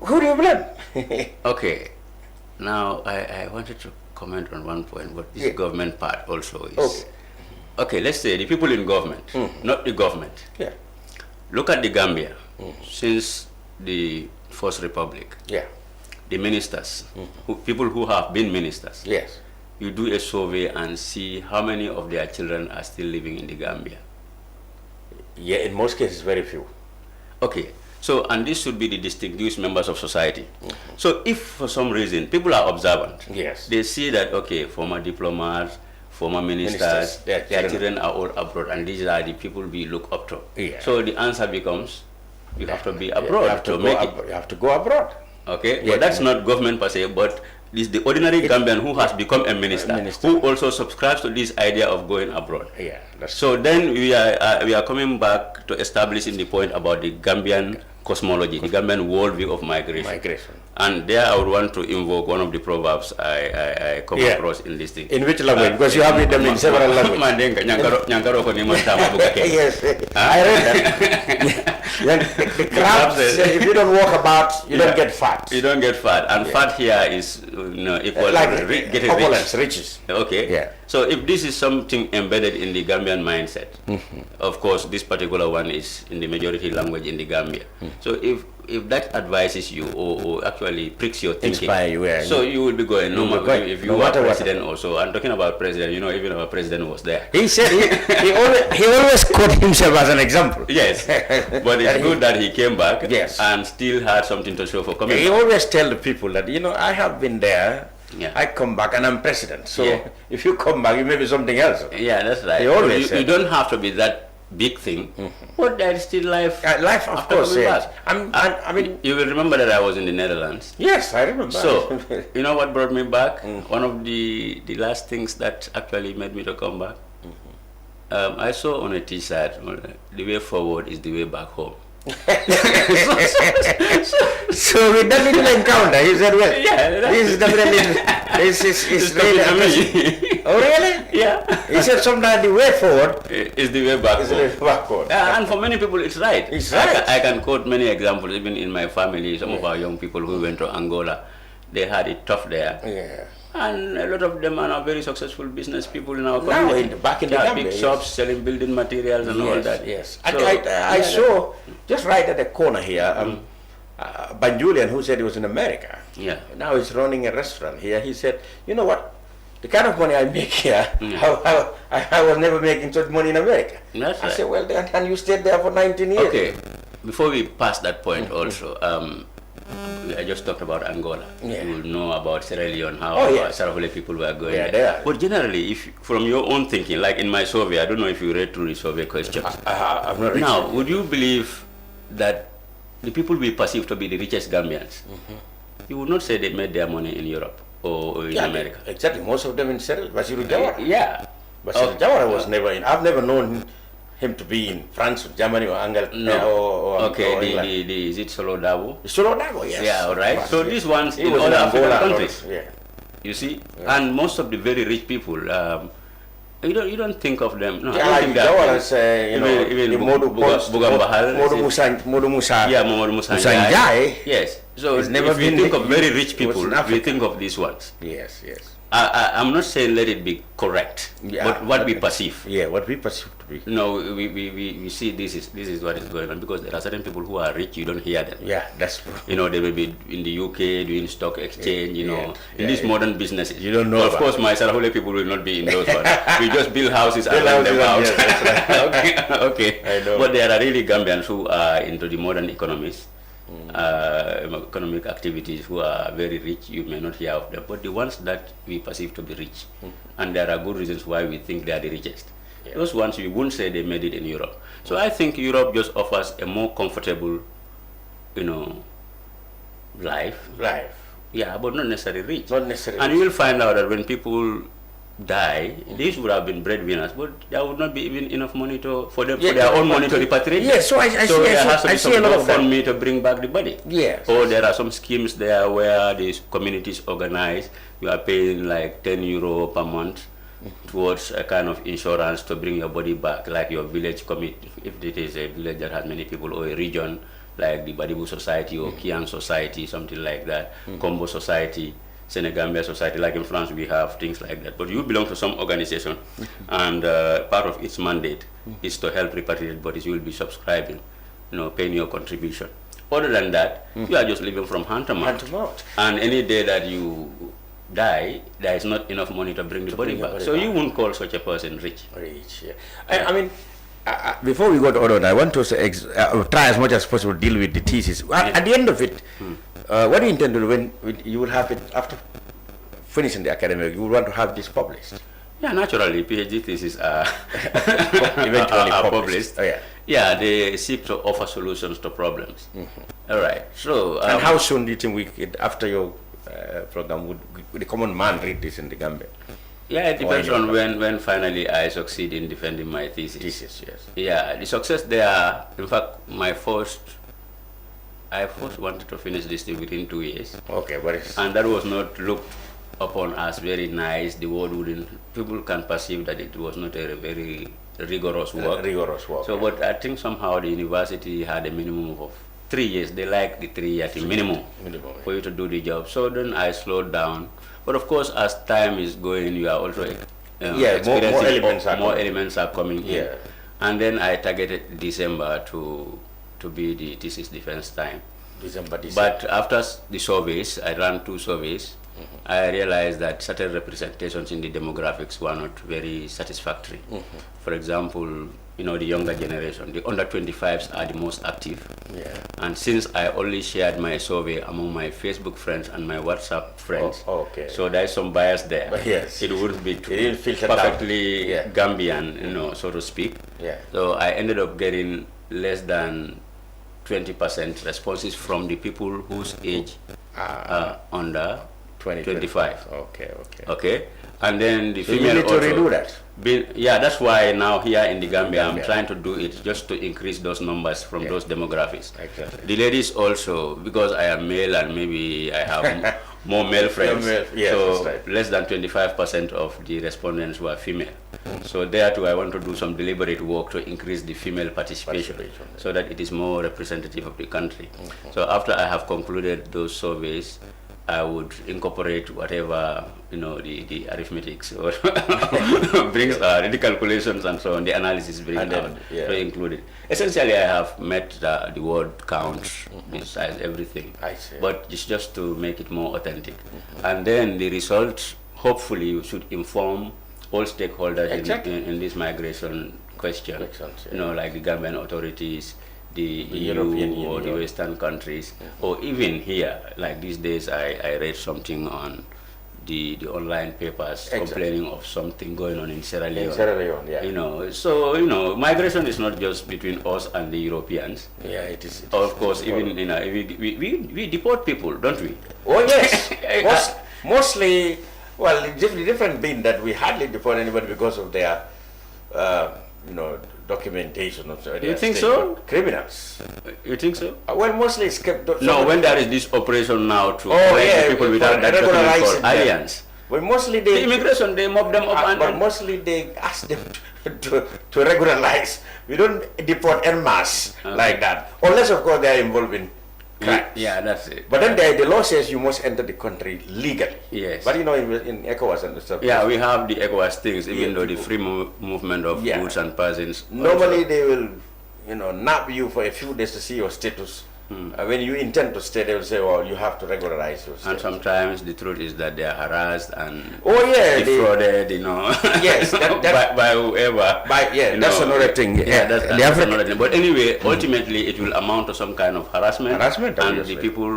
who do you blame? Okay. Now, I wanted to comment on one point, but this Yeah. government part also is... Okay. Okay, let's say the people in government, not the government. Yeah. Look at the Gambia. Since the First Republic, Yeah. the ministers, people who have been ministers, Yes. you do a survey and see how many of their children are still living in the Gambia. Yeah, in most cases, very few. Okay, so, and this should be the distinguished members of society. So if for some reason people are observant, Yes. they see that, okay, former diplomats, former ministers, their their children. children are all abroad, and these are the people we look up to. Yeah. So the answer becomes, you have to be Yeah, abroad you have to to go make you have to go abroad. it. Okay, Yeah, but that's not government per se, but this the ordinary Gambian who has become a minister, who also subscribes to this idea of going abroad. Yeah, that's So then we are coming back to establishing the point about the Gambian cosmology, the Gambian worldview of migration. And there I would want to invoke one of the proverbs I come across in this thing. In which language? Because you have them in several languages. Yes, I read that. The crab says, if you don't walk about, you don't get fat. You don't get fat. And fat here is equal Like to getting opulence, rich. riches. Okay. Yeah. So if this is something embedded in the Gambian mindset, of course this particular one is in the majority language in the Gambia. So if that advises you or actually pricks your thinking, Inspire you, yeah. so you will be going. No matter if you no are matter what. president also. I'm talking about president. You know, even our president was there. He said he always quote himself as an example. Yes, but it's good that he came back. Yes. And still had something to show for coming. He back. always tell the people that, you know, I have been there. Yeah. I come back and I'm president. So Yeah. if you come back, you may be something else. Yeah, that's right. He always you said. don't have to be that big thing, but there is still life. Life, of after course, coming yes. back. I mean, you will remember that I was in the Netherlands. yes, I remember. So, you know what brought me back? One of the last things that actually made me to come back, I saw on a T-shirt, the way forward is the way back home. So with that little encounter, he said, well, Yeah, this is definitely, this is really amazing. Oh, really? Yeah. He said sometimes the way forward Is the way back is the home. way backward. And for many people, it's right. It's right. I can quote many examples, even in my family, some of our young people who went to Angola, they had it tough there. Yeah. And a lot of them are now very successful business people in our Now, community. back in the They have Gambia, big yes. shops selling building materials and all that. Yes. So, I saw just right at the corner here, Banjulian, who said he was in America. Yeah. Now he's running a restaurant here. He said, you know what? The kind of money I make here, I was never making such money in America. That's I right. said, well, and you stayed there for 19 years. Okay. Before we pass that point also, I just talked about Angola. Yeah. You will know about Sierra Leone, how Oh, yes. Sarahole people were going Yeah, there. they are. But generally, if from your own thinking, like in my survey, I don't know if you read through the survey questions. I've not reached Now, would you believe that the people we perceive to be the richest Gambians, you would not say they made their money in Europe or in America? Exactly. Most of them in Cyril. Basiru Jawara. Yeah. Basiru Jawara was never in. I've never known him to be in France or Germany or England. No. Or England. Is it Solo Dabo? Solo Dago, yes. Yeah, all right. So these ones He in was other in Angola African and all countries, this, yeah. you see, and most of the very rich people, You don't think of them. No, Yeah, I don't think that. even Modu Musa. Yeah, Modu Musa. Yes. So it's never if we been think of very rich people, we think of these ones. Yes, yes. I'm not saying let it be correct, but what we perceive. Yeah, what we perceive to be. No, we see this is what is going on, because there are certain people who are rich, you don't hear them. Yeah, that's true. You know, they will be in the UK doing stock exchange, you know, in these modern businesses. You don't know. Of course, my Sarahole people will not be in those ones. We just build houses and rent them out. Yes, that's right. Okay. I know. But there are really Gambians who are into the modern economies. Economic activities, who are very rich, you may not hear of them, but the ones that we perceive to be rich, and there are good reasons why we think they are the richest. Those ones we wouldn't say they made it in Europe. So I think Europe just offers a more comfortable, you know, life. Yeah, but not necessarily rich. Not necessarily. And you will find out that when people die, these would have been breadwinners, but there would not be even enough money for their own money to repatriate. Yes, so I see a lot of that. Me to bring back the body. Yes. Or there are some schemes there where these communities organize. You are paying like €10 per month towards a kind of insurance to bring your body back, like your village committee, if it is a village that has many people, or a region like the Badibu Society or Kian Society, something like that, Combo Society, Senegambia Society. Like in France, we have things like that. But you belong to some organization, and part of its mandate is to help repatriate bodies. You will be subscribing, you know, paying your contribution. Other than that, you are just living from hand to mouth. And any day that you die, there is not enough money to bring the body back. So you won't call such a person rich. Rich, yeah. I mean, before we go to other, I want to try as much as possible to deal with the thesis. At the end of it, what do you intend to do when you will have it after finishing the academic? You will want to have this published? Yeah, naturally, PhD theses are eventually published. Oh, yeah. Yeah, they seek to offer solutions to problems. All right. So, and how soon do you think we could, after your program, would the common man read this in the Gambia? Yeah, it depends on when finally I succeed in defending my thesis. Yes. Yeah, the success there. In fact, I first wanted to finish this thing within 2 years. Okay, and that was not looked upon as very nice. The word wouldn't. People can perceive that it was not a very rigorous work. So, but I think somehow the university had a minimum of 3 years. They like the 3 years minimum for you to do the job. So then I slowed down. But of course, as time is going, you are also experiencing more elements are coming in. And then I targeted December to be the thesis defense time. December. But after the surveys, I ran 2 surveys. I realized that certain representations in the demographics were not very satisfactory. For example, you know, the younger generation, the under 25s are the most active. And since I only shared my survey among my Facebook friends and my WhatsApp friends, so there is some bias there. It wouldn't be perfectly Gambian, you know, so to speak. So I ended up getting less than 20% responses from the people whose age are under 25. Okay. And then the female you need to redo that. That's why now here in the Gambia, I'm trying to do it just to increase those numbers from those demographics. The ladies also, because I am male and maybe I have more male friends, so less than 25% of the respondents were female. So there too, I want to do some deliberate work to increase the female participation so that it is more representative of the country. So after I have concluded those surveys, I would incorporate whatever, you know, the arithmetics or brings the calculations and so on, the analysis brings out to include it. Essentially, I have met the word count besides everything, but it's just to make it more authentic. And then the results, hopefully, should inform all stakeholders in this migration question, you know, like the Gambian authorities, the European Union, or the Western countries, or even here, like these days I read something on the online papers complaining of something going on in Sierra Leone. You know, so, you know, migration is not just between us and the Europeans. It is. Of course, even, you know, we deport people, don't we? Oh yes. Mostly, well, it's different being that we hardly deport anybody because of their, you know, documentation of you think so? Criminals. You think so? Well, mostly it's kept. No, when there is this operation now to people without that document called aliens. But mostly the immigration, they mob them up. But mostly they ask them to regularize. We don't deport en masse like that. Unless, of course, they are involved in crimes. Yeah, that's it. But then the law says you must enter the country legally. Yes. But you know, in ECOWAS and stuff. Yeah, we have the ECOWAS things, even though the free movement of goods and persons. Normally they will, you know, nab you for a few days to see your status. When you intend to stay, they will say, well, you have to regularize your status. And sometimes the truth is that they are harassed and defrauded, you know. Yes, by whoever. That's another thing. That's another thing. But anyway, ultimately, it will amount to some kind of harassment. And the people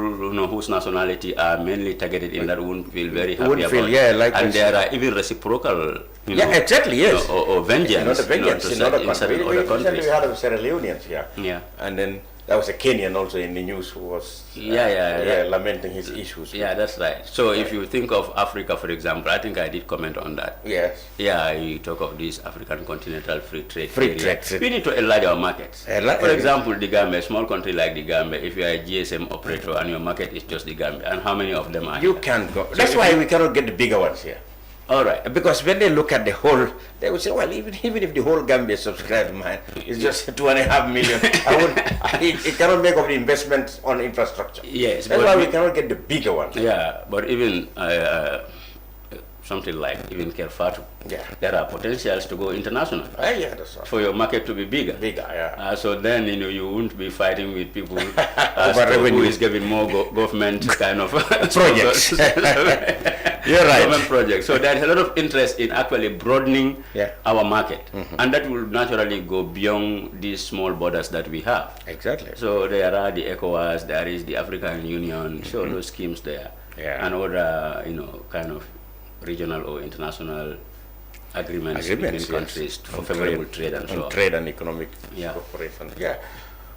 whose nationality are mainly targeted in that won't feel very happy about it. And there are even reciprocal, exactly, yes. Or vengeance. In other countries. We had a Sierra Leoneans here. Yeah. And then there was a Kenyan also in the news who was lamenting his issues. Yeah, that's right. So if you think of Africa, for example, I think I did comment on that. Yes. Yeah, you talk of this African continental free trade. Trade. We need to enlarge our markets. For example, the Gambia, a small country like the Gambia, if you are a GSM operator and your market is just the Gambia, and how many of them are You can't go. That's why we cannot get the bigger ones here. All right. Because when they look at the whole, they would say, well, even if the whole Gambia subscribed to mine, it's just 2.5 million. It cannot make up the investment on infrastructure. Yes. That's why we cannot get the bigger ones. Yeah, but even something like even Kerr, Fatou, there are potentials to go international. That's right. For your market to be bigger. So then, you won't be fighting with people who is giving more government kind of projects. You're right. Government projects. So there is a lot of interest in actually broadening our market. And that will naturally go beyond these small borders that we have. Exactly. So there are the ECOWAS, there is the African Union, so those schemes there. And other, kind of regional or international agreements between countries for favorable trade and so on. Trade and economic cooperation. Yeah.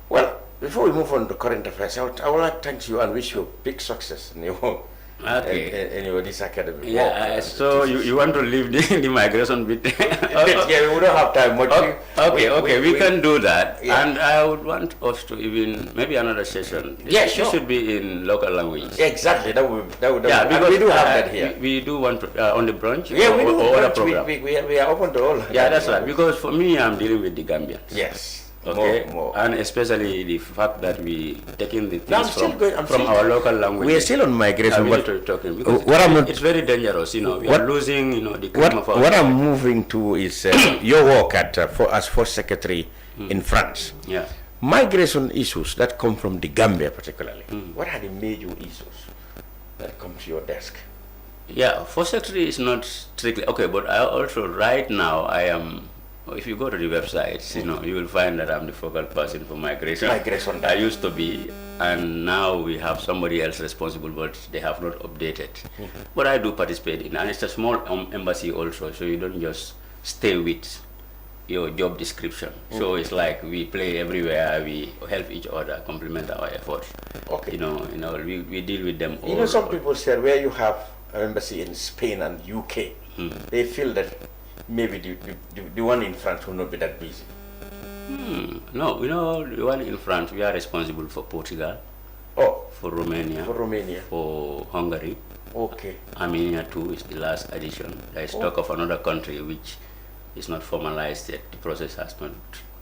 Well, before we move on to current affairs, I would like to thank you and wish you big success in your this academy. Yeah. So you want to leave the migration bit? Yeah, we don't have time much. Okay, we can do that. And I would want us to even maybe another session. Yeah, sure. It should be in local language. Exactly. That would. Because we do have that here. We do want to, on the brunch. Yeah, we do. Other program. We are open to all. Yeah, that's right. Because for me, I'm dealing with the Gambians. Yes. Okay, more. And especially the fact that we taking the things from our local language. We are still on migration. It's very dangerous, we are losing, the cream of our What I'm moving to is your work as First Secretary in France. Yeah. Migration issues that come from the Gambia particularly. What are the major issues that come to your desk? Yeah, First Secretary is not strictly, okay, but I also, right now, I am, if you go to the websites, you will find that I'm the focal person for migration. I used to be, and now we have somebody else responsible, but they have not updated. But I do participate in, and it's a small embassy also, so you don't just stay with your job description. So it's like we play everywhere, we help each other, complement our efforts. Okay. We deal with them all. Some people say where you have an embassy in Spain and UK, they feel that maybe the one in France will not be that busy. No, the one in France, we are responsible for Portugal, for Romania, for Hungary. Okay. Armenia too is the last addition. There is talk of another country which is not formalized yet. The process has not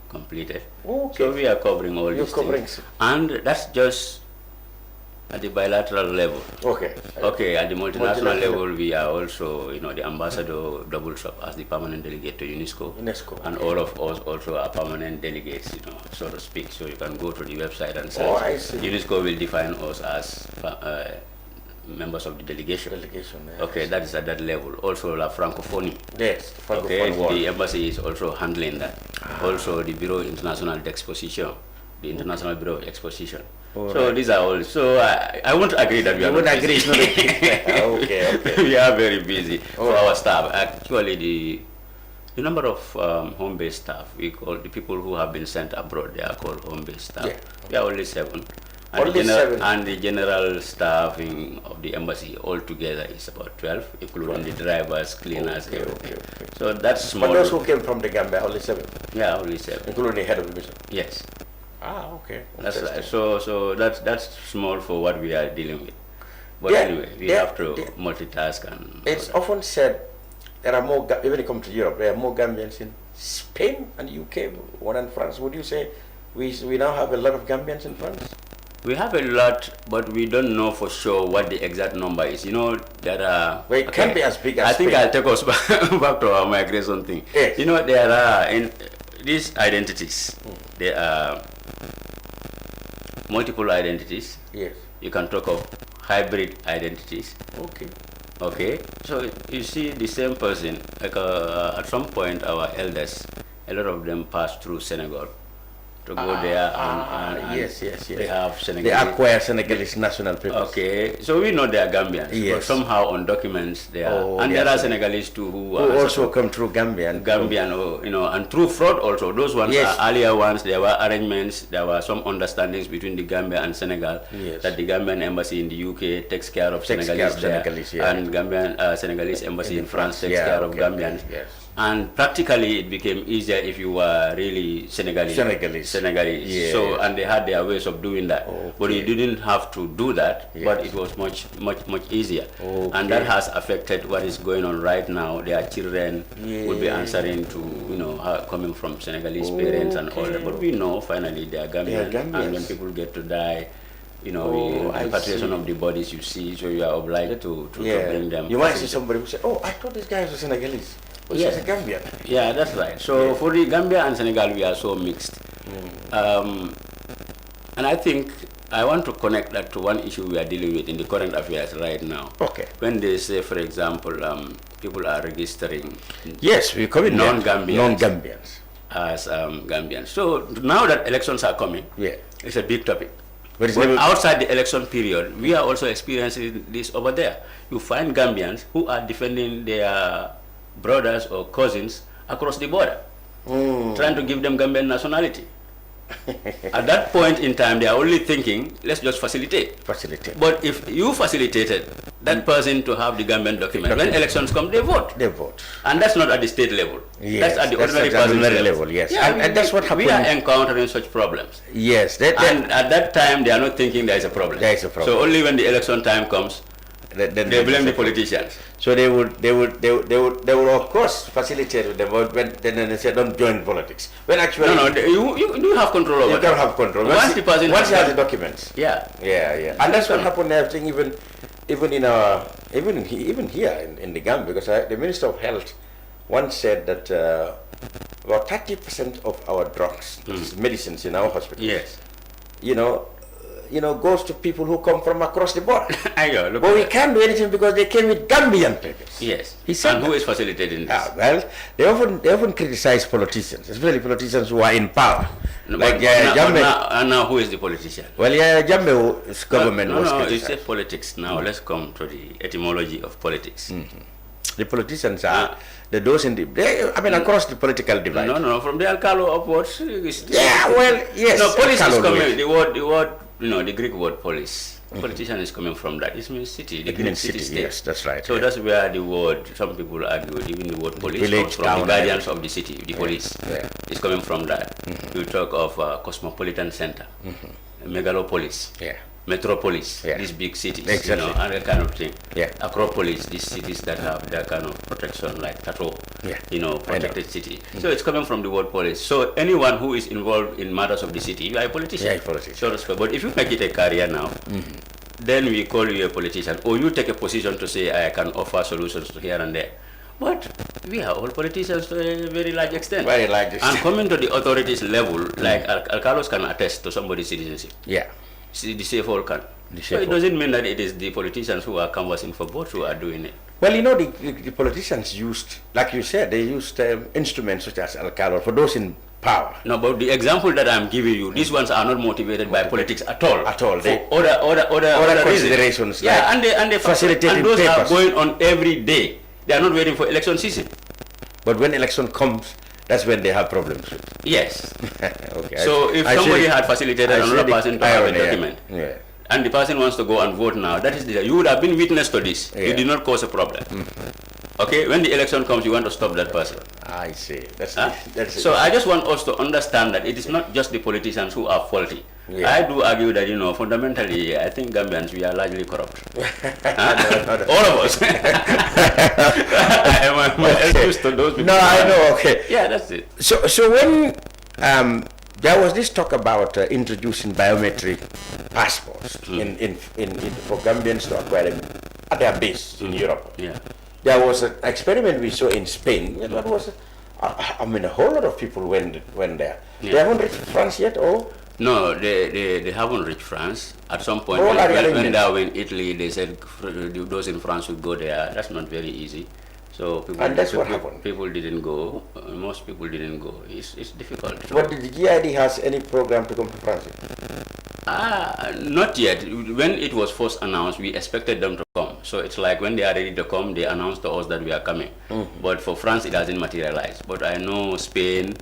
completed. Okay. So we are covering all these things. And that's just at the bilateral level. Okay, at the multinational level, we are also, the ambassador doubles up as the permanent delegate to UNESCO. And all of us also are permanent delegates, so to speak. So you can go to the website and search. UNESCO will define us as members of the delegation. Okay, that is at that level. Also, la francophonie. Yes, francophone. The embassy is also handling that. Also, the Bureau International d'Exposition, the International Bureau of Exposition. So these are all. So I won't agree that we are not busy. Okay. We are very busy for our staff. Actually, the number of home-based staff, we call the people who have been sent abroad, they are called home-based staff. We are only 7. And the general staffing of the embassy altogether is about 12, including the drivers, cleaners, everything. So that's small. But those who came from the Gambia, only 7? Yeah, only 7. Including the head of the mission? Yes. Okay. That's right. So that's small for what we are dealing with. But anyway, we have to multitask. And it's often said there are more, when you come to Europe, there are more Gambians in Spain and UK, one in France. Would you say we now have a lot of Gambians in France? We have a lot, but we don't know for sure what the exact number is. You know, there are... Well, it can be as big as I think Spain. I'll take us back to our migration thing. Yes. You know, there are, in these identities, there are multiple identities. Yes. You can talk of hybrid identities. Okay. Okay, so you see the same person, like at some point our elders, a lot of them passed through Senegal to go there and yes. They have Senegalese. They acquire Senegalese national papers. Okay, so we know they are Gambians, yes. but somehow on documents they are, and there are Senegalese too who also come through Gambian, or, you know, and through fraud also. Those ones are earlier ones. There were arrangements. There were some understandings between the Gambia and Senegal that the Gambian embassy in the UK takes care of Senegalese there, and Gambian Senegalese embassy in France takes care of Gambians. Yes. And practically it became easier if you were really Senegalese. Yes. So, and they had their ways of doing that. But you didn't have to do that, but it was much easier. And that has affected what is going on right now. Their children will be answering to, you know, coming from Senegalese parents and all that. But we know finally they are Gambian. And when people get to die, you know, repatriation of the bodies, you see, so you are obliged to bring them. You might see somebody who say, oh, I thought this guy was Senegalese. But she's a Gambian. Yeah, that's right. So for the Gambia and Senegal, we are so mixed. And I think I want to connect that to one issue we are dealing with in the current affairs right now. Okay. When they say, for example, people are registering we come in non-Gambians as Gambians. So now that elections are coming, it's a big topic. But outside the election period, we are also experiencing this over there. You find Gambians who are defending their brothers or cousins across the border, trying to give them Gambian nationality. At that point in time, they are only thinking, let's just facilitate. But if you facilitated that person to have the Gambian document, when elections come, they vote. And that's not at the state level. Yes, that's at the ordinary person level. Yes. Yeah, and that's what happened. We are encountering such problems. Yes. And at that time, they are not thinking there is a problem. So only when the election time comes, they blame the politicians. So they would of course facilitate with them, but then they say don't join politics. When actually you do have control over. You don't have control. Once you have the documents. Yeah. And that's what happened. I think even here in the Gambia, because the Minister of Health once said that about 30% of our drugs, medicines in our hospitals, goes to people who come from across the border. But we can't do anything because they came with Gambian papers. Yes. He said and who is facilitating this? Well, they often criticize politicians, especially politicians who are in power. No, now who is the politician? Well, Jamano's government was criticized. You say politics. Now let's come to the etymology of politics. The politicians are those in across the political divide. No, from the Alcalo upwards. Yes. No, police is coming. The word, the Greek word police. Politician is coming from that. It means city. The Greek city state. Yes, that's right. So that's where the word, some people argue, even the word police comes from the guardians of the city, the police. It's coming from that. You talk of cosmopolitan center, megalopolis. Metropolis, these big cities, and that kind of thing. Acropolis, these cities that have that kind of protection, like Fatou, protected city. So it's coming from the word police. So anyone who is involved in matters of the city, you are a politician. So to speak. But if you make it a career now, then we call you a politician, or you take a position to say, I can offer solutions to here and there. But we are all politicians to a very large extent. And coming to the authorities level, like Alcalos can attest to somebody's citizenship. The safe all can. So it doesn't mean that it is the politicians who are canvassing for votes who are doing it. Well, the politicians used, like you said, they used instruments such as Alcalo for those in power. No, but the example that I'm giving you, these ones are not motivated by politics at all. They other considerations. And they facilitating and those papers. are going on every day. They are not waiting for election season. But when election comes, that's when they have problems with. Yes. Okay. So if somebody had facilitated another person to have a document, and the person wants to go and vote now, that is you would have been witness to this. You did not cause a problem. Okay, when the election comes, you want to stop that person. I see. That's So I just want us to understand that it is not just the politicians who are faulty. Yeah. I do argue that, fundamentally, I think Gambians, we are largely corrupt. All of us. Am I excuse to those people? No, I know, okay. Yeah, that's it. So when there was this talk about introducing biometric passports for Gambians to acquire them at their base in Europe. Yeah. There was an experiment we saw in Spain. That was, a whole lot of people went there. Yeah. They haven't reached France yet, or? No, they haven't reached France. At some point, All when they were in Italy, they said those in France would go there. That's not very easy. So what happened. People didn't go. Most people didn't go. It's difficult. But the GID has any program to come to France? Not yet. When it was first announced, we expected them to come. So it's like when they are ready to come, they announced to us that we are coming. But for France, it hasn't materialized. But I know Spain,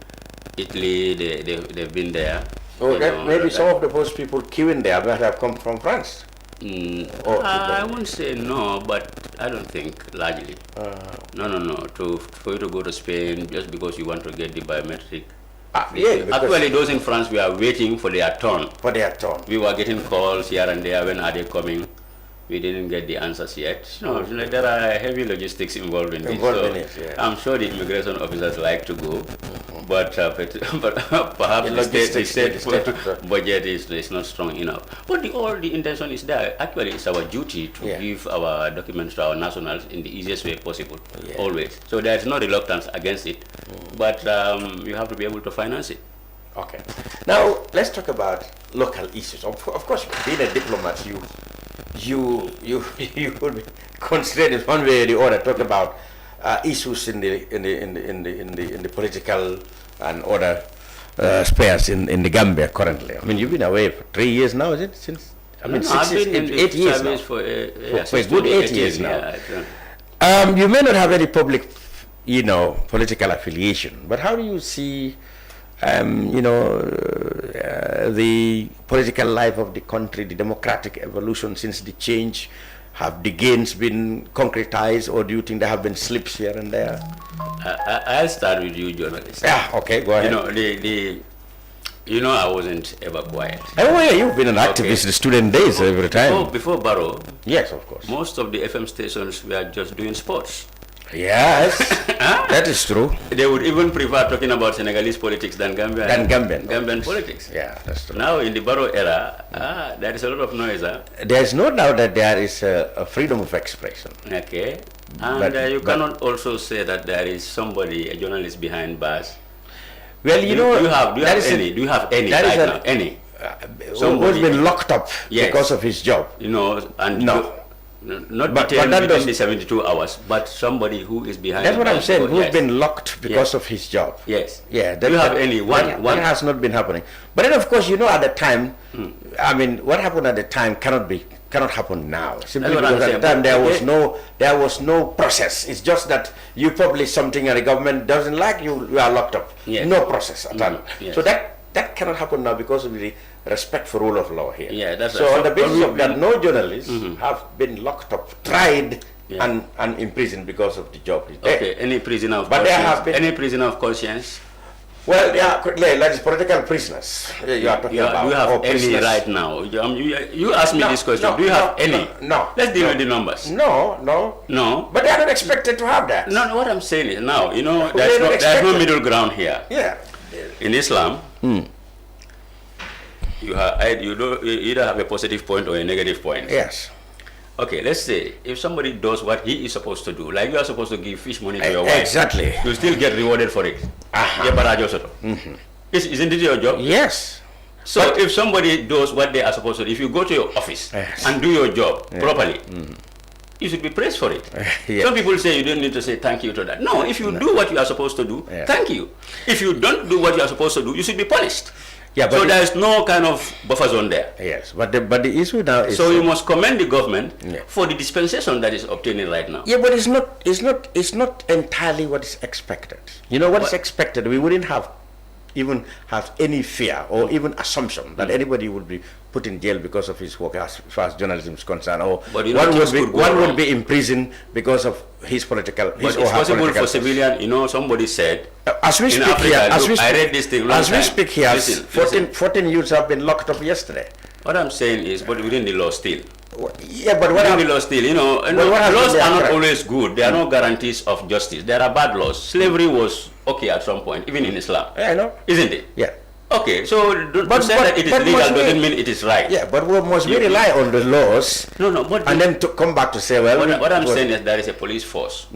Italy, they've been there. So maybe some of the first people queuing there might have come from France. I wouldn't say no, but I don't think largely. No. For you to go to Spain just because you want to get the biometric. Actually, those in France, we are waiting for their turn. We were getting calls here and there. When are they coming? We didn't get the answers yet. No, there are heavy logistics involved in this. I'm sure the immigration officers like to go, but perhaps the state budget is not strong enough. But the intention is there. Actually, it's our duty to give our documents to our nationals in the easiest way possible, always. So there is no reluctance against it, but you have to be able to finance it. Okay. Now let's talk about local issues. Of course, being a diplomat, you would be constrained in one way or the other. Talk about issues in the political and other spheres in the Gambia currently. I mean, you've been away for 3 years now, is it? Since I've been in 8 years now. For a good 8 years now. You may not have any public, political affiliation, but how do you see, the political life of the country, the democratic evolution since the change? Have the gains been concretized, or do you think there have been slips here and there? I'll start with you, journalist. Yeah, okay, go ahead. I wasn't ever quiet. Oh yeah, you've been an activist the student days every time. Before Barrow, yes, of course. Most of the FM stations were just doing sports. Yes, that is true. They would even prefer talking about Senegalese politics than Gambian politics. Yeah, that's true. Now in the Barrow era, there is a lot of noise. There is no doubt that there is a freedom of expression. Okay, and you cannot also say that there is somebody, a journalist behind bars. Well, do you have any right now? Any? Somebody who's been locked up because of his job. And no. Not detailed within the 72 hours, but somebody who is behind. That's what I'm saying. Who's been locked because of his job? Yes. Yeah. Do you have any one? That has not been happening. But then, of course, at the time, I mean, what happened at the time cannot happen now. Simply because at the time there was no process. It's just that you publish something and the government doesn't like you, you are locked up. Yes. No process at all. Yes. So that cannot happen now because of the respect for rule of law here. Yeah, that's so on the basis of that, no journalists have been locked up, tried, and imprisoned because of the job. Okay, any prisoner of conscience? Any prisoner of conscience? Well, that is political prisoners. You are talking about. Do you have any right now? You asked me this question. Do you have any? No. Let's deal with the numbers. No. But they are not expected to have that. No, what I'm saying is now, there's no middle ground here. Yeah. In Islam, you either have a positive point or a negative point. Yes. Okay, let's say if somebody does what he is supposed to do, like you are supposed to give fish money to your wife. Exactly. You still get rewarded for it. Isn't it your job? Yes. So if somebody does what they are supposed to do, if you go to your office and do your job properly, you should be praised for it. Some people say you don't need to say thank you to that. No, if you do what you are supposed to do, thank you. If you don't do what you are supposed to do, you should be punished. Yeah, but so there is no kind of buffer zone there. Yes, but the issue now is... So you must commend the government for the dispensation that is obtaining right now. Yeah, but it's not entirely what is expected. What is expected? We wouldn't have even have any fear or even assumption that anybody would be put in jail because of his work as far as journalism is concerned, or one would be imprisoned because of his political. But it's possible for civilian. You know, somebody said. As we speak Africa, here, I read this thing. As we speak here, listen. 14 youths have been locked up yesterday. What I'm saying is, but within the law still. Yeah, but what within the law still, you know, laws are not always good. There are no guarantees of justice. There are bad laws. Slavery was okay at some point, even in Islam. Yeah, I know. Isn't it? Yeah. Okay, so to say that it is legal doesn't mean it is right. Yeah, but must we rely on the laws? No, but and then to come back to say, well, what I'm saying is there is a police force.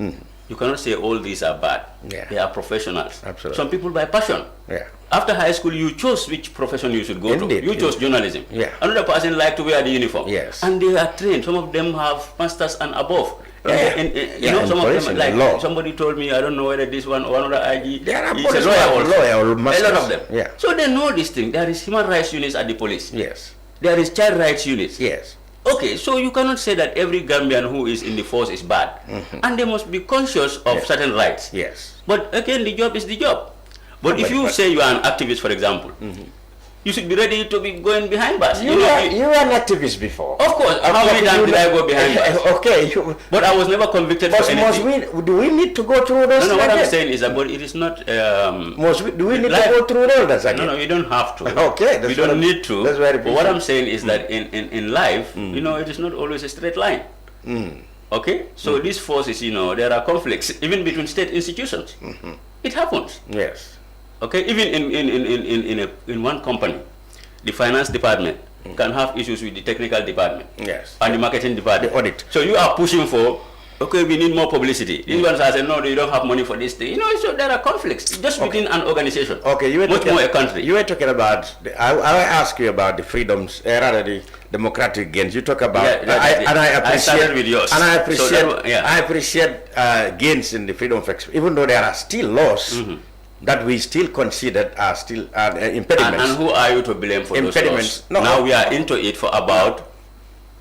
You cannot say all these are bad. Yeah. They are professionals. Absolutely. Some people by passion. Yeah. After high school, you chose which profession you should go to. You chose journalism. Yeah. Another person like to wear the uniform. Yes. And they are trained. Some of them have masters and above. Yeah. You know, some of them, like somebody told me, I don't know whether this one or another IG. There are he's a lawyer or masters. A lot of them. Yeah. So they know this thing. There is human rights units at the police. Yes. There is child rights units. Yes. Okay, so you cannot say that every Gambian who is in the force is bad. And they must be conscious of certain rights. Yes. But again, the job is the job. But if you say you are an activist, for example, you should be ready to be going behind bars. You were an activist before. Of course. How many times did I go behind bars? Okay. But I was never convicted for anything. Do we need to go through those? No, what I'm saying is that but it is not... do we need to go through all that again? No, you don't have to. Okay. You don't need to. That's very But what I'm saying is that in life, you know, it is not always a straight line. Okay? So these forces, you know, there are conflicts, even between state institutions. It happens. Yes. Okay, even in one company, the finance department can have issues with the technical department. Yes. And the marketing department. The audit. So you are pushing for, okay, we need more publicity. These ones are saying, no, you don't have money for this thing. You know, so there are conflicts just within an organization. Okay, you were much more a country. You were talking about, I ask you about the freedoms, rather the democratic gains. You talk about, I started with yours. And I appreciate gains in the freedom of expression, even though there are still laws that we still consider are still impediments. And who are you to blame for those laws? No, now we are into it for about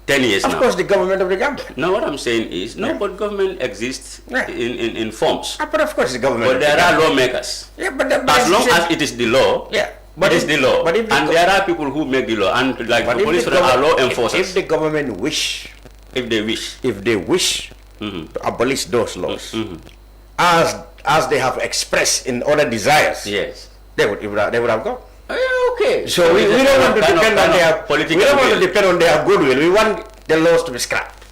10 years now. Of course, the government of the Gambia. No, what I'm saying is, but government exists in forms. But of course, the government. But there are lawmakers. Yeah, but as long as it is the law, but it is the law. But and there are people who make the law, and like the police are law enforcers. If the government wish, if they wish to abolish those laws, as they have expressed in other desires, yes, they would have gone. Okay. So we don't want to depend on their political. We don't want to depend on their goodwill. We want the laws to be scrapped.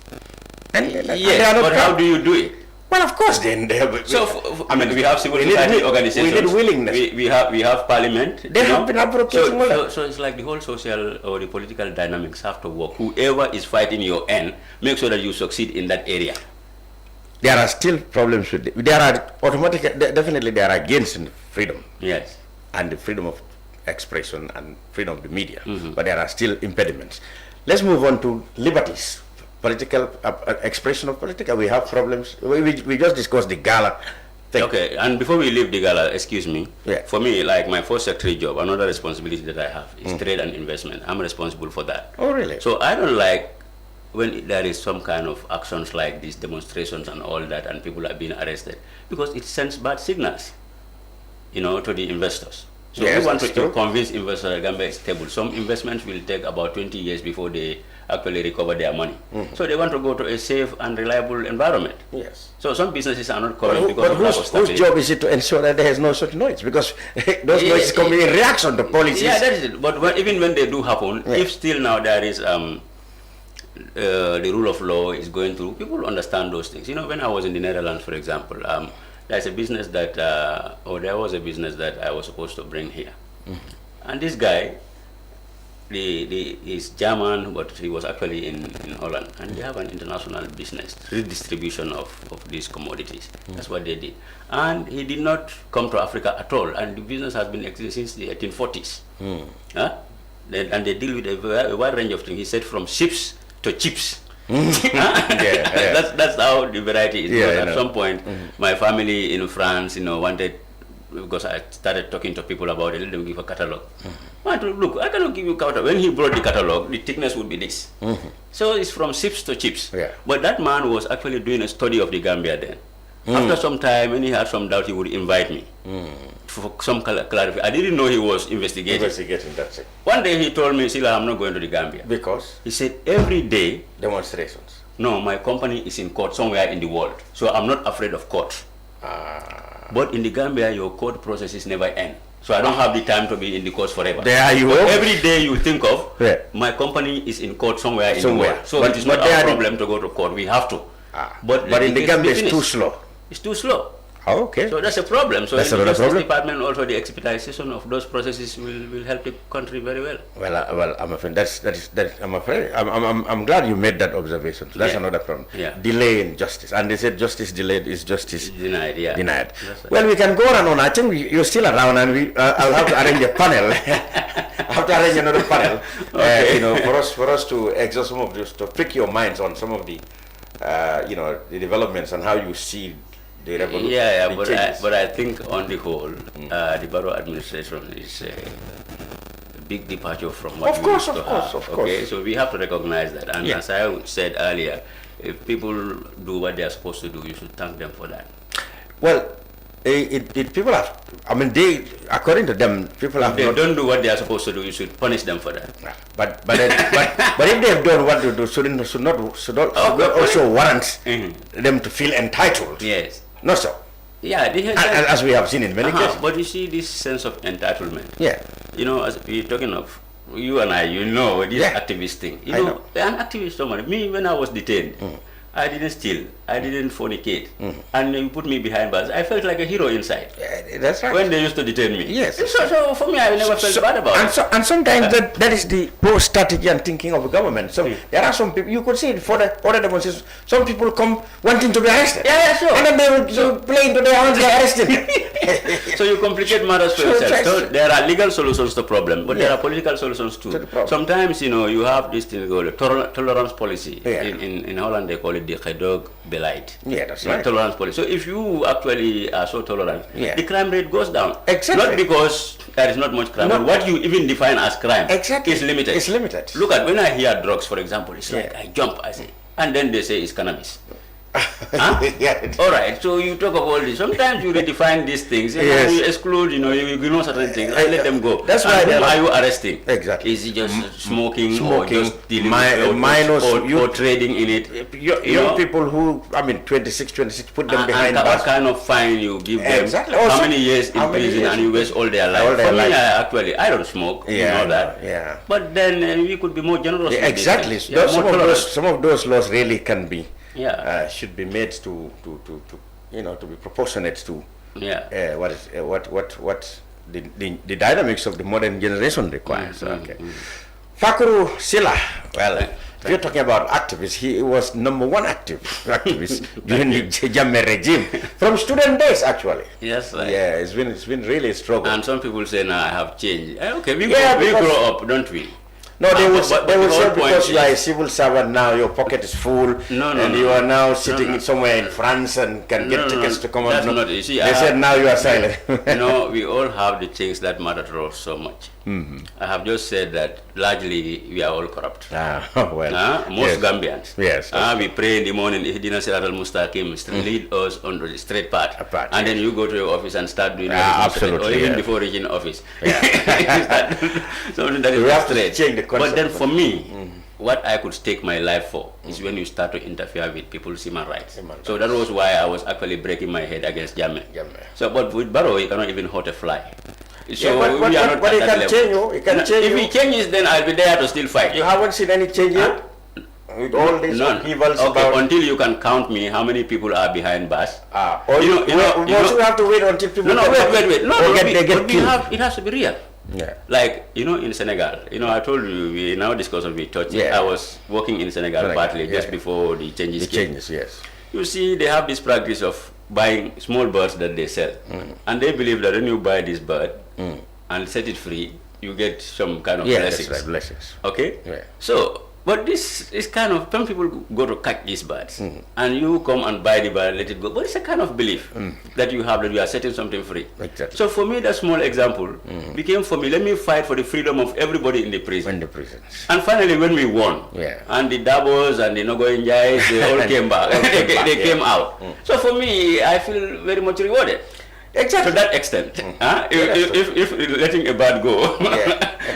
And yes, but how do you do it? Well, of course, then they have. So I mean, we have civil society organizations. We need willingness. We have parliament. They have been appropriating so it's like the whole social or the political dynamics have to work. Whoever is fighting your end, make sure that you succeed in that area. There are still problems with it. There are definitely there are gains in freedom. Yes. And the freedom of expression and freedom of the media. But there are still impediments. Let's move on to liberties. Political expression of political. We have problems. We just discussed the gala thing. Okay, and before we leave the gala, excuse me. Yeah. For me, like my first secretary job, another responsibility that I have is trade and investment. I'm responsible for that. Oh, really? So I don't like when there is some kind of actions like these demonstrations and all that, and people are being arrested, because it sends bad signals, you know, to the investors. So yes, we want to convince investors that Gambia is stable. Some investments will take about 20 years before they actually recover their money. So they want to go to a safe and reliable environment. Yes. So some businesses are not coming because of lack of stability. Whose job is it to ensure that there is no such noise? Because those noises come in reaction to policies. Yeah, that is it. But even when they do happen, if still now there is the rule of law is going through, people understand those things. You know, when I was in the Netherlands, for example, there's a business that, there was a business that I was supposed to bring here. And this guy, he's German, but he was actually in Holland. And they have an international business, redistribution of these commodities. That's what they did. And he did not come to Africa at all. And the business has been existing since the 1840s. And they deal with a wide range of things. He said from ships to chips. That's how the variety is. Because at some point, my family in France, you know, wanted, because I started talking to people about it, let them give a catalog. Look, I cannot give you catalog. When he brought the catalog, the thickness would be this. So it's from chips to chips. But that man was actually doing a study of the Gambia then. After some time, when he had some doubt, he would invite me for some clarification. I didn't know he was investigating. Investigating, that's it. One day he told me, Sillah, I'm not going to the Gambia. Because? He said, every day... Demonstrations. No, my company is in court somewhere in the world. So I'm not afraid of court. But in the Gambia, your court processes never end. So I don't have the time to be in the courts forever. There you go. go. Every day you think of, my company is in court somewhere in the world. So it is not our problem to go to court. We have to. But in the Gambia, it's too slow. It's too slow. Oh, okay. So that's a problem. So that's in the Justice problem. Department, also the expedition of those processes will help the country very well. Well, I'm afraid I'm glad you made that observation. So that's another problem. Yeah. Delay in justice, and they said justice delayed is justice denied. Yeah. Denied. Right. Well, we can go on and on. I think you're still around, and I'll have to arrange a panel. I have to arrange another panel. Okay. For us to exhaust some of this, to pick your minds on some of the, the developments and how you see. But I think on the whole, the borough administration is a big departure from what we used to have. Okay, so we have to recognize that. And as I said earlier, if people do what they are supposed to do, you should thank them for that. Well, people have. I mean, according to them, people have. If they don't do what they are supposed to do, you should punish them for that. But if they have done what they do, should not also warrant them to feel entitled. Yes. Not so. Yeah, as we have seen in many cases. But you see this sense of entitlement. Yeah. As we're talking of you and I, this activist thing. I know. An activist, me when I was detained, I didn't steal, I didn't fornicate, and you put me behind bars. I felt like a hero inside. Yeah, that's right. When they used to detain me. Yes. So for me, I never felt bad about it. And sometimes that is the poor strategy and thinking of the government. So there are some people, you could see it for the other demonstrations, some people come wanting to be arrested. Yeah, sure. And then they will play into their hands, they're arrested. So you complicate matters for yourself. So there are legal solutions to the problem, but there are political solutions too. Sometimes, you have this thing called a tolerance policy. In Holland, they call it the gedog beleid. Yeah, that's right. Tolerance policy. So if you actually are so tolerant, the crime rate goes down. Exactly. Not because there is not much crime, but what you even define as crime is limited. It's limited. Look at when I hear drugs, for example, it's like I jump, I say, and then they say it's cannabis. All right, so you talk of all this. Sometimes you redefine these things, you exclude, you know certain things, and let them go. That's why. Whom are you arresting? Exactly. Is it just smoking or just dealing with or trading in it? Young people who, 26, put them behind bars. What kind of fine you give them? Exactly. How many years in prison and you waste all their life? For me, I don't smoke. You know that. Yeah. But then we could be more generous. Exactly. Some of those laws really can be. Should be made to be proportionate to what the dynamics of the modern generation requires. Facuru Sillah. Well, if you're talking about activists, he was #1 activist during the Jammeh regime from student days, actually. Yes, right. Yeah, it's been really a struggle. And some people say, "No, I have changed." Okay, we grow up, don't we? No, they would say because you are a civil servant now, your pocket is full, and you are now sitting somewhere in France and can get tickets to come That's on. not, you see, they said now you are silent. We all have the things that matter to us so much. I have just said that largely we are all corrupt. Most Gambians. Yes. We pray in the morning, Ihdina Sirat al-Mustaqim, lead us on the straight path. And then you go to your office and start doing absolutely, or even before reaching office. So that is have straight. To change the concept. But then for me, what I could stake my life for is when you start to interfere with people's human rights. So that was why I was actually breaking my head against Jammeh. So, but with Barrow, you cannot even hurt a fly. So but we are not but at it that can level. change you. It can change if you. he changes, then I'll be there to still fight. You haven't seen any change yet? With all these upheavals about... until you can count me how many people are behind bars. You have to wait until people... Wait. It has to be real. Yeah. Like, in Senegal, I told you, we now discuss of touching. I was working in Senegal partly just before the changes came. Yes. You see, they have this practice of buying small birds that they sell. And they believe that when you buy this bird and set it free, you get some kind of blessings. That's right, blessings. Okay? Yeah. So, But this is kind of, some people go to catch these birds, and you come and buy the bird, let it go. But it's a kind of belief that you have, that you are setting something free. Exactly. So for me, that small example became for me, let me fight for the freedom of everybody in the prison. In the prisons. And finally, when we won, and the Dabos and the Nogoinjais, they all came back. They came out. So for me, I feel very much rewarded. Exactly. To that extent, if letting a bird go,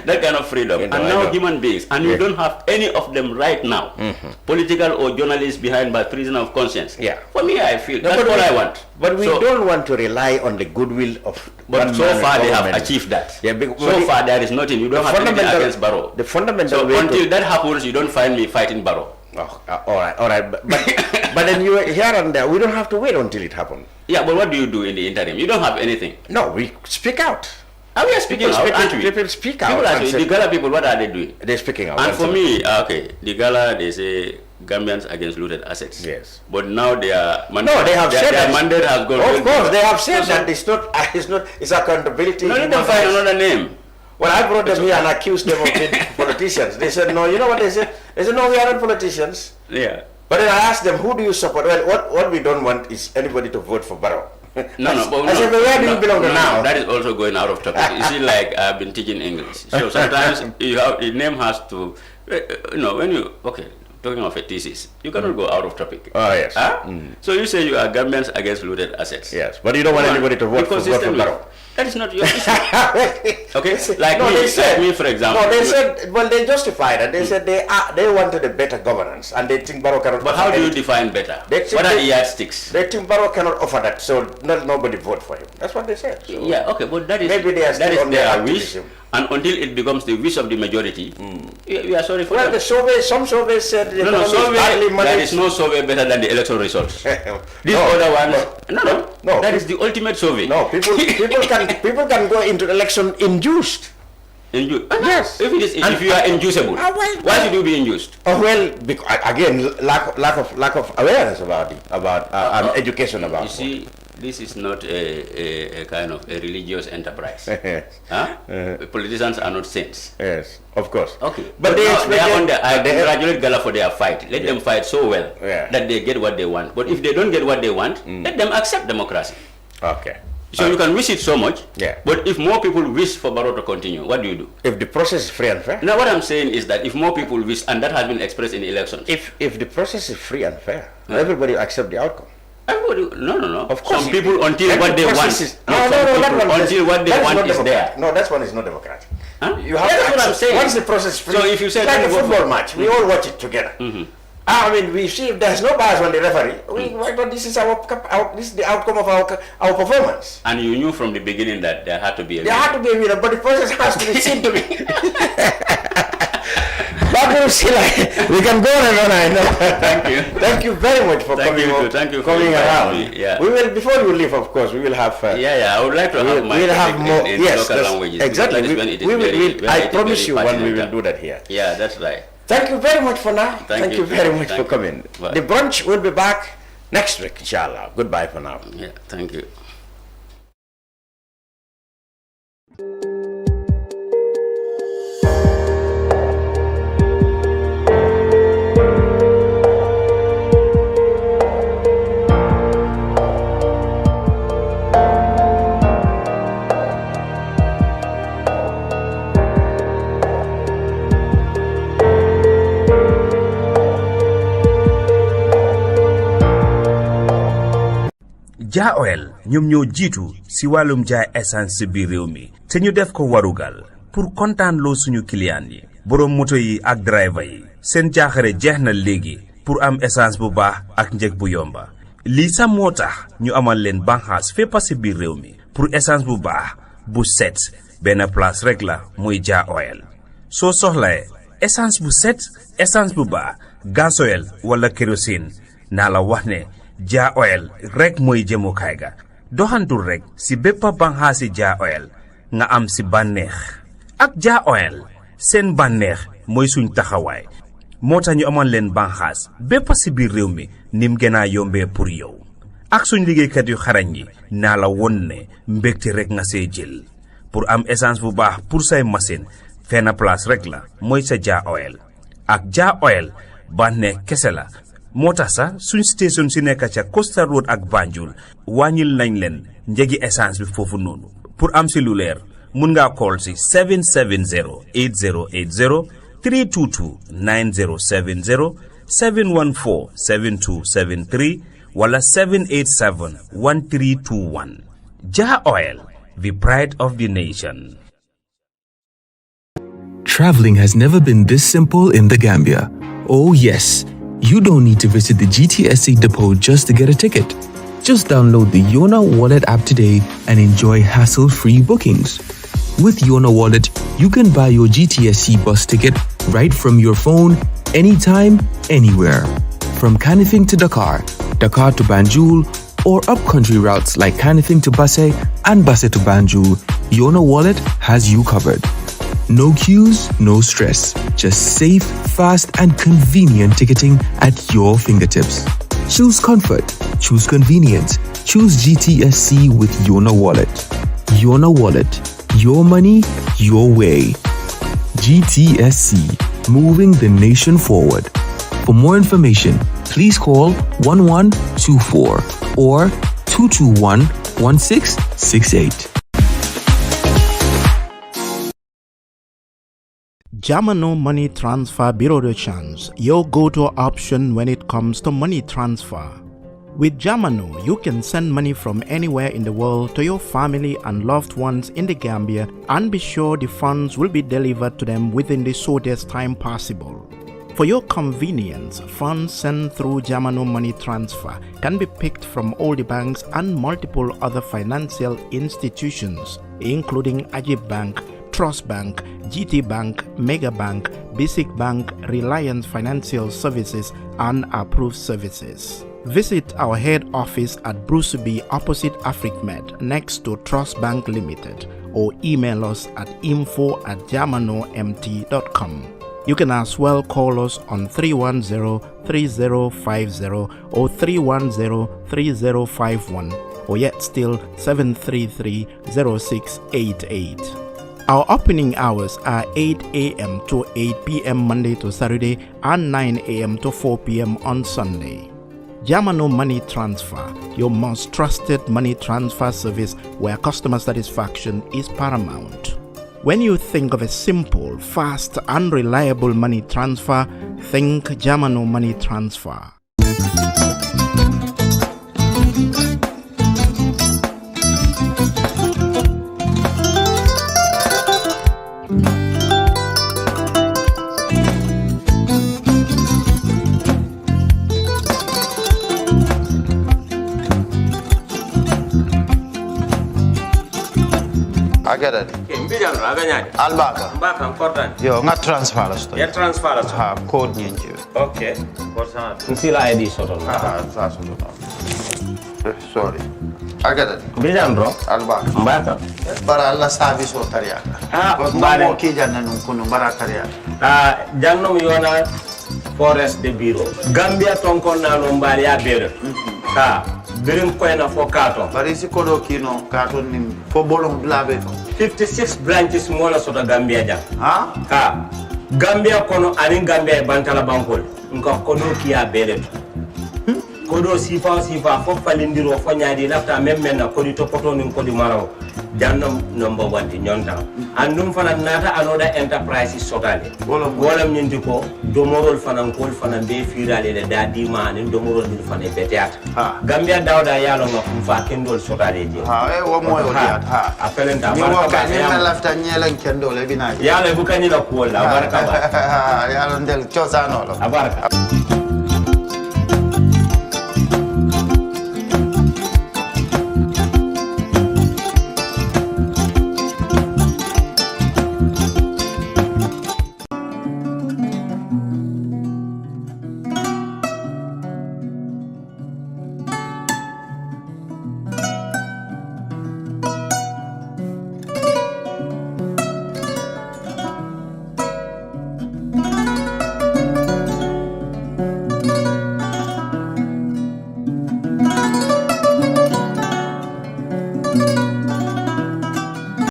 that kind of freedom, and now human beings, and you don't have any of them right now, political or journalists behind by prison of conscience. For me, I feel that's what I want. But we don't want to rely on the goodwill of. But so far they have achieved that. So far there is nothing. You don't have anything against Barrow. The fundamental. So until that happens, you don't find me fighting Barrow. All right. But then you here and there, we don't have to wait until it happens. Yeah, but what do you do in the interim? You don't have anything. No, we speak out. We are speaking out, aren't we? People speak out. The Gala people, what are they doing? They're speaking out. And for me, the Gala, they say Gambians against looted assets. Yes. But now they are mandate. No, they have said their mandate has gone. Of course, they have said that it's accountability. No, let them find another name. Well, I brought them here and accused them of being politicians. They said, no, you know what they said? They said, no, we are not politicians. Yeah. But then I asked them, who do you support? Well, what we don't want is anybody to vote for Barrow. I said, but where do you belong to now? That is also going out of topic. You see, like I've been teaching English. So sometimes the name has to, when you, talking of a thesis, you cannot go out of topic. Oh, yes. So you say you are Gambians against looted assets. Yes, but you don't want anybody to vote for Barrow. That is not your issue. Okay? Like me, for example. No, they said, well, they justified it. They said they wanted a better governance, and they think Barrow cannot. But how do you define better? What are the yardsticks? They think Barrow cannot offer that, so nobody vote for him. That's what they said. So yeah, okay, but that is maybe they are still on their wish. And until it becomes the wish of the majority, we are sorry for that. Well, some surveys said the there is no survey better than the election results. These other ones, no. That is the ultimate survey. No, people can go into election induced. Yes. If you are inducible, why should you be induced? Well, again, lack of awareness about education about. You see, this is not a kind of a religious enterprise. Politicians are not saints. Yes, of course. Okay, but they are on I congratulate Gala for their fight. Let them fight so well that they get what they want. But if they don't get what they want, let them accept democracy. Okay. So you can wish it so much, but if more people wish for Barrow to continue, what do you do? If the process is free and fair? Now what I'm saying is that if more people wish, and that has been expressed in elections. If the process is free and fair, everybody will accept the outcome. Everybody, no. Of course. Some people until what they want. Until what they want is there. No, that one is not democratic. You have that's what I'm saying. Once the process is free, so if you say like a football match, we all watch it together. I mean, we see if there's no bias on the referee. This is this is the outcome of our performance. And you knew from the beginning that there had to be a winner. There had to be a winner, but the process has to be seen to me. Facuru Sillah, we can go on and on. I know. Thank you. Thank you very much for coming around. Yeah. We will, before you leave, of course, we will have. I would like to have my more in local languages. Exactly. I promise you, when we will do that here. Yeah, that's right. Thank you very much for now. Thank you very much for coming. Bye. The brunch will be back next week, inshallah. Goodbye for now. Yeah, thank you. Ja Oil ñoom ñoo jiitu si wàllum jaay essence si biir réew mi te ñu def ko warugal pour kontaan loo suñu client yi borom moto yi ak driver yi seen jaaxare jeex na léegi pour am essence bu baax ak njëg bu yomba lii sax moo tax ñu amal leen banxaas fépp si biir réew mi pour essence bu baax bu set benn place rek la muy Ja Oil soo soxlae essence bu set essence bu baax gasoil wala kérosine naa la wax ne Ja Oil rek mooy jëmukaay ga doxantul rek si bépp banxaasi Ja Oil nga am si bànneex ak Ja Oil seen bànneex mooy suñ taxawaay moo tax ñu amoon leen banxaas bépp si biir réew mi nim gën a yombee pour yow ak suñ liggéeykat yu xarañ yi naa la won ne mbégte rek nga see jël pour am essence bu baax pour say machine fenn place rek la mooy sa Ja Oil ak Ja Oil banne kese la moo tax sax suñ station si nekk ca Costa Road ak Banjul wàññil nañ leen njëgi essence bi foofu noonu pour am si lu leer mun ngaa call si 770-8080 322-9070 714-7273 wala 787-1321 Ja Oil, the pride of the nation. Traveling has never been this simple in the Gambia. Oh yes, you don't need to visit the GTSC depot just to get a ticket. Just download the Yona wallet app today and enjoy hassle-free bookings. With Yona wallet, you can buy your GTSC bus ticket right from your phone, anytime, anywhere. From Kanifing to Dakar, Dakar to Banjul, or up-country routes like Kanifing to Basse and Basse to Banjul, Yona wallet has you covered. No queues, no stress. Just safe, fast, and convenient ticketing at your fingertips. Choose comfort. Choose convenience. Choose GTSC with Yona Wallet. Yona Wallet. Your money, your way. GTSC. Moving the nation forward. For more information, please call 1124 or 221-1668. Jamano Money Transfer Bureau de Change, your go-to option when it comes to money transfer. With Jamano, you can send money from anywhere in the world to your family and loved ones in the Gambia and be sure the funds will be delivered to them within the shortest time possible. For your convenience, funds sent through Jamano Money Transfer can be picked from all the banks and multiple other financial institutions, including Ajib Bank, Trust Bank, GT Bank, Mega Bank, Basic Bank, Reliance Financial Services, and Approved Services. Visit our head office at Bruceby opposite AfricMed next to Trust Bank Limited or email us at info@jamanomt.com. You can as well call us on 310-3050 or 310-3051 or yet still 733-0688. Our opening hours are 8 a.m. to 8 p.m. Monday to Saturday and 9 a.m. to 4 p.m. on Sunday. Jamano Money Transfer, your most trusted money transfer service where customer satisfaction is paramount. When you think of a simple, fast, and reliable money transfer, think Jamano Money Transfer. I get it. Albaka. Mbaka important. Yo, nga transfer la sto. Ya transfer la sto. Ha, code nyingi. Okay. Nsila ID soto. Sorry. I get it. Bijan bro. Albaka. Mbaka. Bara alla service o tariya. Mbare ki janna nun kunu bara tariya. Jannom Yona Forest de Bureau. Gambia tonkon na no mbari ya bere. Birim koyna fo kato. Bari si kodo kino kato ni fo bolong blabe. 56 branches mola soto Gambia jam. Ha? Gambia kono anin Gambia bantala bankol. Nko kodo kiya bere. Kodo sifa fo falindiro fo nyaadi lafta memmen na kodi topoto nin kodi maraw. Jannam number 1 di nyonta. Andum fana nata anoda enterprise sotale. Wolam nyindi ko domorol fana kol fana be firale le dadi man domorol ni fana beteat. Gambia dawda yalo ngam fa kendol sotale je. Wo moyo diat. Apelenta baraka ni na lafta nyelen kendol e bina. Yalo bu kanila ko la baraka ba. Yalo ndel chosano lo. Abaraka.